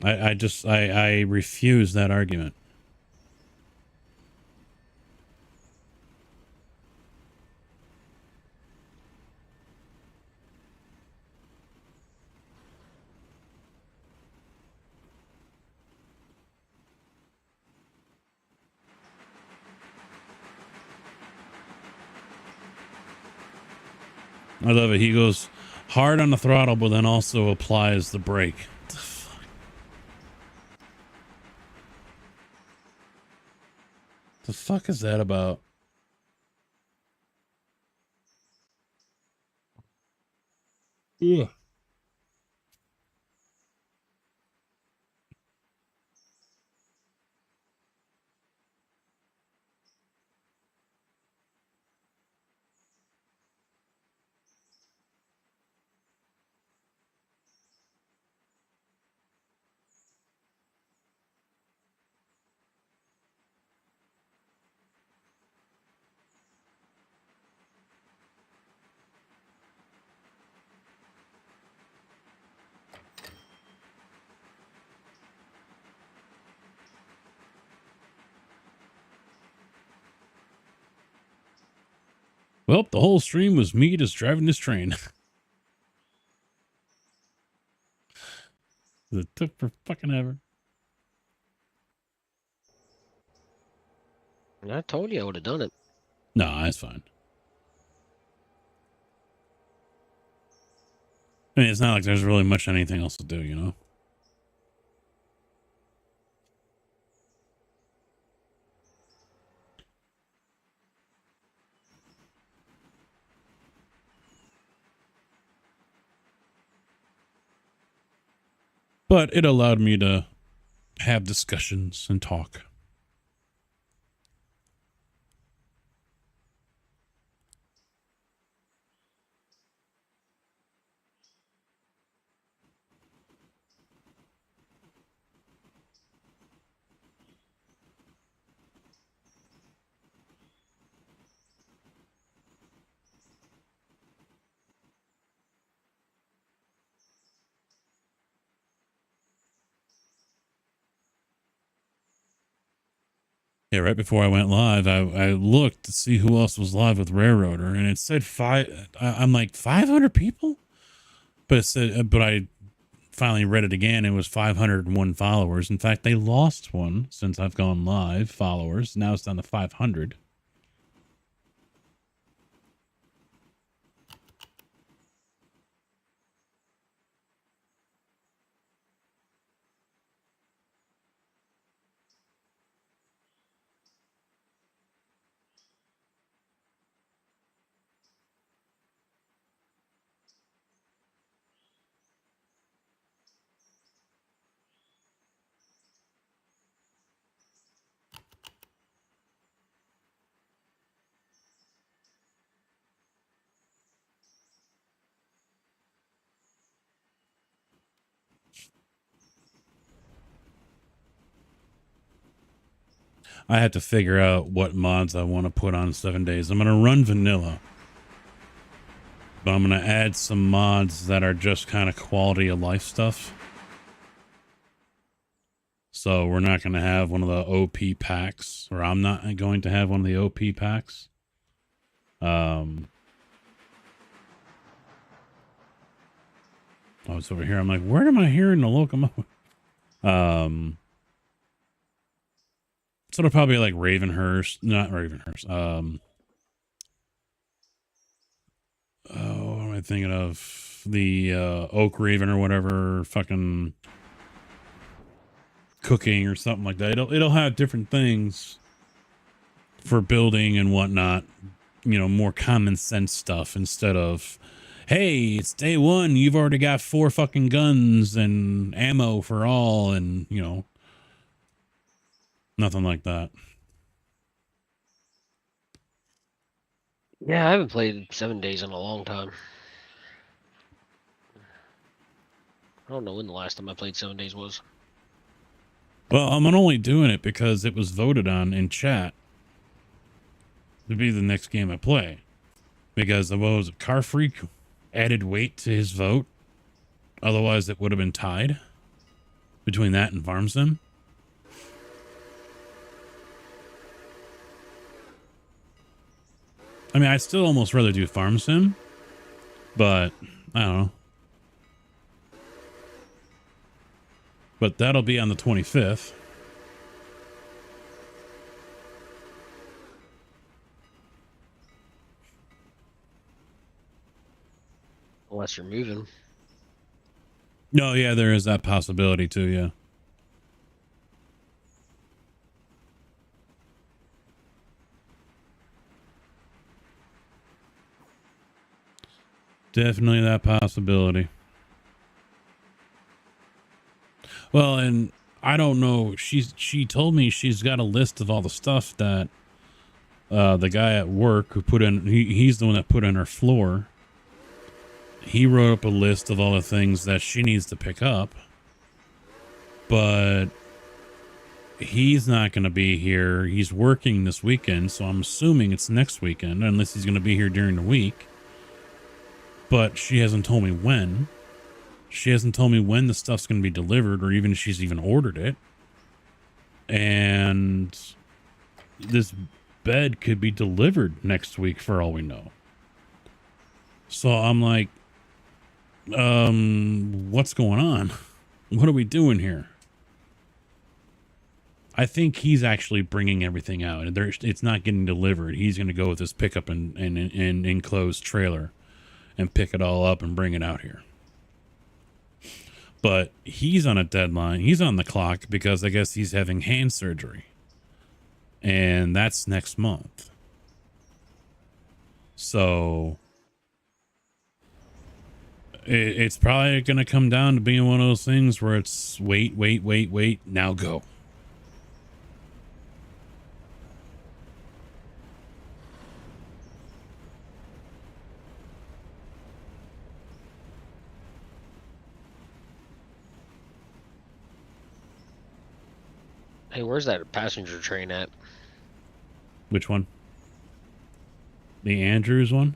I refuse that argument. I love it. He goes hard on the throttle, but then also applies the brake. What the fuck? The fuck is that about? Ugh. Well, the whole stream was me just driving this train. It took for fucking ever. I told you I would have done it. No, that's fine. I mean, it's not like there's really much anything else to do, you know? but it allowed me to have discussions and talk. Yeah, right before I went live, I looked to see who else was live with Railroader, and it said I'm like 500 people, but it said, but I finally read it again. It was 501 followers. In fact, they lost one since I've gone live. Followers now it's down to 500. I had to figure out what mods I want to put on 7 days. I'm going to run vanilla, but I'm going to add some mods that are just kind of quality of life stuff. So we're not going to have one of the OP packs, or I'm not going to have one of the OP packs. Oh, it's over here. I'm like, where am I hearing the locomotive? So it'll probably be like Ravenhurst, not Ravenhurst. Oh, what am I thinking of? The Oak Raven or whatever, fucking cooking or something like that. It'll have different things for building and whatnot. You know, more common sense stuff instead of, hey, it's day one, you've already got 4 fucking guns and ammo for all, and you know, nothing like that. Yeah, I haven't played 7 days in a long time. I don't know when the last time I played 7 days was. Well, I'm only doing it because it was voted on in chat to be the next game I play. Because what was it, Car Freak added weight to his vote. Otherwise, it would have been tied between that and Farm Sim. I mean, I'd still almost rather do Farm Sim, but I don't know. But that'll be on the 25th. Unless you're moving. No, yeah, there is that possibility too, yeah. Definitely that possibility. Well, and I don't know. She told me she's got a list of all the stuff that the guy at work who put in, he's the one that put in her floor. He wrote up a list of all the things that she needs to pick up, but he's not going to be here. He's working this weekend, so I'm assuming it's next weekend, unless he's going to be here during the week. But she hasn't told me when. She hasn't told me when the stuff's going to be delivered, or even if she's even ordered it. And this bed could be delivered next week for all we know. So I'm like, what's going on? What are we doing here? I think he's actually bringing everything out. It's not getting delivered. He's going to go with his pickup and enclosed trailer and pick it all up and bring it out here. But he's on a deadline. He's on the clock because I guess he's having hand surgery. And that's next month. So It's probably going to come down to being one of those things where it's wait, now go. Hey, where's that passenger train at? Which one? The Andrews one?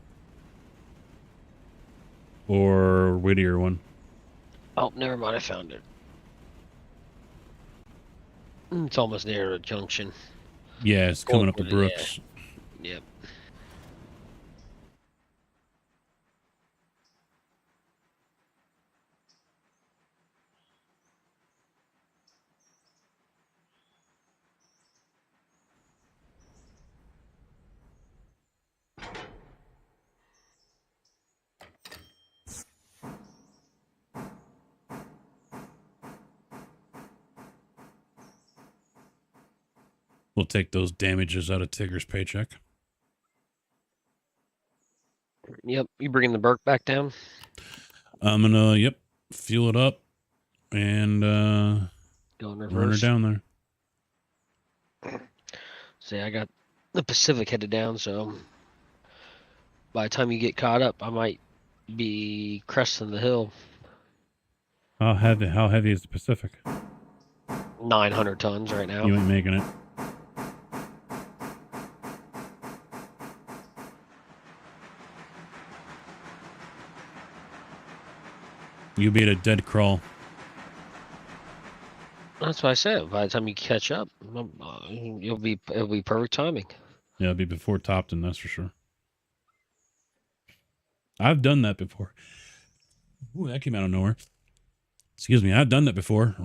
Or Whittier one? Oh, never mind. I found it. It's almost near the junction. Yeah, it's coming up to Yeah. Brooks. Yep. We'll take those damages out of Tigger's paycheck. Yep. You bringing the Burke back down? I'm gonna, fuel it up and Go in run her reverse. down there. See, I got the Pacific headed down, so by the time you get caught up, I might be cresting the hill. How heavy is the Pacific? 900 tons right now. You ain't making it. You'll be at a dead crawl. That's what I said. By the time you catch up, it'll be perfect timing. Yeah, it'll be before Topton, that's for sure. I've done that before. Ooh, that came out of nowhere. Excuse me, I've done that before.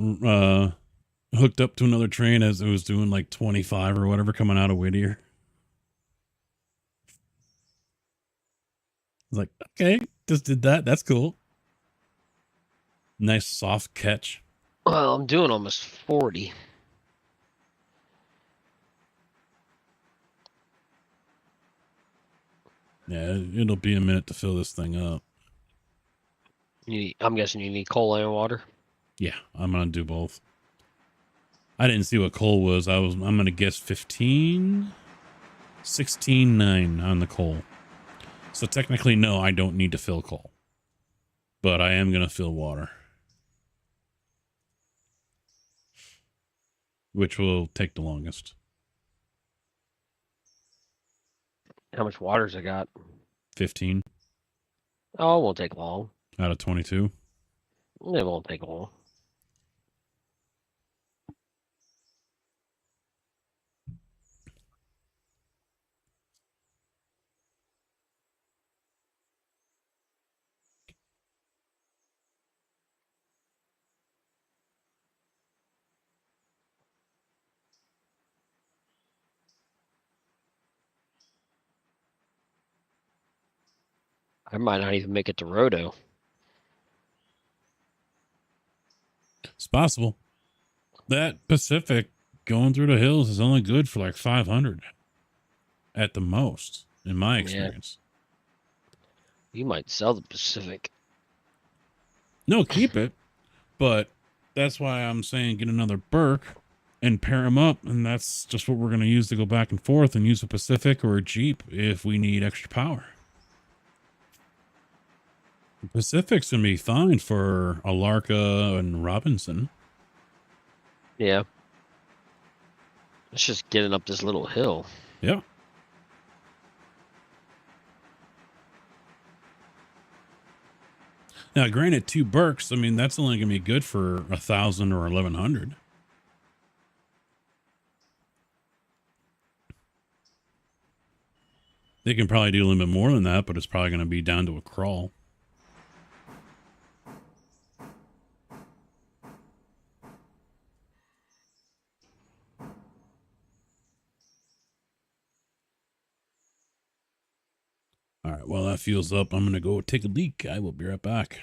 Hooked up to another train as it was doing like 25 or whatever coming out of Whittier. I was like, okay, just did that. That's cool. Nice soft catch. Well, I'm doing almost 40. Yeah, it'll be a minute to fill this thing up. I'm guessing you need coal and water. Yeah, I'm gonna do both. I didn't see what coal was. I'm gonna guess 15, 16.9 on the coal. So technically, no, I don't need to fill coal, but I am gonna fill water, which will take the longest. How much water's I got? 15 Oh, it won't take long. out of 22. It won't take long. I might not even make it to Roto. It's possible. That Pacific going through the hills is only good for like 500 at the most, in my experience. You might sell the Pacific. No, keep it. But that's why I'm saying get another Burke and pair them up. And that's just what we're going to use to go back and forth and use a Pacific or a Jeep if we need extra power. The Pacific's going to be fine for Alarka and Robinson. Yeah. It's just getting up this little hill. Yeah. Now, granted, 2 Burks, I mean, that's only going to be good for 1,000 or 1,100. They can probably do a little bit more than that, but it's probably going to be down to a crawl. All right, while that fuels up, I'm going to go take a leak. I will be right back.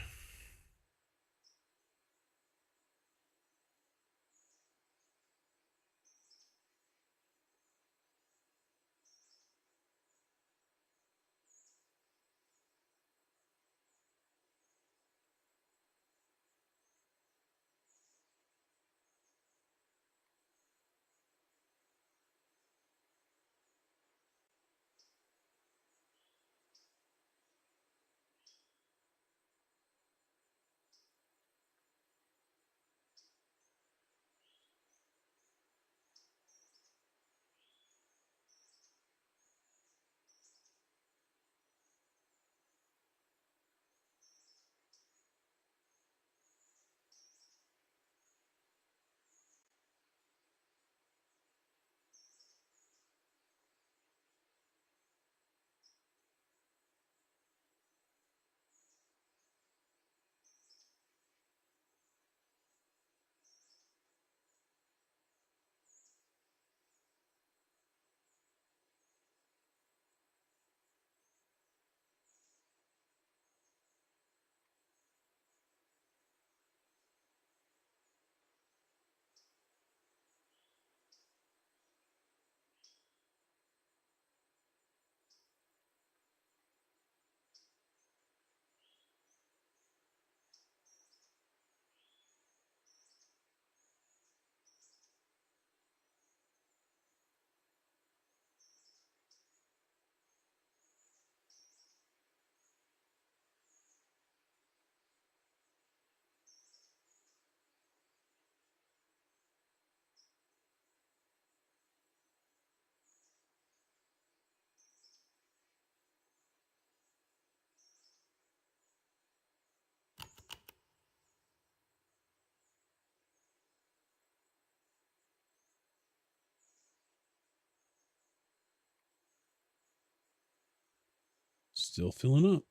Still filling up.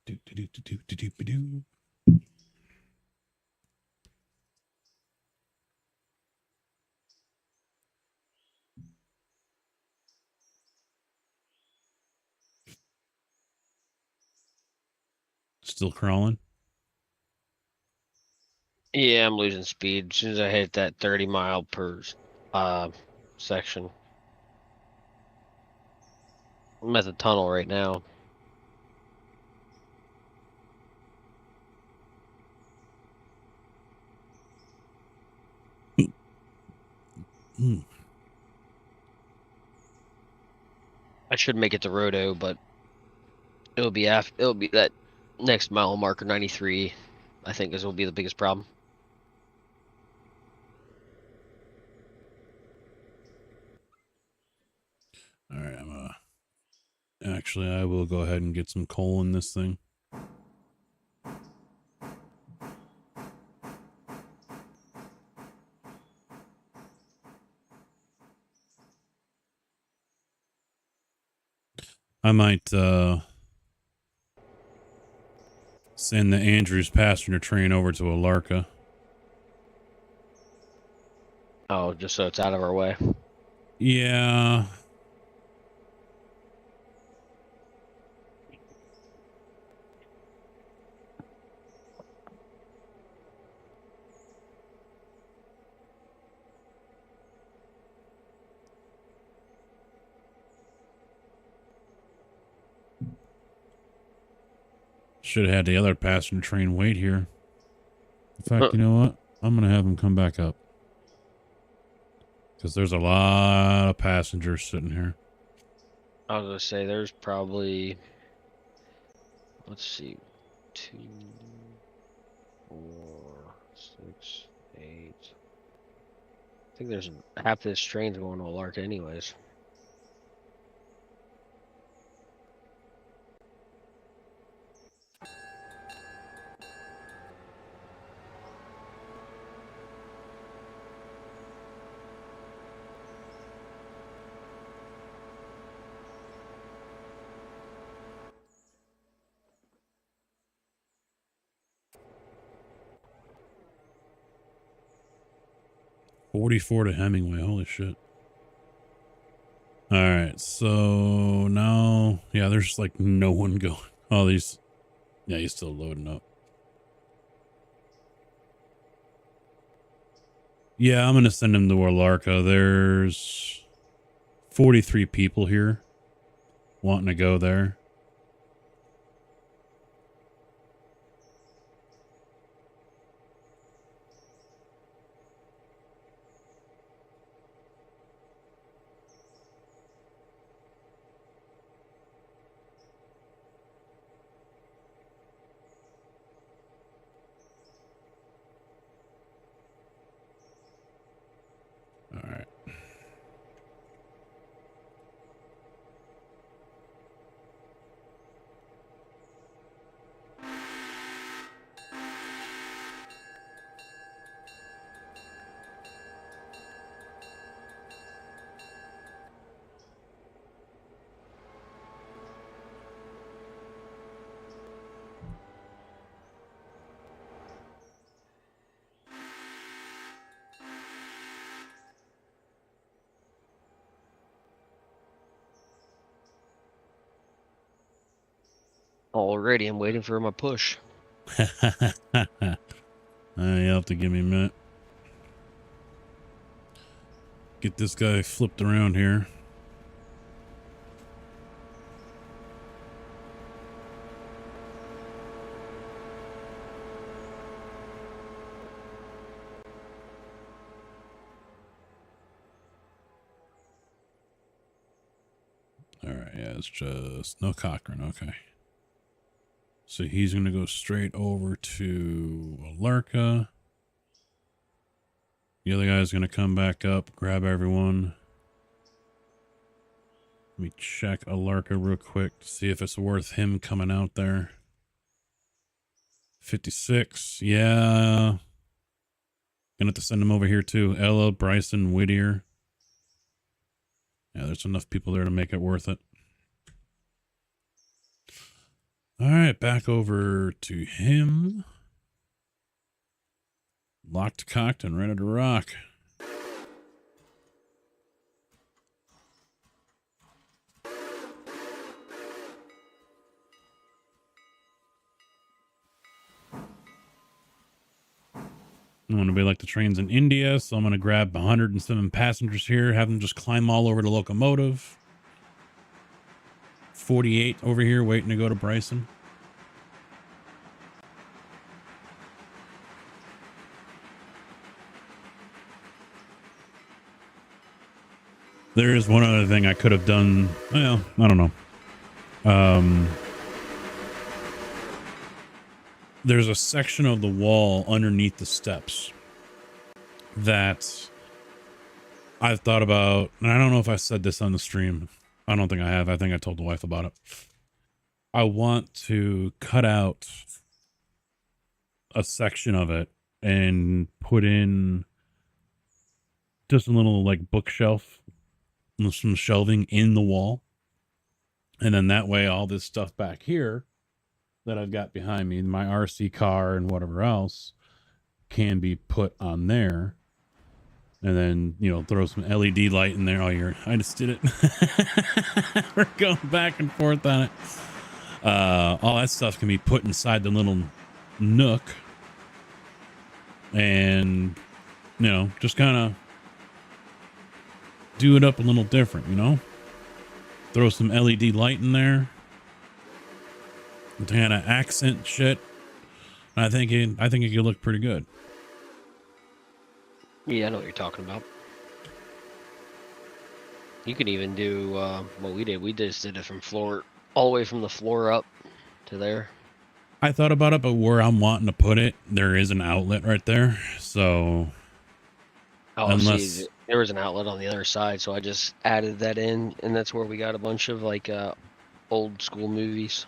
Do, do, do, do, do, do, do, do. Still crawling. Yeah, I'm losing speed as soon as I hit that 30 mile per section. I'm at the tunnel right now. Hmm. I should make it to Roto, but it'll be that next mile marker 93. I think will be the biggest problem. All right, actually, I will go ahead and get some coal in this thing. I might send the Andrews passenger train over to Alarka. Oh, just so it's out of our way. Yeah. Should have had the other passenger train wait here. In fact, you know what? I'm going to have them come back up. Because there's a lot of passengers sitting here. I was gonna say there's probably, let's see, 2, 4, 6, 8. I think there's half this train's going to Alarka anyways. $44 to Hemingway. Holy shit. All right. So now, yeah, there's like no one going. Oh, these. Yeah, he's still loading up. Yeah, I'm going to send him to Alarka. There's 43 people here wanting to go there. All right. Already, I'm waiting for my push. You have to give me a minute. Get this guy flipped around here. All right, yeah, it's just no Cochran. Okay. So he's going to go straight over to Alarka. The other guy's going to come back up, grab everyone. Let me check Alarka real quick to see if it's worth him coming out there. 56. Yeah. Gonna have to send him over here too. Ella, Bryson, Whittier. Yeah, there's enough people there to make it worth it. All right, back over to him. Locked, cocked, and ready to rock. I want to be like the trains in India, so I'm going to grab 107 passengers here, have them just climb all over the locomotive. 48 over here waiting to go to Bryson. There is one other thing I could have done. Well, I don't know. There's a section of the wall underneath the steps that I've thought about, and I don't know if I said this on the stream. I don't think I have. I think I told the wife about it. I want to cut out a section of it and put in just a little like bookshelf, some shelving in the wall. And then that way, all this stuff back here that I've got behind me, my RC car and whatever else, can be put on there. And then, you know, throw some LED light in there. Oh, I just did it. We're going back and forth on it. All that stuff can be put inside the little nook. And, you know, just kind of do it up a little different, you know? Throw some LED light in there. Kind of accent shit. I think it could look pretty good. Yeah, I know what you're talking about. You could even do what we did. We just did it from floor, all the way from the floor up to there. I thought about it, but where I'm wanting to put it, there is an outlet right there. So, See, there was an outlet on the other side, so I just added that in, and that's where we got a bunch of like old school movies.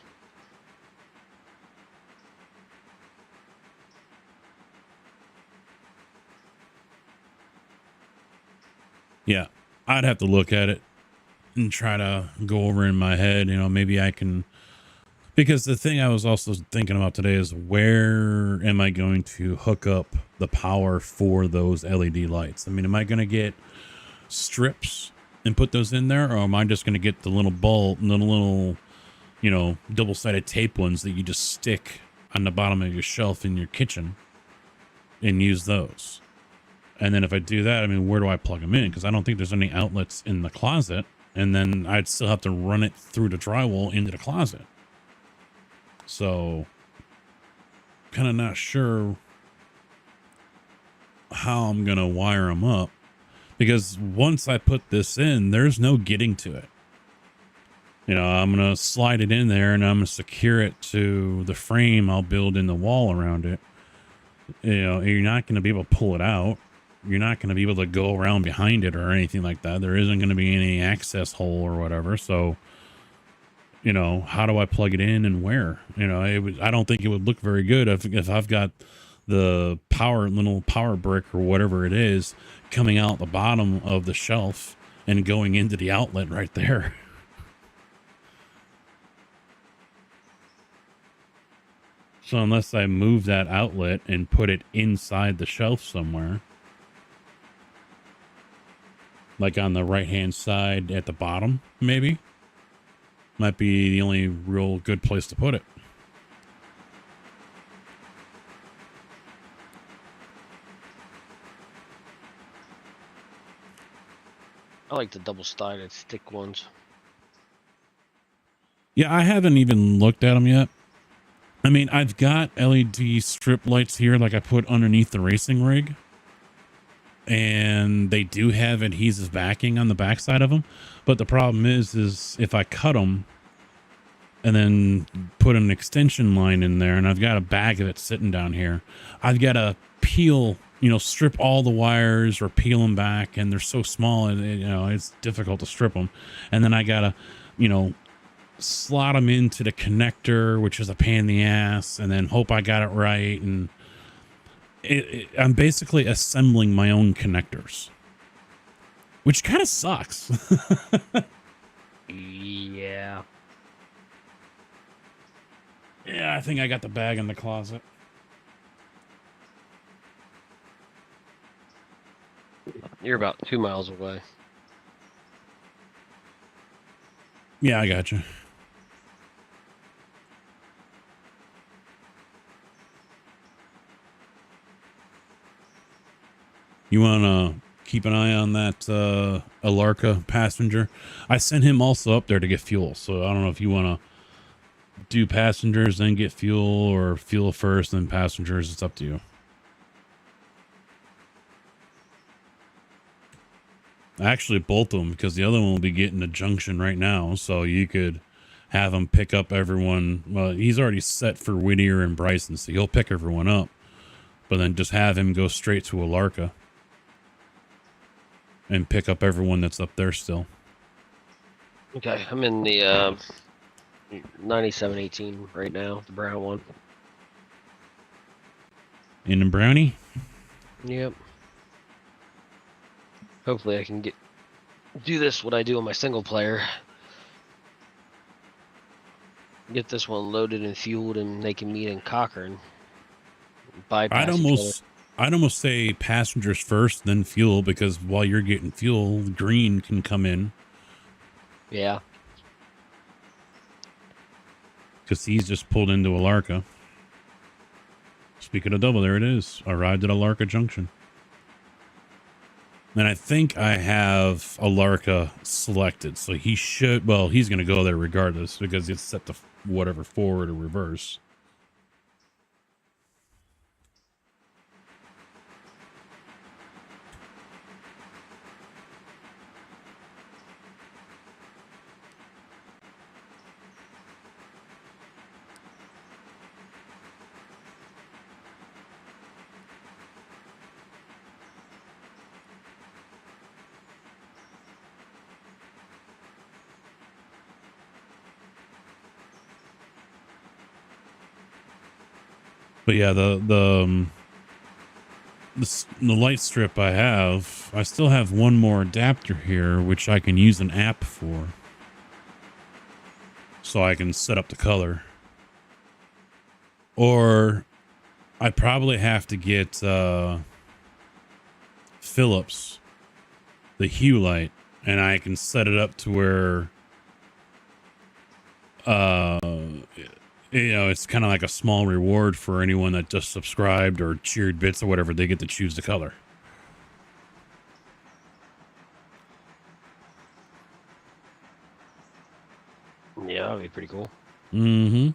Yeah, I'd have to look at it and try to go over in my head, you know, maybe I can, because the thing I was also thinking about today is where am I going to hook up the power for those LED lights? I mean, am I going to get strips and put those in there, or am I just going to get the little bulb, the little, you know, double-sided tape ones that you just stick on the bottom of your shelf in your kitchen and use those? And then if I do that, I mean, where do I plug them in? Because I don't think there's any outlets in the closet. And then I'd still have to run it through the drywall into the closet. So, kind of not sure how I'm going to wire them up. Because once I put this in, there's no getting to it. You know, I'm going to slide it in there and I'm going to secure it to the frame I'll build in the wall around it. You know, you're not going to be able to pull it out. You're not going to be able to go around behind it or anything like that. There isn't going to be any access hole or whatever. So, you know, how do I plug it in and where? You know, I don't think it would look very good if I've got the little power brick or whatever it is coming out the bottom of the shelf and going into the outlet right there. So unless I move that outlet and put it inside the shelf somewhere, like on the right-hand side at the bottom, maybe, might be the only real good place to put it. I like the double-sided stick ones. Yeah, I haven't even looked at them yet. I mean, I've got LED strip lights here like I put underneath the racing rig. And they do have adhesive backing on the backside of them. But the problem is if I cut them and then put an extension line in there, and I've got a bag of it sitting down here, I've got to peel, you know, strip all the wires or peel them back. And they're so small, and you know, it's difficult to strip them. And then I got to, you know, slot them into the connector, which is a pain in the ass, and then hope I got it right. And I'm basically assembling my own connectors, which kind of sucks. Yeah. Yeah, I think I got the bag in the closet. You're about 2 miles away. Yeah, I got you. You want to keep an eye on that Alarka passenger? I sent him also up there to get fuel, so I don't know if you want to do passengers, then get fuel, or fuel first, then passengers. It's up to you. Actually, both of them, because the other one will be getting a junction right now, so you could have him pick up everyone. Well, he's already set for Whittier and Bryson, so he'll pick everyone up, but then just have him go straight to Alarka and pick up everyone that's up there still. Okay, I'm in the 9718 right now, the brown one. In the brownie? Yep. Hopefully I can do this what I do on my single player. Get this one loaded and fueled, and they can meet in Cochrane. Bypass I'd almost say passengers first, then fuel, because while you're getting fuel, Green can come in. Yeah. Because he's just pulled into Alarka. Speaking of double, there it is. Arrived at Alarka Junction. And I think I have Alarka selected. So he should, well, he's going to go there regardless because it's set to whatever, forward or reverse. But yeah, the light strip I still have one more adapter here, which I can use an app for. So I can set up the color. Or I probably have to get Philips, the hue light, and I can set it up to where it's kind of like a small reward for anyone that just subscribed or cheered bits or whatever. They get to choose the color. Yeah, that'd be pretty cool. Mm-hmm.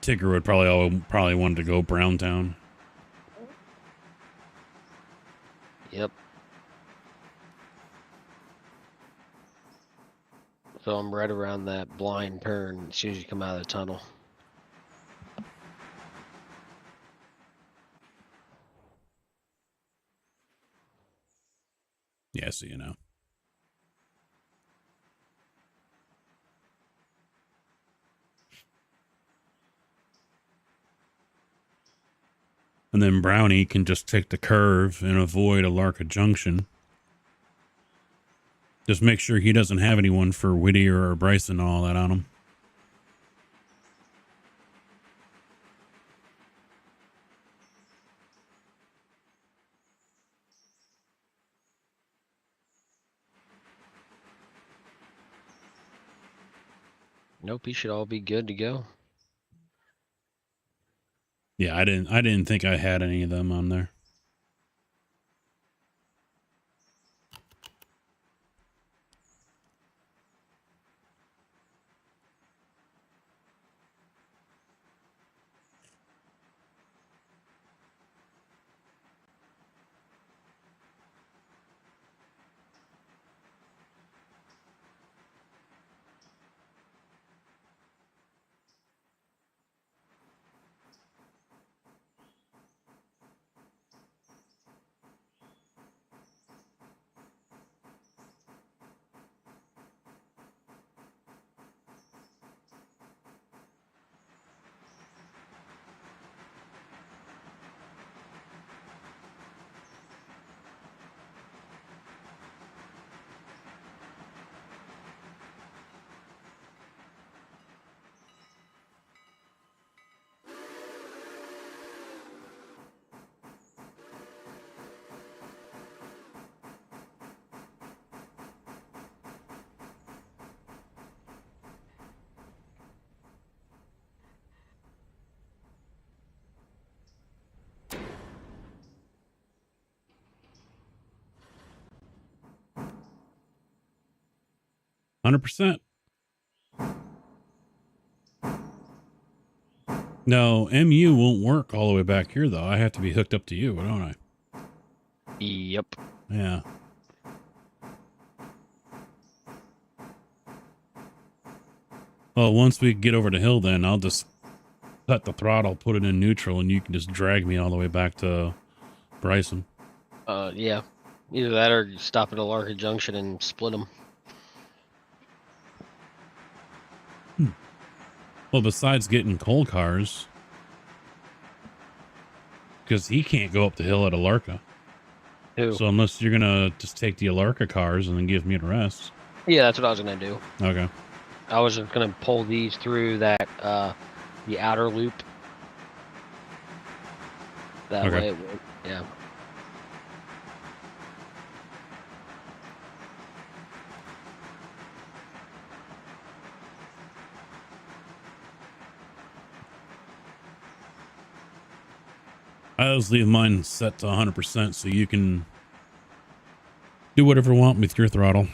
Tigger would probably wanted to go Browntown. Yep. So I'm right around that blind turn as soon as you come out of the tunnel. Yeah, so you know. And then Brownie can just take the curve and avoid Alarka Junction. Just make sure he doesn't have anyone for Whittier or Bryson and all that on him. Nope, he should all be good to go. Yeah, I didn't think I had any of them on there. 100%. No, MU won't work all the way back here, though. I have to be hooked up to you, don't I? Yep. Yeah. Well, once we get over the hill, then I'll just cut the throttle, put it in neutral, and you can just drag me all the way back to Bryson. Yeah. Either that or stop at Alarka Junction and split them. Well, besides getting coal cars, because he can't go up the hill at Alarka. Who? So unless you're gonna just take the Alarka cars and then give me the rest. Yeah, that's what I was gonna do. Okay. I was just gonna pull these through that the outer loop. That Okay. way it would, yeah. I always leave mine set to 100% so you can do whatever you want with your throttle.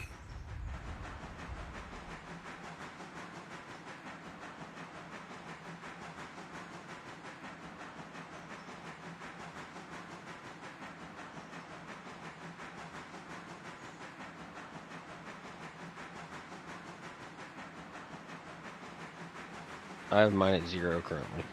I have mine at 0 currently.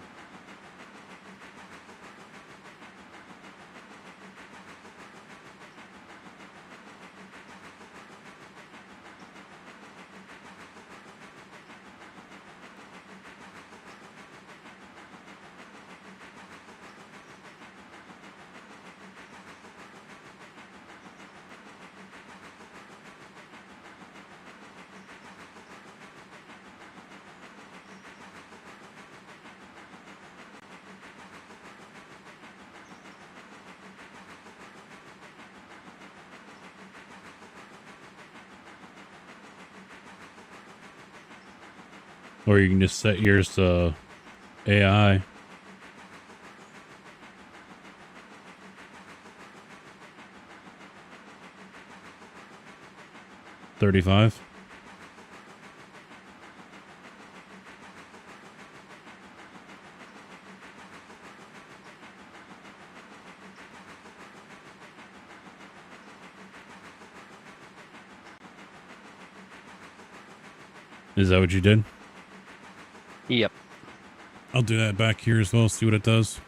Or you can just set yours to AI. $35. Is that what you did? Yep. I'll do that back here as well, see what it does.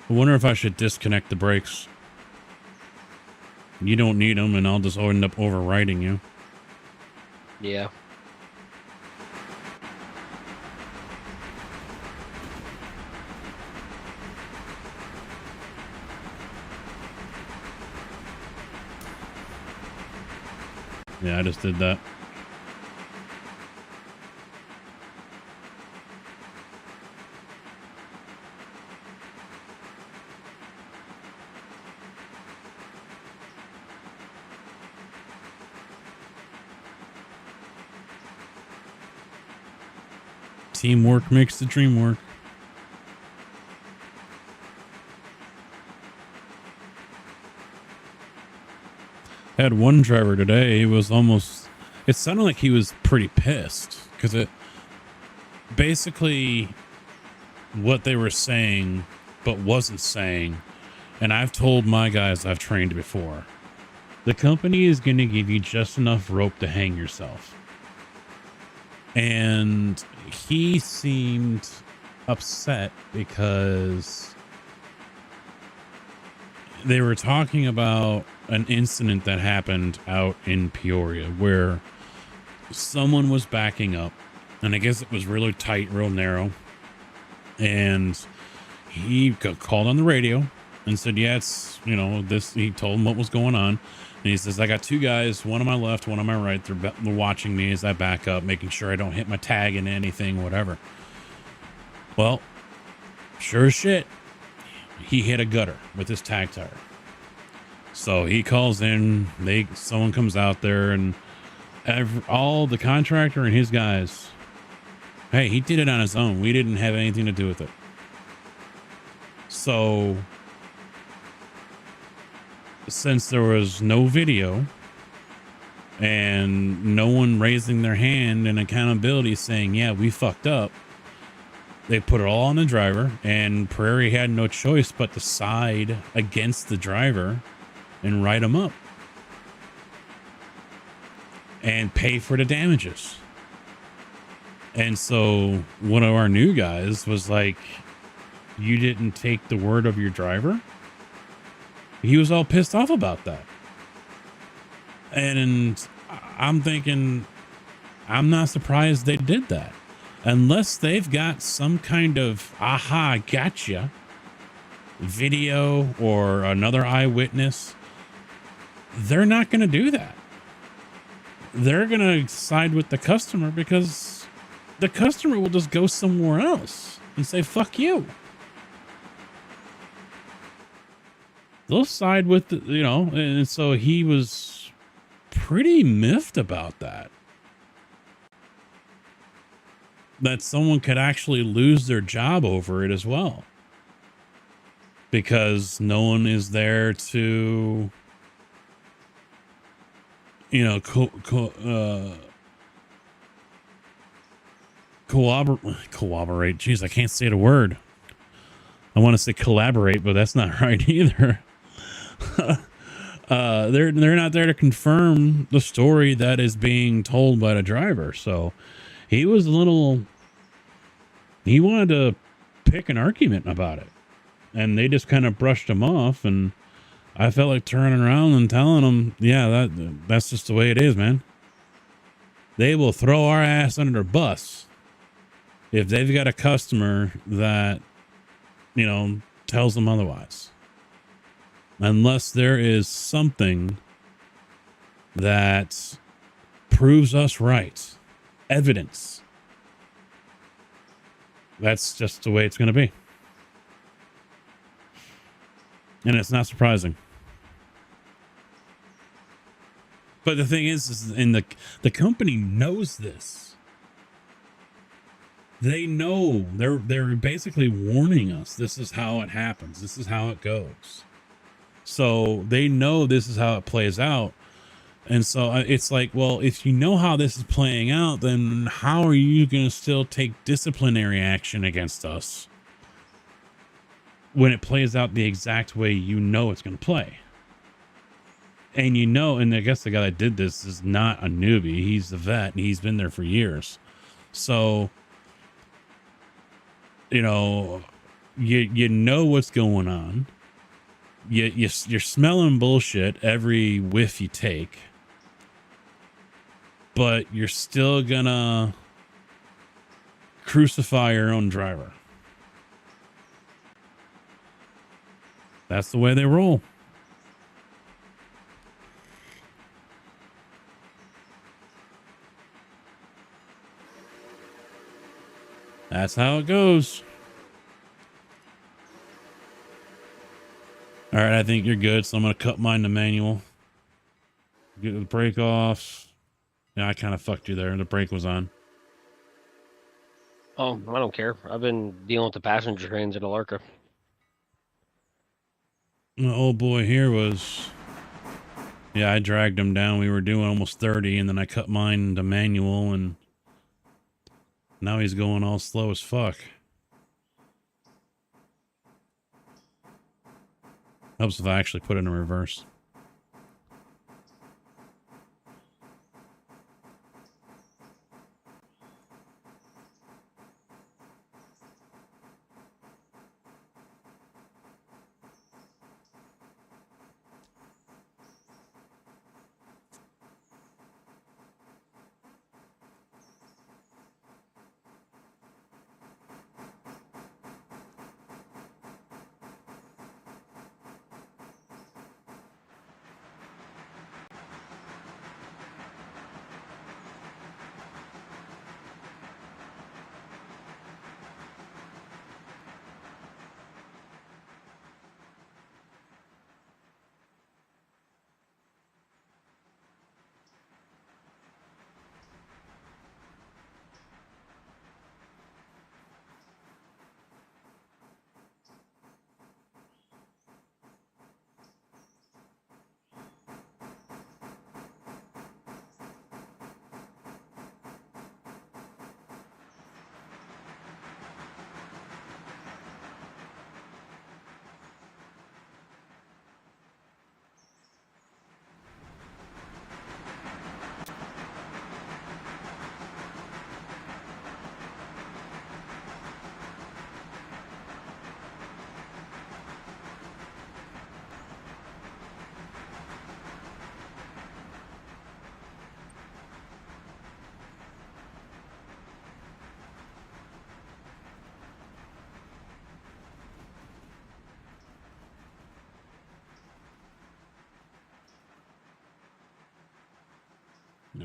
I wonder if I should disconnect the brakes. You don't need them, and I'll just end up overriding you. Yeah. Yeah, I just did that. Teamwork makes the dream work. I had one driver today. He was almost, it sounded like he was pretty pissed because it basically what they were saying, but wasn't saying. And I've told my guys I've trained before, the company is going to give you just enough rope to hang yourself. And he seemed upset because they were talking about an incident that happened out in Peoria where someone was backing up, and I guess it was really tight, real narrow. And he called on the radio and said, yeah, it's, you know, this, he told him what was going on. And he says, I got two guys, one on my left, one on my right. They're watching me as I back up, making sure I don't hit my tag into anything, whatever. Well, sure as shit, he hit a gutter with his tag tire. So he calls in, someone comes out there, and all the contractor and his guys, hey, he did it on his own. We didn't have anything to do with it. So since there was no video and no one raising their hand and accountability saying, yeah, we fucked up, they put it all on the driver, and Prairie had no choice but to side against the driver and write him up and pay for the damages. And so one of our new guys was like, you didn't take the word of your driver? He was all pissed off about that. And I'm thinking, I'm not surprised they did that. Unless they've got some kind of aha, gotcha video or another eyewitness, they're not going to do that. They're going to side with the customer because the customer will just go somewhere else and say, fuck you. They'll side with, the, you know, and so he was pretty miffed about that. That someone could actually lose their job over it as well. Because no one is there to, you know, cooperate. Jeez, I can't say the word. I want to say collaborate, but that's not right either. They're not there to confirm the story that is being told by the driver. So he was a little, he wanted to pick an argument about it, and they just kind of brushed him off. And I felt like turning around and telling them, yeah, that's just the way it is, man. They will throw our ass under the bus if they've got a customer that, you know, tells them otherwise. Unless there is something that proves us right. Evidence. That's just the way it's going to be. And it's not surprising. But the thing is in the company knows this. They know. They're basically warning us. This is how it happens. This is how it goes. So they know this is how it plays out. And so it's like, well, if you know how this is playing out, then how are you going to still take disciplinary action against us when it plays out the exact way you know it's going to play? And you know, and I guess the guy that did this is not a newbie. He's the vet, and he's been there for years. So, you know, you know what's going on. You're smelling bullshit every whiff you take, but you're still gonna crucify your own driver. That's the way they roll. That's how it goes. All right, I think you're good, so I'm going to cut mine to manual. Get the brake off. Yeah, I kind of fucked you there. The brake was on. Oh, I don't care. I've been dealing with the passenger trains at Alarka. The old boy here was... Yeah, I dragged him down. We were doing almost 30, and then I cut mine to manual, and now he's going all slow as fuck. Helps if I actually put it in reverse.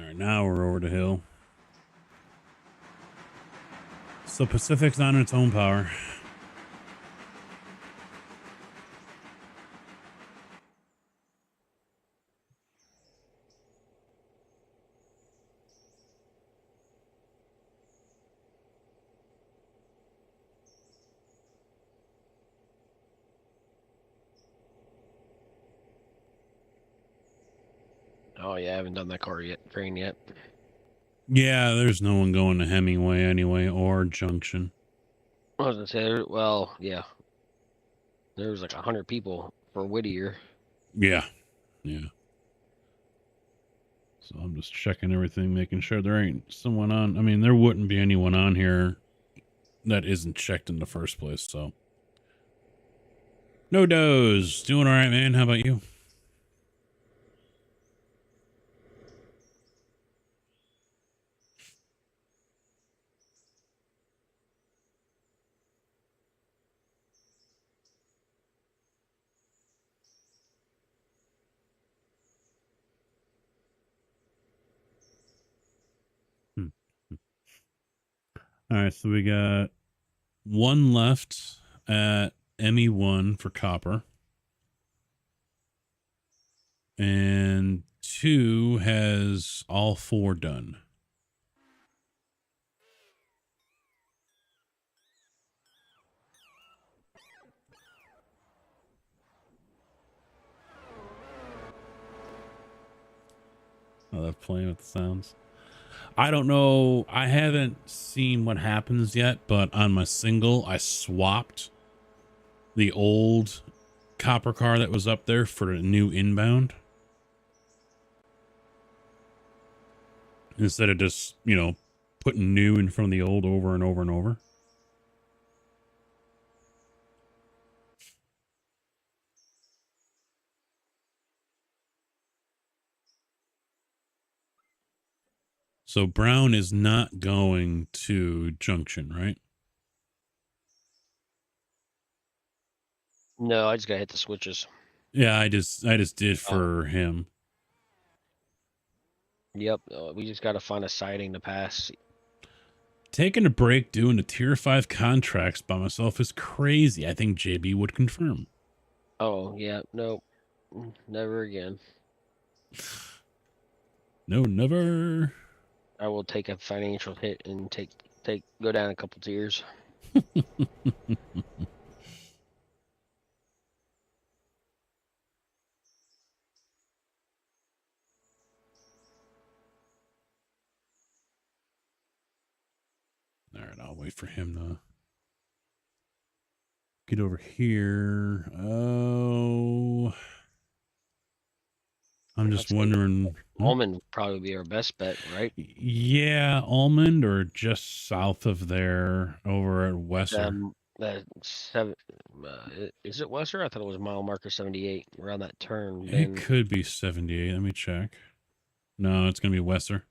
right, now we're over the hill. So Pacific's on its own power. Oh yeah, I haven't done that car yet. Train yet. Yeah, there's no one going to Hemingway anyway, or Junction. I was gonna say, well, yeah. There was like 100 people for Whittier. Yeah. So I'm just checking everything, making sure there ain't someone on. I mean, there wouldn't be anyone on here that isn't checked in the first place, so. No doze. Doing all right, man. How about you? All right, so we got one left at ME1 for copper. And 2 has all 4 done. I love playing with the sounds. I don't know. I haven't seen what happens yet, but on my single, I swapped the old copper car that was up there for a new inbound. Instead of just, you know, putting new in front of the old over and over and over. So Brown is not going to Junction, right? No, I just gotta hit the switches. Yeah, I just did for him. Yep, we just gotta find a siding to pass. Taking a break doing the tier 5 contracts by myself is crazy. I think JB would confirm. Oh yeah, no, never again. No, never. I will take a financial hit and go down a couple tiers. All right, I'll wait for him to get over here. Oh, I'm just wondering. Almond would probably be our best bet, right? Yeah, Almond or just south of there over at Wesser. Is it Wesser? I thought it was mile marker 78 around that turn. It could be 78. Let me check. No, it's going to be Wesser.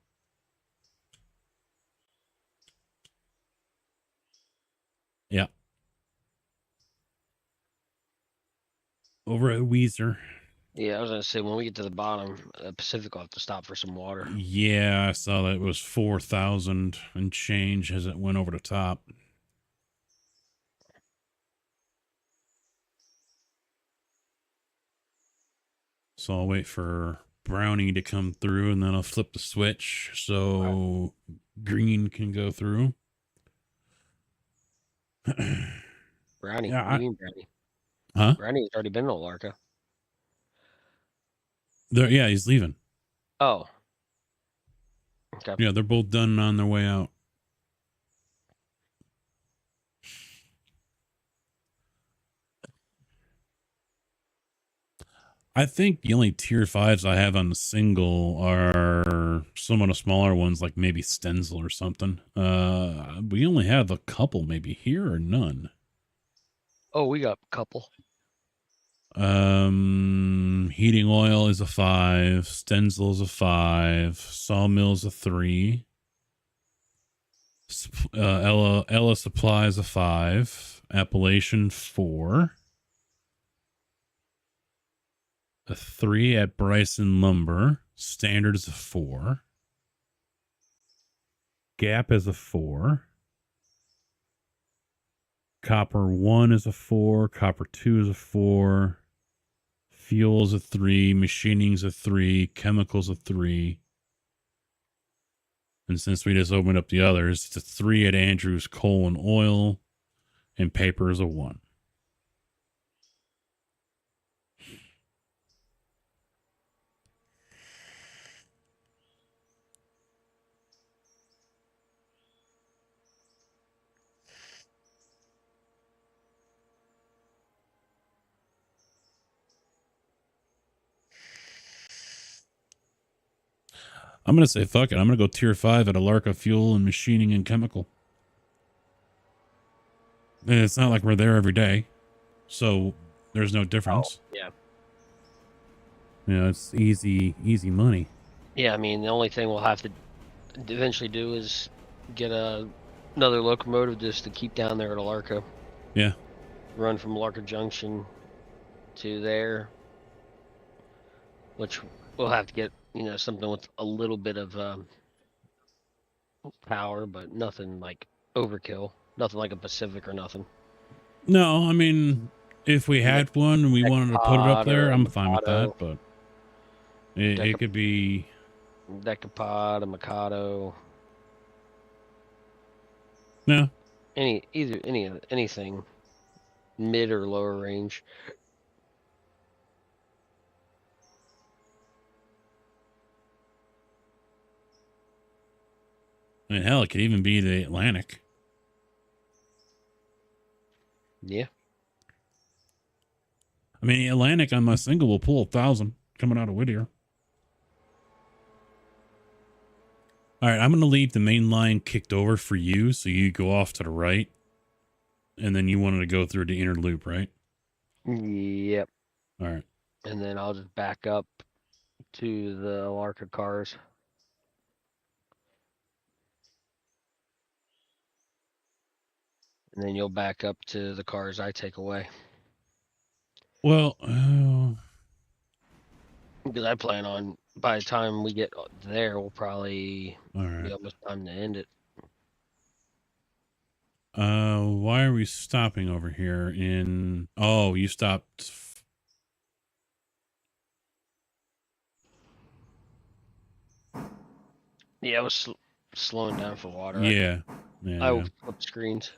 Yeah. Over at Weezer. Yeah, I was gonna say when we get to the bottom, Pacific will have to stop for some water. Yeah, I saw that it was 4,000 and change as it went over the top. So I'll wait for Brownie to come through and then I'll flip the switch so green can go through. Brownie, Yeah, what do you mean Brownie? Huh? Brownie's already been to Larka. Yeah, he's leaving. Oh. Okay. Yeah, they're both done on their way out. I think the only tier 5s I have on the single are some of the smaller ones, like maybe Stenzel or something. We only have a couple maybe here or none. Oh, we got a couple. Heating oil is a 5. Stenzel is a 5. Sawmill is a 3. Ella Supply is a 5. Appalachian 4. A 3 at Bryson Lumber. Standard is a 4. Gap is a 4. Copper 1 is a 4. Copper 2 is a 4. Fuel is a 3. Machining's a 3. Chemicals a 3. And since we just opened up the others, it's a 3 at Andrews, coal and oil. And paper is a 1. I'm going to say fuck it. I'm going to go tier 5 at Alarka fuel and machining and chemical. And it's not like we're there every day. So there's no difference. Oh, yeah. You know, it's easy money. Yeah, I mean, the only thing we'll have to eventually do is get another locomotive just to keep down there at Alarka. Yeah. Run from Alarka Junction to there, which we'll have to get, you know, something with a little bit of power, but nothing like overkill. Nothing like a Pacific or nothing. No, I mean, if we had one and we wanted to put it up there, I'm fine with that, but it could be Decapod, a Mikado. Yeah. Anything mid or lower range. I mean, hell, it could even be the Atlantic. Yeah. I mean, the Atlantic on my single will pull 1,000 coming out of Whittier. All right, I'm going to leave the main line kicked over for you, so you go off to the right. And then you wanted to go through the inner loop, right? Yep. All right. And then I'll just back up to the Alarka cars. And then you'll back up to the cars I take away. Well, because I plan on, by the time we get there, we'll probably all right. be almost time to end it. Why are we stopping over here in... Oh, you stopped... Yeah, I was slowing down for water. Yeah. I will flip screens.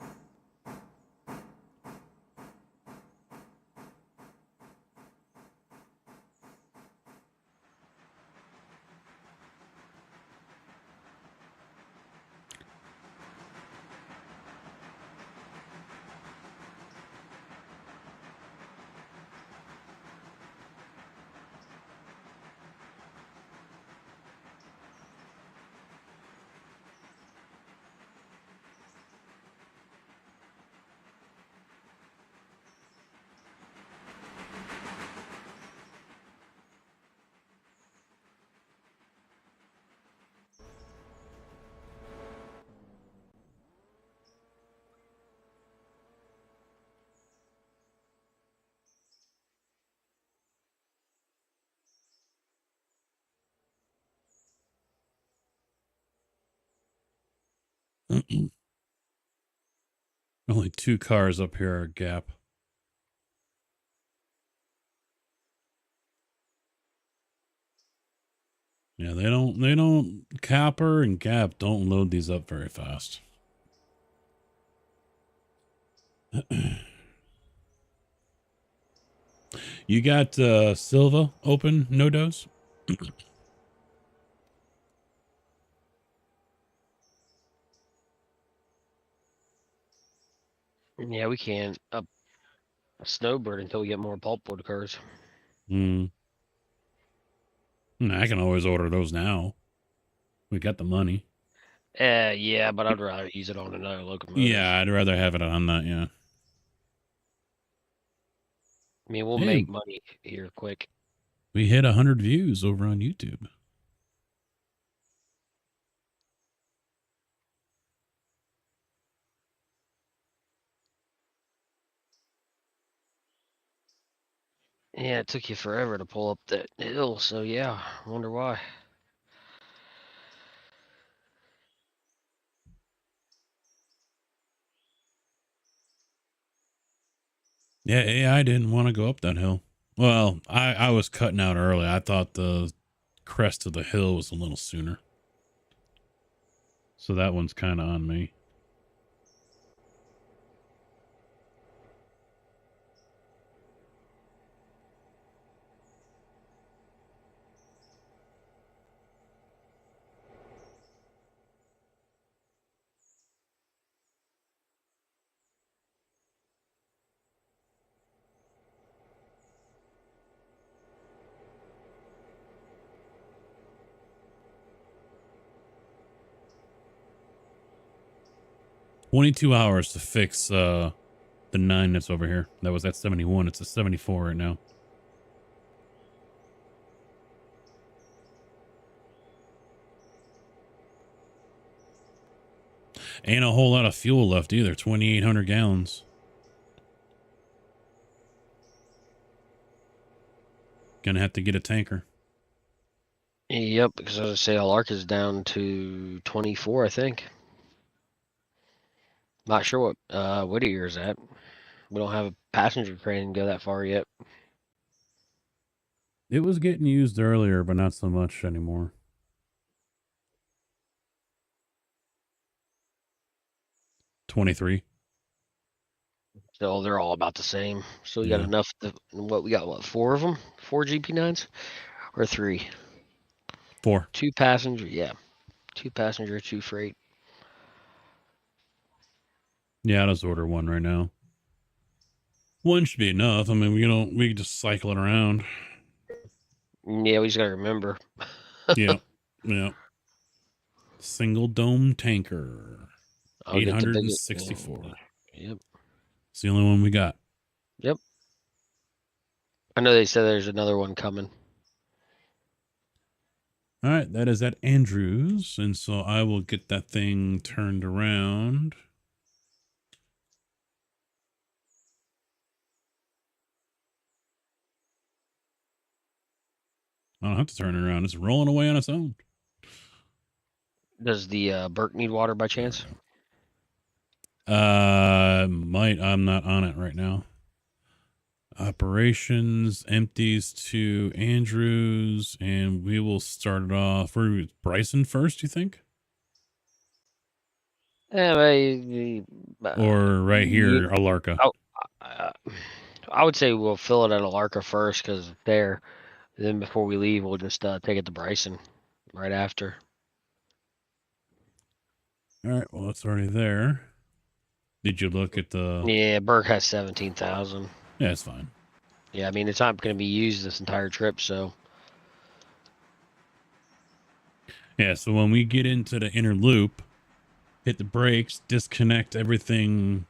Only 2 cars up here are Gap. Yeah, they don't, Copper and Gap don't load these up very fast. You got Silva open, no dose? Yeah, we can't up Snowbird until we get more pulpwood cars. I can always order those now. We got the money. Yeah, but I'd rather use it on another locomotive. Yeah, I'd rather have it on that, yeah. I mean, we'll make money here quick. We hit 100 views over on YouTube. Yeah, it took you forever to pull up that hill, so yeah, I wonder why. Yeah, AI didn't want to go up that hill. Well, I was cutting out early. I thought the crest of the hill was a little sooner. So that one's kind of on me. $22 hours to fix the 9 that's over here. That was at 71. It's a 74 right now. Ain't a whole lot of fuel left either. 2,800 gallons. Gonna have to get a tanker. Yep, because as I say, Alark is down to 24, I think. Not sure what Whittier's at. We don't have a passenger train go that far yet. It was getting used earlier, but not so much anymore. $23. So they're all about the same. So we got Yeah. enough. We got? What, 4 of them? 4 GP9s? Or 3? 4. 2 passenger, yeah. 2 passenger, 2 freight. Yeah, I'll just order 1 right now. 1 should be enough. I mean, we can just cycle it around. Yeah, we just gotta remember. Yeah. Yeah. Single dome tanker. I'll get the biggest. 864. Yep. It's the only one we got. Yep. I know they said there's another one coming. All right, that is at Andrews, and so I will get that thing turned around. I don't have to turn it around. It's rolling away on its own. Does the Burke need water by chance? Might. I'm not on it right now. Operations empties to Andrews, and we will start it off. For Bryson first, you think? Yeah, Or right here, Alarka? I would say we'll fill it at Alarka first because it's there. Then before we leave, we'll just take it to Bryson right after. All right, well, it's already there. Did you look at the... Yeah, Burke has 17,000. Yeah, it's fine. Yeah, I mean, it's not going to be used this entire trip, so... Yeah, so when we get into the inner loop, hit the brakes, disconnect everything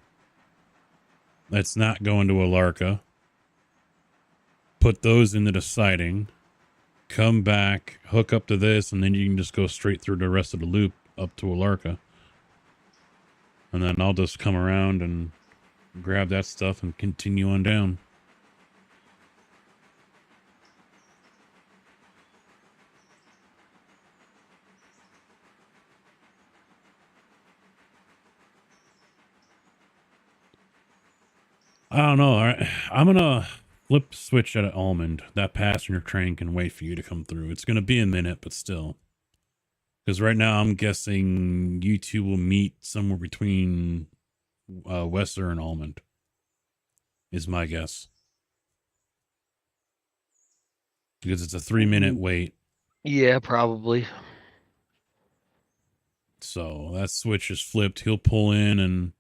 that's not going to Alarka, put those into the siding, come back, hook up to this, and then you can just go straight through the rest of the loop up to Alarka. And then I'll just come around and grab that stuff and continue on down. I don't know. All right. I'm going to flip switch at Almond. That passenger train can wait for you to come through. It's going to be a minute, but still. Because right now I'm guessing you two will meet somewhere between Wesser and Almond. Is my guess. Because it's a 3-minute wait. Yeah, probably. So that switch is flipped. He'll pull in and...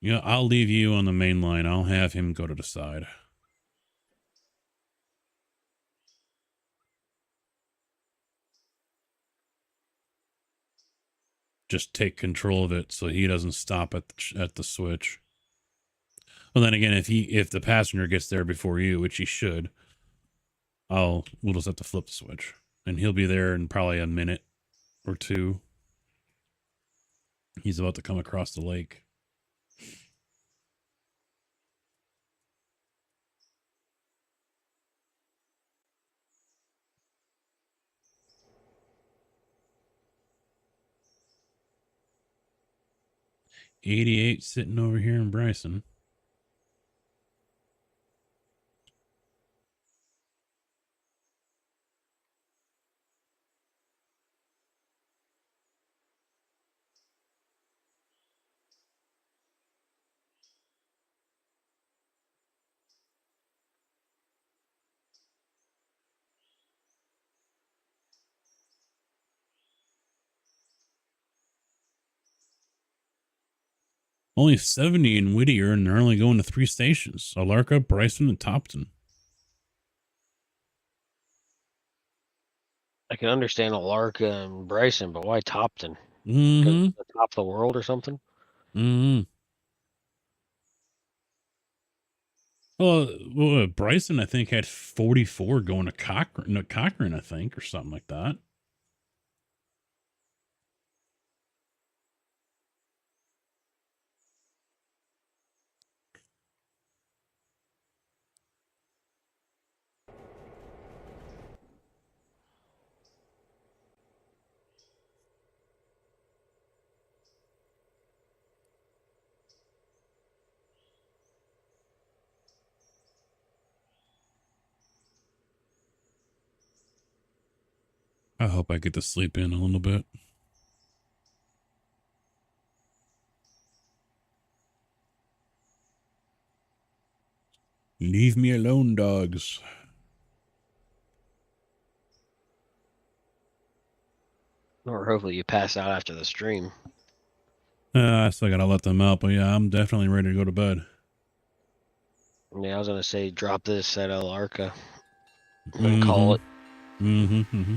Yeah, I'll leave you on the main line. I'll have him go to the side. Just take control of it so he doesn't stop at the switch. Well, then again, if the passenger gets there before you, which he should, we'll just have to flip the switch, and he'll be there in probably a minute or 2. He's about to come across the lake. $88 sitting over here in Bryson. Only 70 in Whittier, and they're only going to 3 stations: Alarka, Bryson, and Topton. I can understand Alarka and Bryson, but why Topton? Because Mm-hmm. it's the top of the world or something? Mm-hmm. Well, Bryson, I think, had 44 going to Cochrane, no, Cochrane, I think, or something like that. I hope I get to sleep in a little bit. Leave me alone, dogs. Or hopefully you pass out after the stream. I still gotta let them out, but yeah, I'm definitely ready to go to bed. Yeah, I was gonna say drop this at Alarka and call it. Mm-hmm.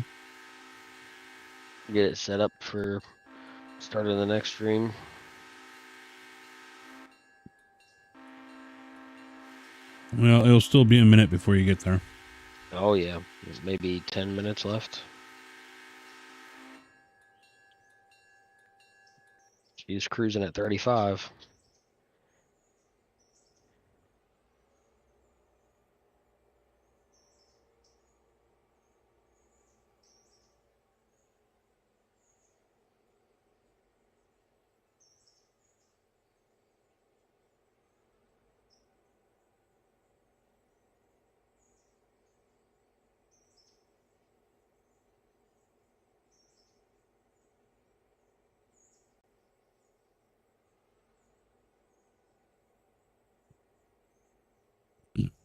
Get it set up for start of the next stream. Well, it'll still be a minute before you get there. Oh yeah, there's maybe 10 minutes left. She's cruising at 35.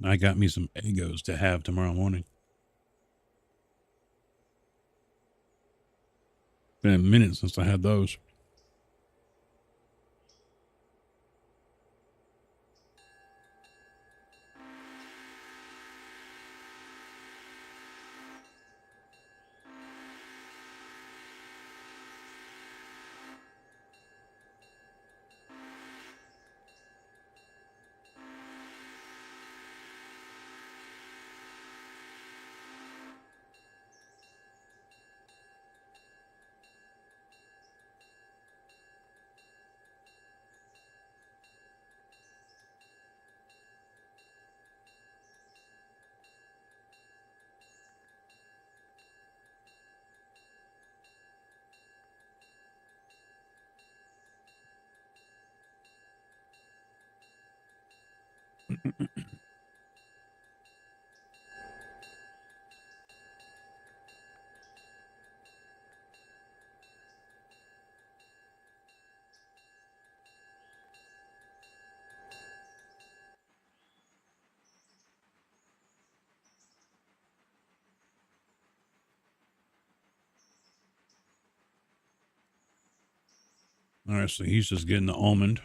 I got me some Eggos to have tomorrow morning. Been a minute since I had those. All right, so he's just getting the almond.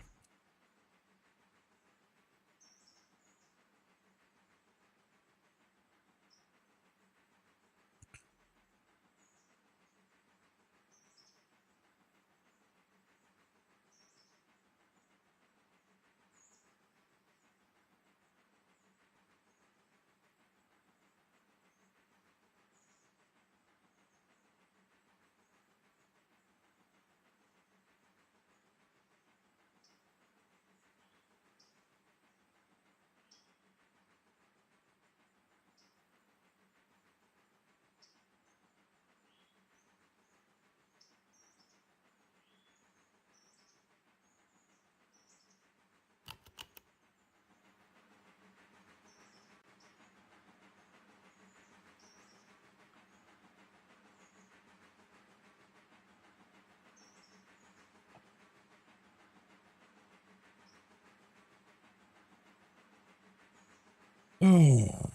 Oh.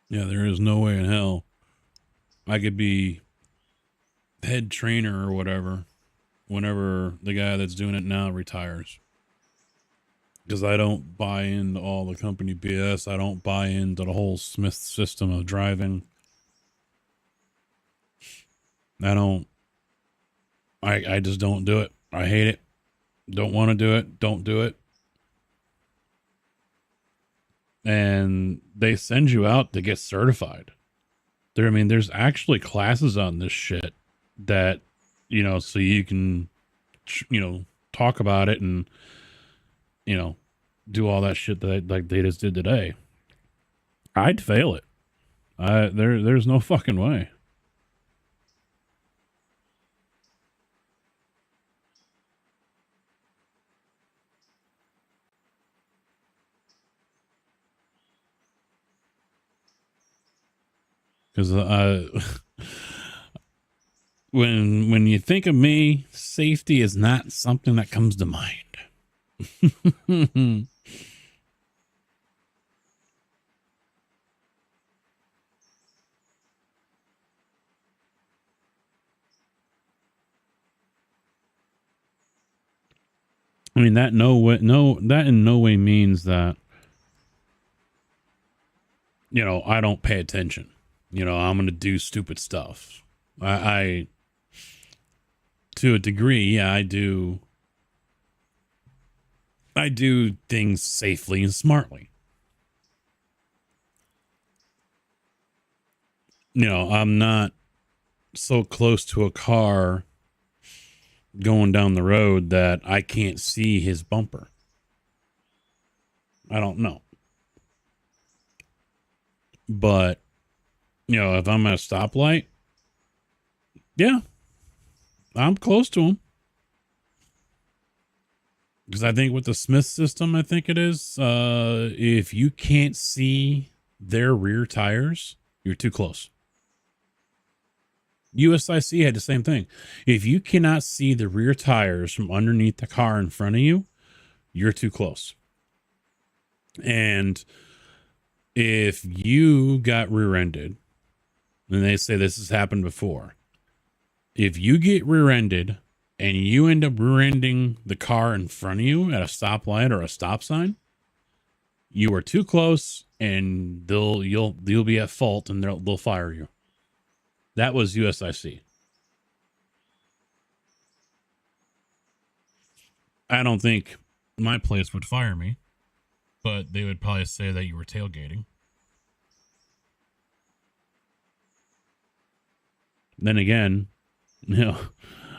Yeah, there is no way in hell I could be head trainer or whatever whenever the guy that's doing it now retires. Because I don't buy into all the company BS. I don't buy into the whole Smith system of driving. I just don't do it. I hate it. Don't want to do it. Don't do it. And they send you out to get certified. There's actually classes on this shit that, so you can, talk about it and, do all that shit that they just did today. I'd fail it. There's no fucking way. Because when you think of me, safety is not something that comes to mind. I mean, that that in no way means that, I don't pay attention. I'm going to do stupid stuff. I to a degree, yeah, I do things safely and smartly. I'm not so close to a car going down the road that I can't see his bumper. I don't know. But, if I'm at a stoplight, yeah, I'm close to him. Because I think with the Smith system, I think it is, if you can't see their rear tires, you're too close. USIC had the same thing. If you cannot see the rear tires from underneath the car in front of you, you're too close. And if you got rear-ended, and they say this has happened before, if you get rear-ended and you end up rear-ending the car in front of you at a stoplight or a stop sign, you are too close, and you'll be at fault, and they'll fire you. That was USIC. I don't think my place would fire me, but they would probably say that you were tailgating. Then again,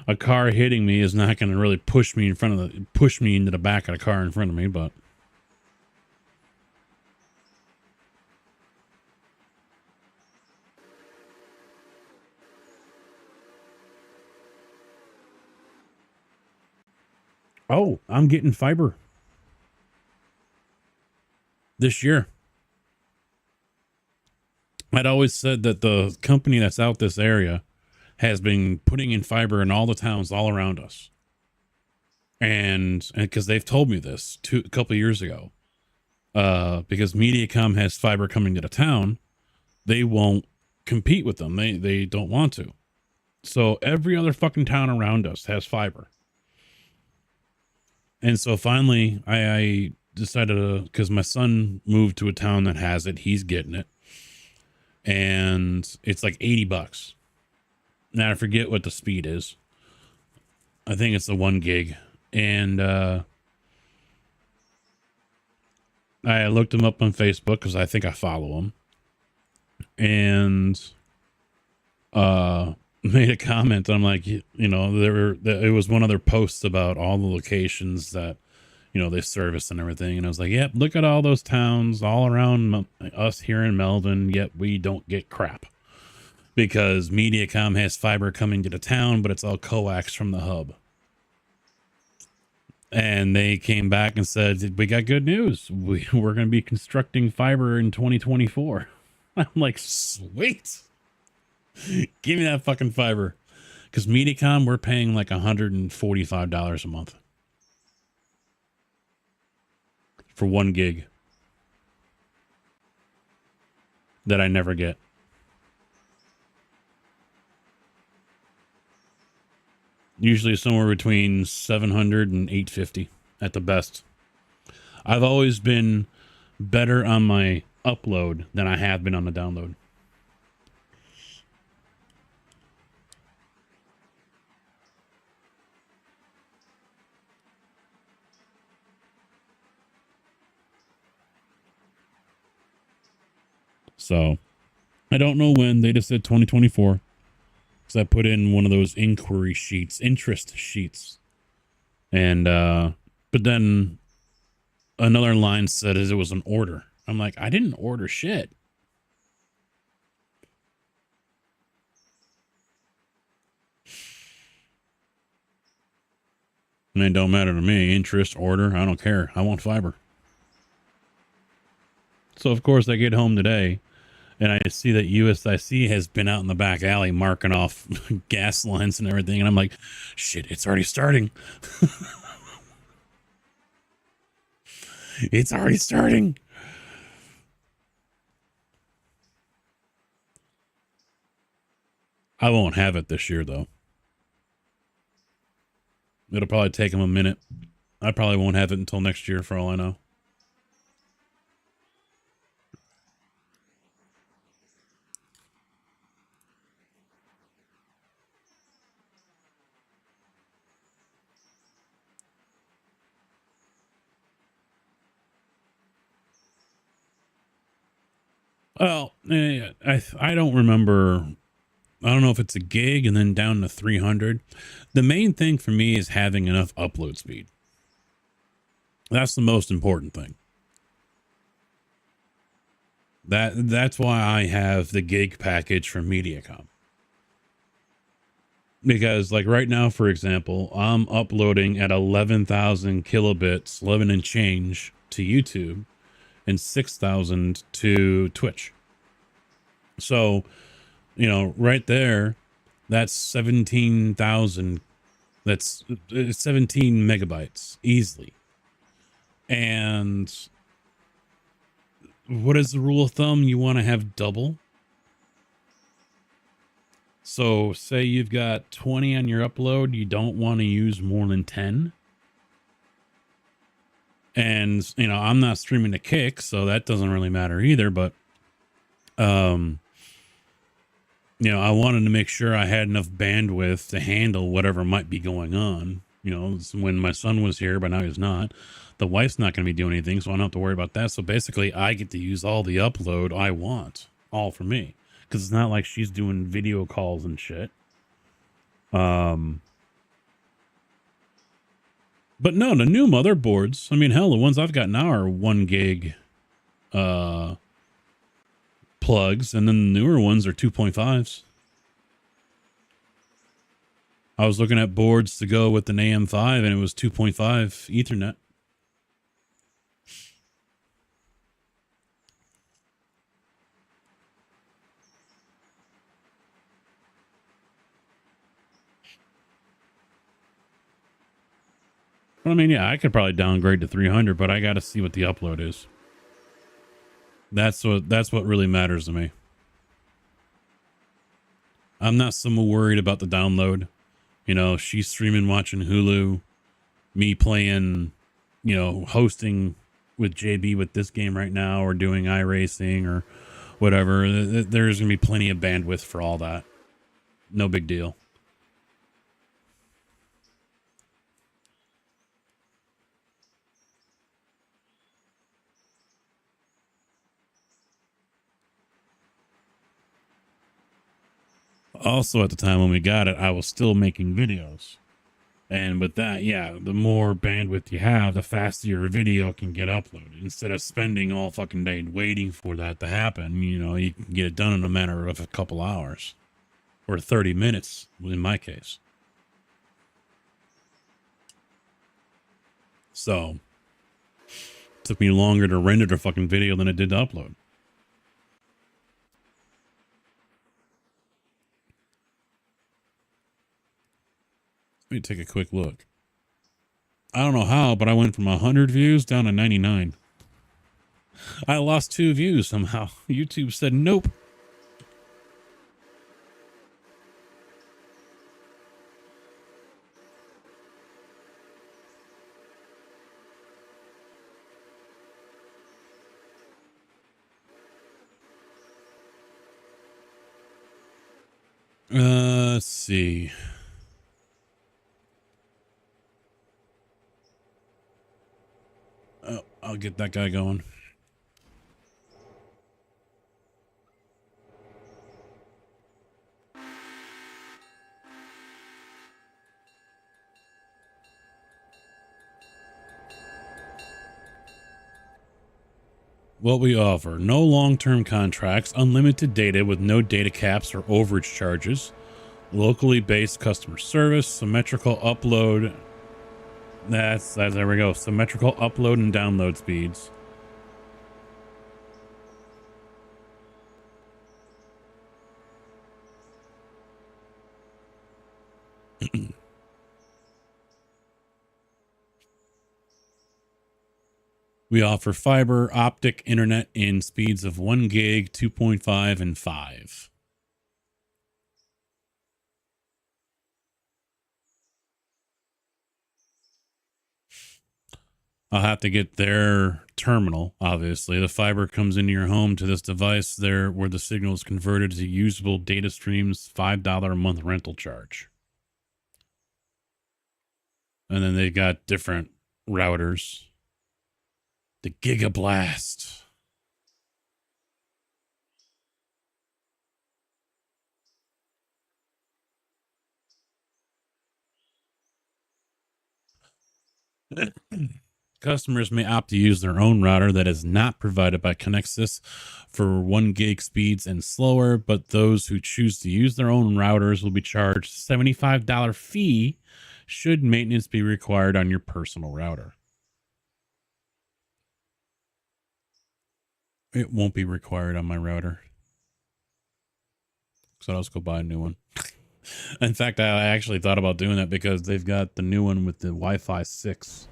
a car hitting me is not going to really push me into the back of the car in front of me, but oh, I'm getting fiber this year. I'd always said that the company that's out this area has been putting in fiber in all the towns all around us. And because they've told me this a couple of years ago, because Mediacom has fiber coming to the town, they won't compete with them. They don't want to. So every other fucking town around us has fiber. And so finally I decided to, because my son moved to a town that has it, he's getting it. And it's like $80. Now I forget what the speed is. I think it's the 1 gig. And I looked him up on Facebook because I think I follow him. And made a comment. I'm like, it was one of their posts about all the locations that, they service and everything. And I was like, yep, look at all those towns all around us here in Melvin, yet we don't get crap. Because Mediacom has fiber coming to the town, but it's all coax from the hub. And they came back and said, we got good news. We're going to be constructing fiber in 2024. I'm like, sweet. Give me that fucking fiber. Because Mediacom, we're paying like $145 a month for 1 gig. that I never get. Usually somewhere between 700 and 850 at the best. I've always been better on my upload than I have been on the download. So I don't know when. They just said 2024. So I put in one of those inquiry sheets, interest sheets. And, but then another line said it was an order. I'm like, I didn't order shit. And it don't matter to me. Interest, order, I don't care. I want fiber. So, of course, I get home today and I see that USIC has been out in the back alley marking off gas lines and everything. And I'm like, shit, it's already starting. It's already starting. I won't have it this year, though. It'll probably take them a minute. I probably won't have it until next year, for all I know. Well, I don't remember. I don't know if it's a gig and then down to 300. The main thing for me is having enough upload speed. That's the most important thing. That's why I have the gig package from Mediacom. Because like right now, for example, I'm uploading at 11,000 kilobits, 11 and change to YouTube and 6,000 to Twitch. So, you know, right there, that's 17,000. That's 17 megabytes easily. And what is the rule of thumb? You want to have double. So say you've got 20 on your upload, you don't want to use more than 10. And, you know, I'm not streaming to Kick, so that doesn't really matter either, but, you know, I wanted to make sure I had enough bandwidth to handle whatever might be going on. You know, when my son was here, but now he's not. The wife's not going to be doing anything, so I don't have to worry about that. So basically, I get to use all the upload I want, all for me. Because it's not like she's doing video calls and shit. But no, the new motherboards, I mean, hell, the ones I've got now are 1 gig plugs, and then the newer ones are 2.5s. I was looking at boards to go with an AM5, and it was 2.5 Ethernet. I mean, yeah, I could probably downgrade to 300, but I got to see what the upload is. That's what really matters to me. I'm not so worried about the download. You know, she's streaming, watching Hulu, me playing, you know, hosting with JB with this game right now, or doing iRacing or whatever. There's going to be plenty of bandwidth for all that. No big deal. Also, at the time when we got it, I was still making videos. And with that, yeah, the more bandwidth you have, the faster your video can get uploaded. Instead of spending all fucking day waiting for that to happen, you know, you can get it done in a matter of a couple hours. Or 30 minutes, in my case. So, it took me longer to render the fucking video than it did to upload. Let me take a quick look. I don't know how, but I went from 100 views down to 99. I lost 2 views somehow. YouTube said nope. Let's see. Oh, I'll get that guy going. What we offer: no long-term contracts, unlimited data with no data caps or overage charges, locally based customer service, symmetrical upload. That's there we go. Symmetrical upload and download speeds. We offer fiber optic internet in speeds of 1 gig, 2.5, and 5. I'll have to get their terminal, obviously. The fiber comes into your home to this device there where the signal is converted to usable data streams, $5 a month rental charge. And then they got different routers. The Gigablast. Customers may opt to use their own router that is not provided by Connexus for 1 gig speeds and slower, but those who choose to use their own routers will be charged $75 fee should maintenance be required on your personal router. It won't be required on my router. So I'll just go buy a new one. In fact, I actually thought about doing that because they've got the new one with the Wi-Fi 6,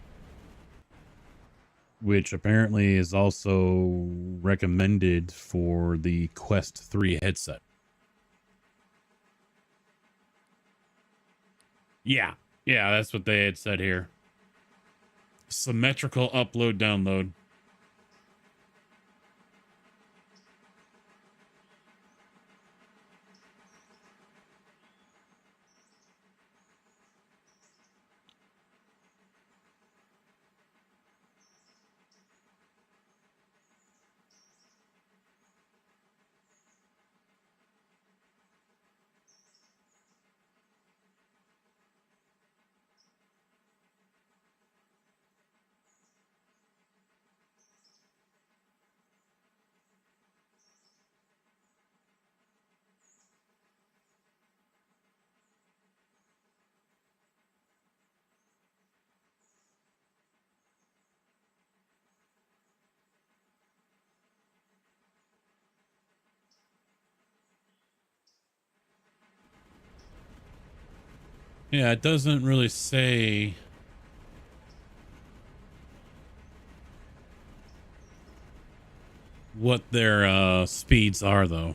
which apparently is also recommended for the Quest 3 headset. Yeah, that's what they had said here. Symmetrical upload download. Yeah, it doesn't really say what their speeds are, though.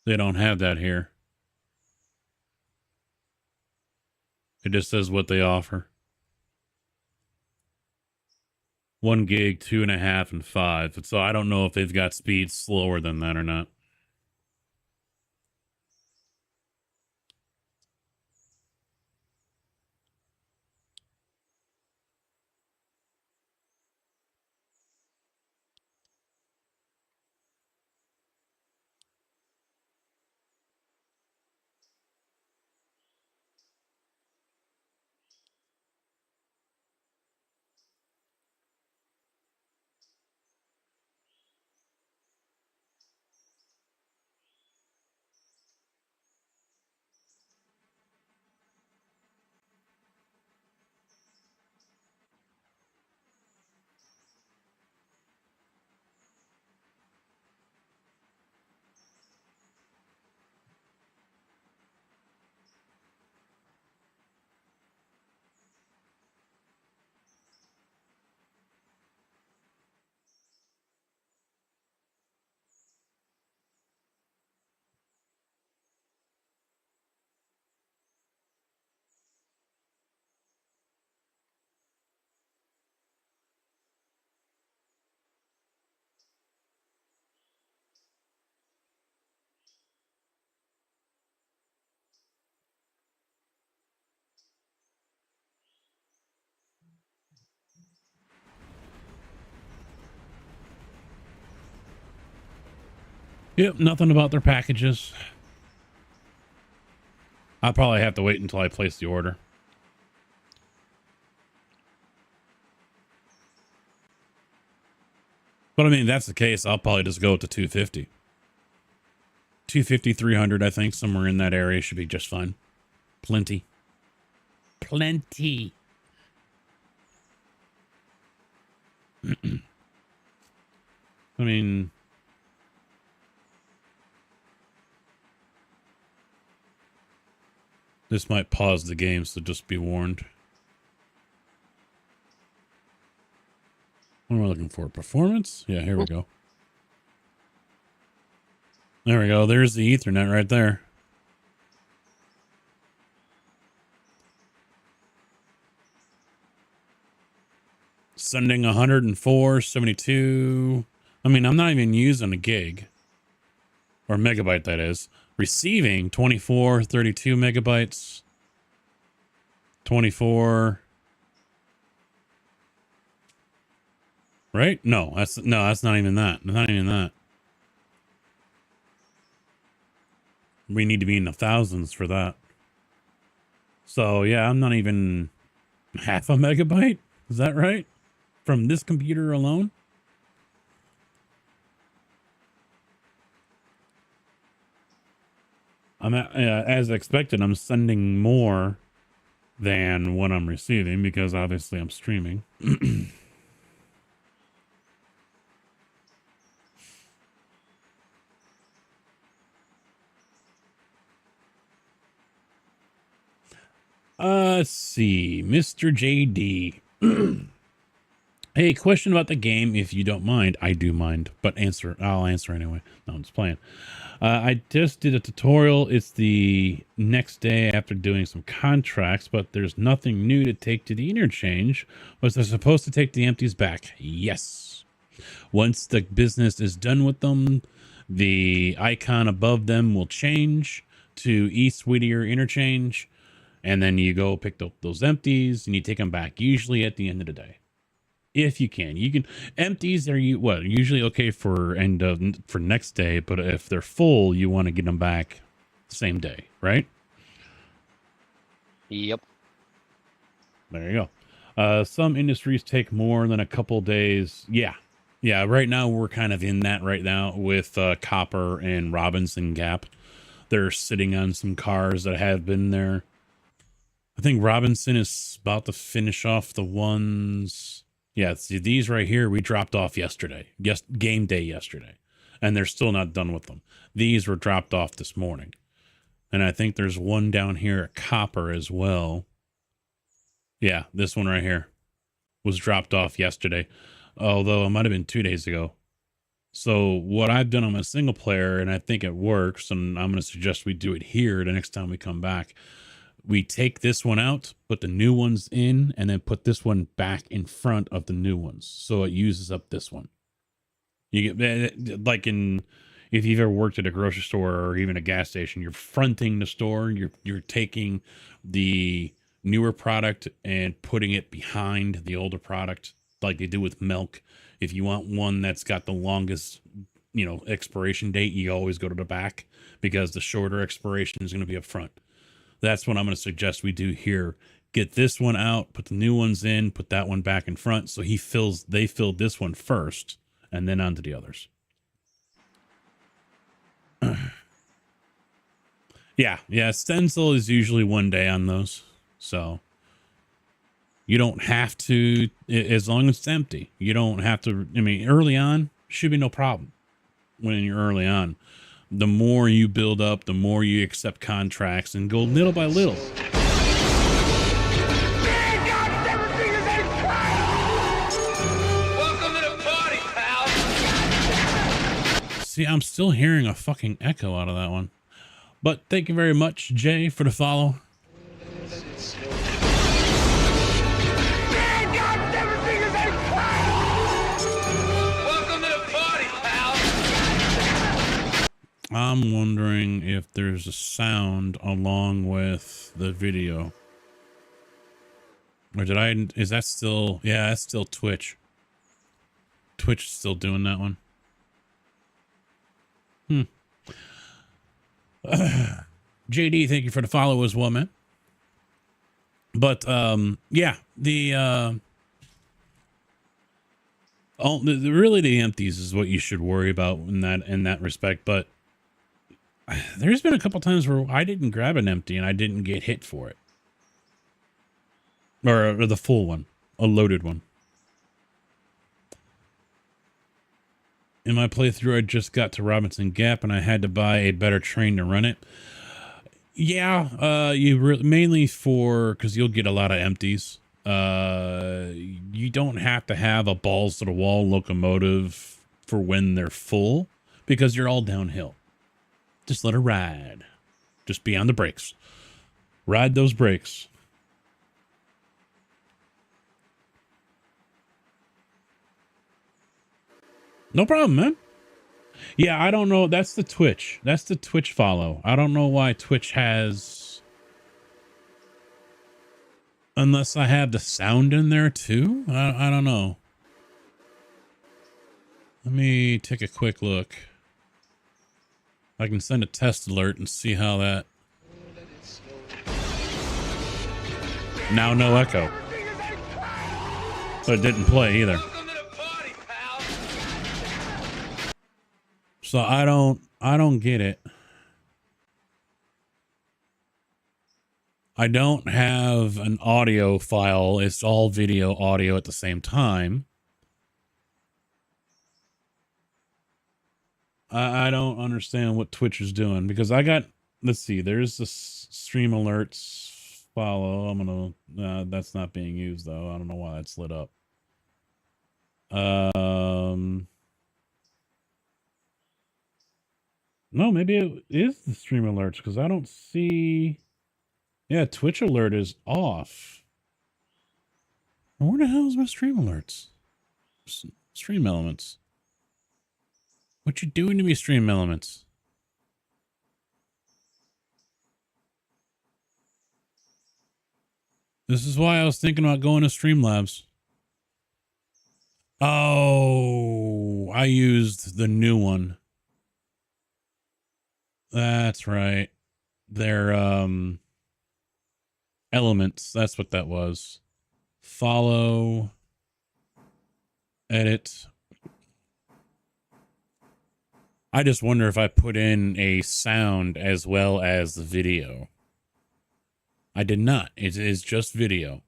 They don't have that here. It just says what they offer. 1 gig, 2.5, and 5. So I don't know if they've got speeds slower than that or not. Yep, nothing about their packages. I'll probably have to wait until I place the order. But I mean, if that's the case, I'll probably just go with the 250. 250, 300, I think somewhere in that area should be just fine. Plenty. Plenty. I mean, this might pause the game, so just be warned. What am I looking for? Performance? Yeah, here we go. There we go. There's the Ethernet right there. Sending 104, 72. I mean, I'm not even using a gig. Or megabyte, that is. Receiving 24, 32 megabytes. 24. Right? No, that's not even that. Not even that. We need to be in the thousands for that. So yeah, I'm not even half a megabyte. Is that right? From this computer alone? I'm as expected, I'm sending more than what I'm receiving because obviously I'm streaming. Let's see, Mr. JD. Hey, question about the game, if you don't mind. I do mind, but I'll answer anyway. No, I'm just playing. I just did a tutorial. It's the next day after doing some contracts, but there's nothing new to take to the interchange. Was I supposed to take the empties back? Yes. Once the business is done with them, the icon above them will change to East Whittier Interchange, and then you go pick up those empties and you take them back, usually at the end of the day. If you can, empties are usually okay for for next day, but if they're full, you want to get them back same day, right? Yep. There you go. Some industries take more than a couple days. Yeah. Right now we're kind of in that right now with Copper and Robinson Gap. They're sitting on some cars that have been there. I think Robinson is about to finish off the ones. Yeah, see, these right here, we dropped off yesterday. Yes, game day yesterday. And they're still not done with them. These were dropped off this morning. And I think there's one down here at Copper as well. Yeah, this one right here was dropped off yesterday. Although it might have been 2 days ago. So what I've done on my single player, and I think it works, and I'm going to suggest we do it here the next time we come back. We take this one out, put the new ones in, and then put this one back in front of the new ones. So it uses up this one. You get like if you've ever worked at a grocery store or even a gas station, you're fronting the store. You're taking the newer product and putting it behind the older product, like they do with milk. If you want one that's got the longest, expiration date, you always go to the back because the shorter expiration is going to be up front. That's what I'm going to suggest we do here. Get this one out, put the new ones in, put that one back in front. So they filled this one first and then onto the others. Yeah. Stencil is usually 1 day on those. So you don't have to, as long as it's empty, you don't have to. I mean, early on should be no problem when you're early on. The more you build up, the more you accept contracts and go little by little. Welcome to the party, pal. See, I'm still hearing a fucking echo out of that one. But thank you very much, Jay, for the follow. I'm wondering if there's a sound along with the video. Or is that still, yeah, that's still Twitch. Twitch is still doing that one. JD, thank you for the follow as well, man. But yeah, really the empties is what you should worry about in that respect. But there's been a couple times where I didn't grab an empty and I didn't get hit for it, or the full one, a loaded one. In my playthrough, I just got to Robinson Gap and I had to buy a better train to run it. Yeah, mainly because you'll get a lot of empties. You don't have to have a balls to the wall locomotive for when they're full because you're all downhill. Just let her ride. Just be on the brakes. Ride those brakes. No problem, man. Yeah, I don't know. That's the Twitch. That's the Twitch follow. I don't know why Twitch has... Unless I have the sound in there too? I don't know. Let me take a quick look. I can send a test alert and see how that... Now no echo. So it didn't play either. So I don't get it. I don't have an audio file. It's all video, audio at the same time. I don't understand what Twitch is doing because I got, let's see, there's the stream alerts follow. I'm gonna, that's not being used though. I don't know why that's lit up. No, maybe it is the stream alerts because I don't see. Yeah, Twitch alert is off. Where the hell is my stream alerts? Stream elements. What you doing to me, stream elements? This is why I was thinking about going to Streamlabs. Oh, I used the new one. That's right. They're elements. That's what that was. Follow. Edit. I just wonder if I put in a sound as well as the video. I did not. It is just video.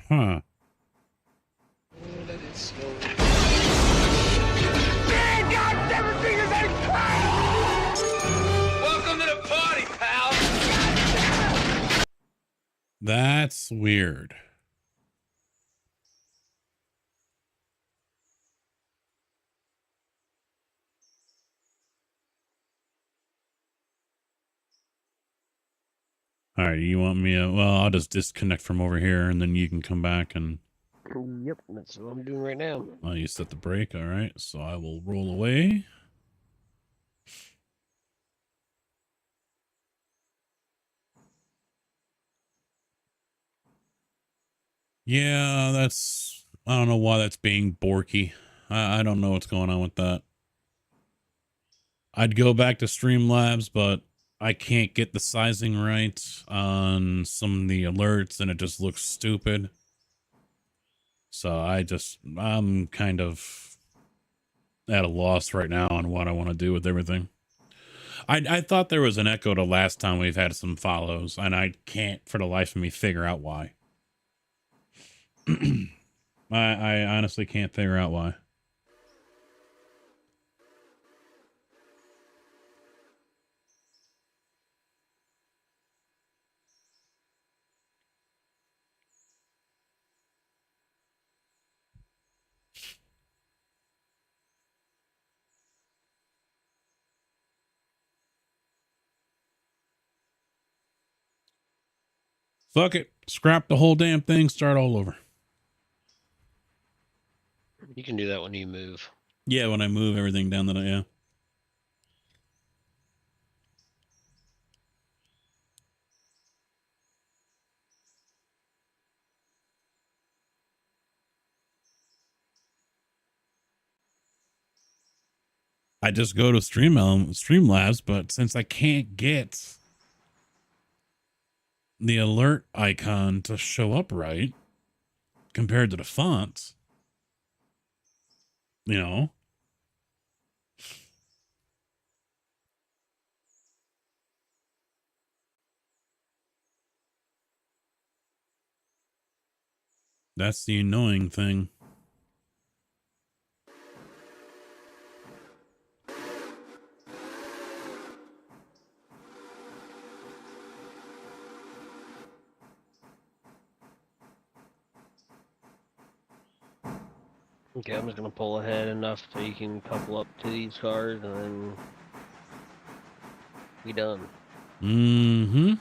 Huh. Welcome to the party, pal. That's weird. All right, you want me to, well, I'll just disconnect from over here and then you can come back and... Yep, that's what I'm doing right now. Oh, you set the break. All right, so I will roll away. Yeah, that's, I don't know why that's being borky. I don't know what's going on with that. I'd go back to Streamlabs, but I can't get the sizing right on some of the alerts and it just looks stupid. So I'm kind of at a loss right now on what I want to do with everything. I thought there was an echo the last time we've had some follows, and I can't for the life of me figure out why. I honestly can't figure out why. Fuck it. Scrap the whole damn thing. Start all over. You can do that when you move. Yeah, when I move everything down that, yeah. I just go to Streamlabs, but since I can't get the alert icon to show up right compared to the fonts, you know, that's the annoying thing. Okay, I'm just gonna pull ahead enough so you can couple up to these cars and then be done. Mm-hmm.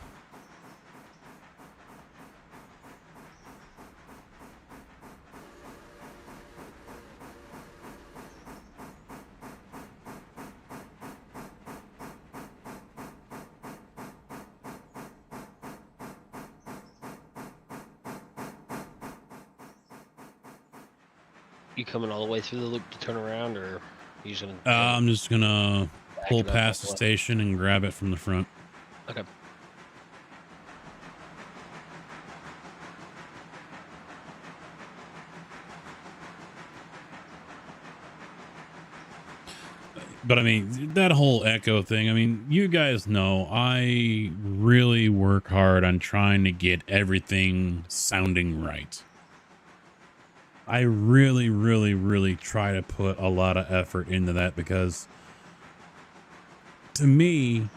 You coming all the way through the loop to turn around, or you just gonna? I'm just gonna pull it up past the all the way? station and grab it from the front. Okay. But I mean, that whole echo thing, I mean, you guys know I really work hard on trying to get everything sounding right. I really, really, really try to put a lot of effort into that because to me,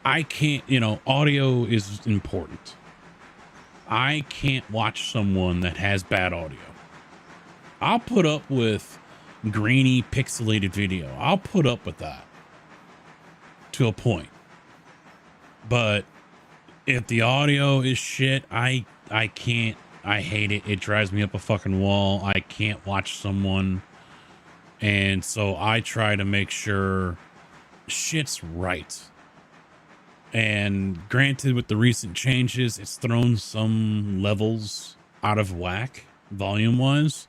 I can't, you know, audio is important. I can't watch someone that has bad audio. I'll put up with grainy, pixelated video. I'll put up with that to a point. But if the audio is shit, I can't. I hate it. It drives me up a fucking wall. I can't watch someone. And so I try to make sure shit's right. And granted, with the recent changes, it's thrown some levels out of whack volume wise.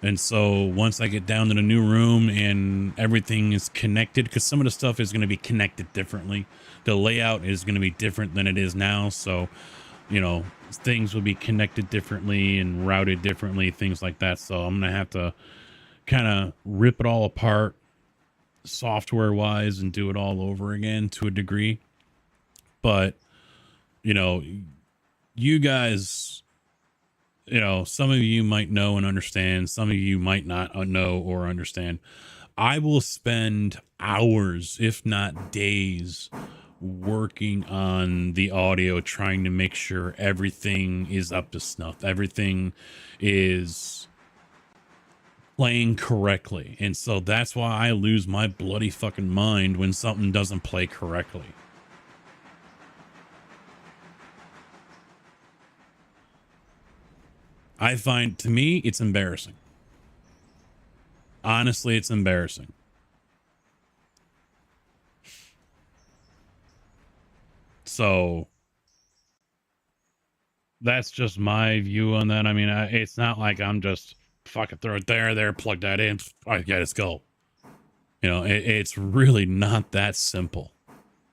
And so once I get down to the new room and everything is connected, because some of the stuff is going to be connected differently. The layout is going to be different than it is now. So, you know, things will be connected differently and routed differently, things like that. So I'm going to have to kind of rip it all apart software wise and do it all over again to a degree. But, you know, you guys, you know, some of you might know and understand, some of you might not know or understand. I will spend hours, if not days, working on the audio, trying to make sure everything is up to snuff, everything is playing correctly. And so that's why I lose my bloody fucking mind when something doesn't play correctly. I find, to me, it's embarrassing. Honestly, it's embarrassing. So that's just my view on that. I mean, it's not like I'm just fucking throw it there, plug that in. All right, yeah, let's go. You know, it's really not that simple.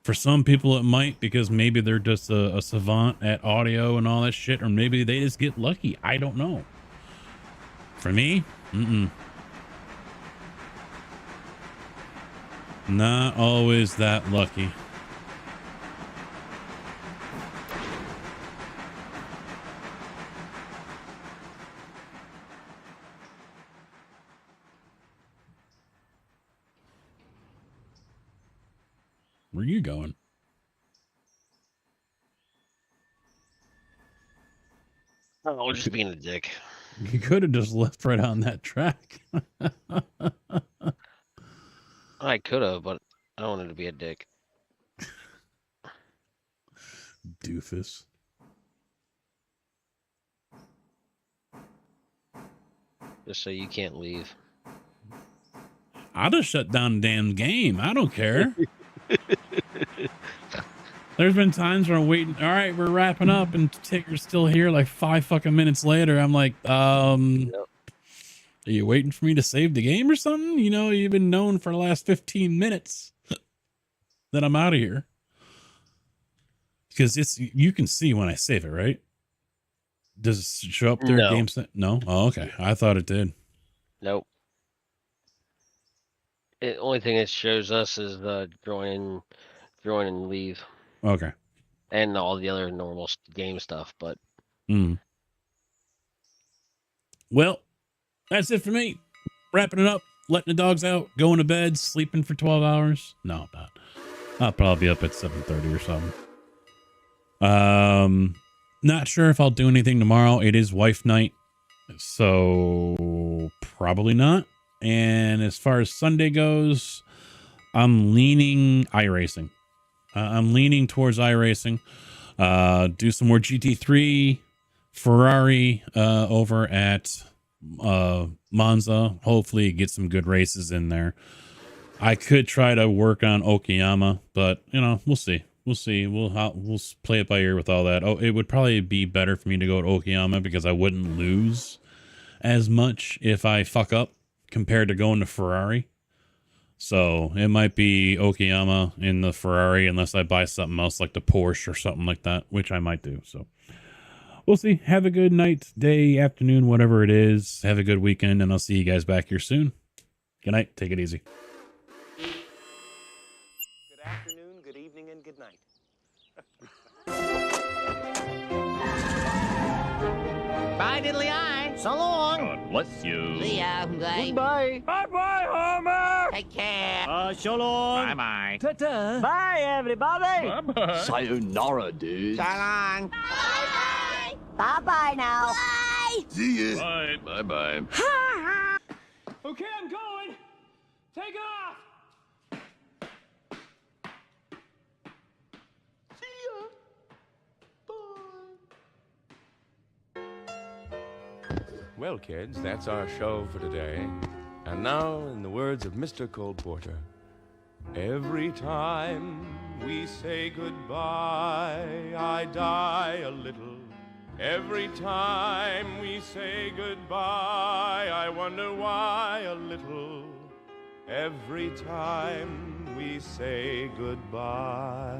For some people, it might, because maybe they're just a savant at audio and all that shit, or maybe they just get lucky. I don't know. For me, not always that lucky. Where are you going? Oh, just being a dick. You could have just left right on that track. I could have, but I don't wanted to be a dick. Doofus. Just so you can't leave. I'll just shut down the damn game. I don't care. There's been times where I'm waiting. All right, we're wrapping up, and Ticker's still here like 5 fucking minutes later. I'm like, Yep. Are you waiting for me to save the game or something? You know, you've been known for the last 15 minutes that I'm out of here. Because you can see when I save it, right? Does it show up there? No. GameStop? No? Oh, okay. I thought it did. Nope. The only thing it shows us is the join and leave, Okay. and all the other normal game stuff. But Well, that's it for me. Wrapping it up, letting the dogs out, going to bed, sleeping for 12 hours. No, not. I'll probably be up at 7:30 or something. Not sure if I'll do anything tomorrow. It is wife night, so probably not. And as far as Sunday goes, I'm leaning iRacing. I'm leaning towards iRacing. Do some more GT3, Ferrari over at Monza. Hopefully get some good races in there. I could try to work on Okayama, but you know, we'll see. We'll see. We'll play it by ear with all that. Oh, it would probably be better for me to go to Okayama because I wouldn't lose as much if I fuck up compared to going to Ferrari. So it might be Okayama in the Ferrari unless I buy something else like the Porsche or something like that, which I might do. So we'll see. Have a good night, day, afternoon, whatever it is. Have a good weekend, and I'll see you guys back here soon. Good night. Take it easy. Good afternoon, good evening, and good night. Bye, diddly eye. So long. God bless you. See ya. Bye. Goodbye. Bye-bye, Homer. Take care. So long. Bye-bye. Ta-ta. Bye, everybody. Bye-bye. Sayonara, dude. So long. Bye. Bye-bye now. Bye. See ya. Bye. Bye-bye. Okay, I'm going. Take it off. Well, kids, that's our show for today. And now, in the words of Mr. Cole Porter, every time we say goodbye, I die a little. Every time we say goodbye, I wonder why a little. Every time we say goodbye.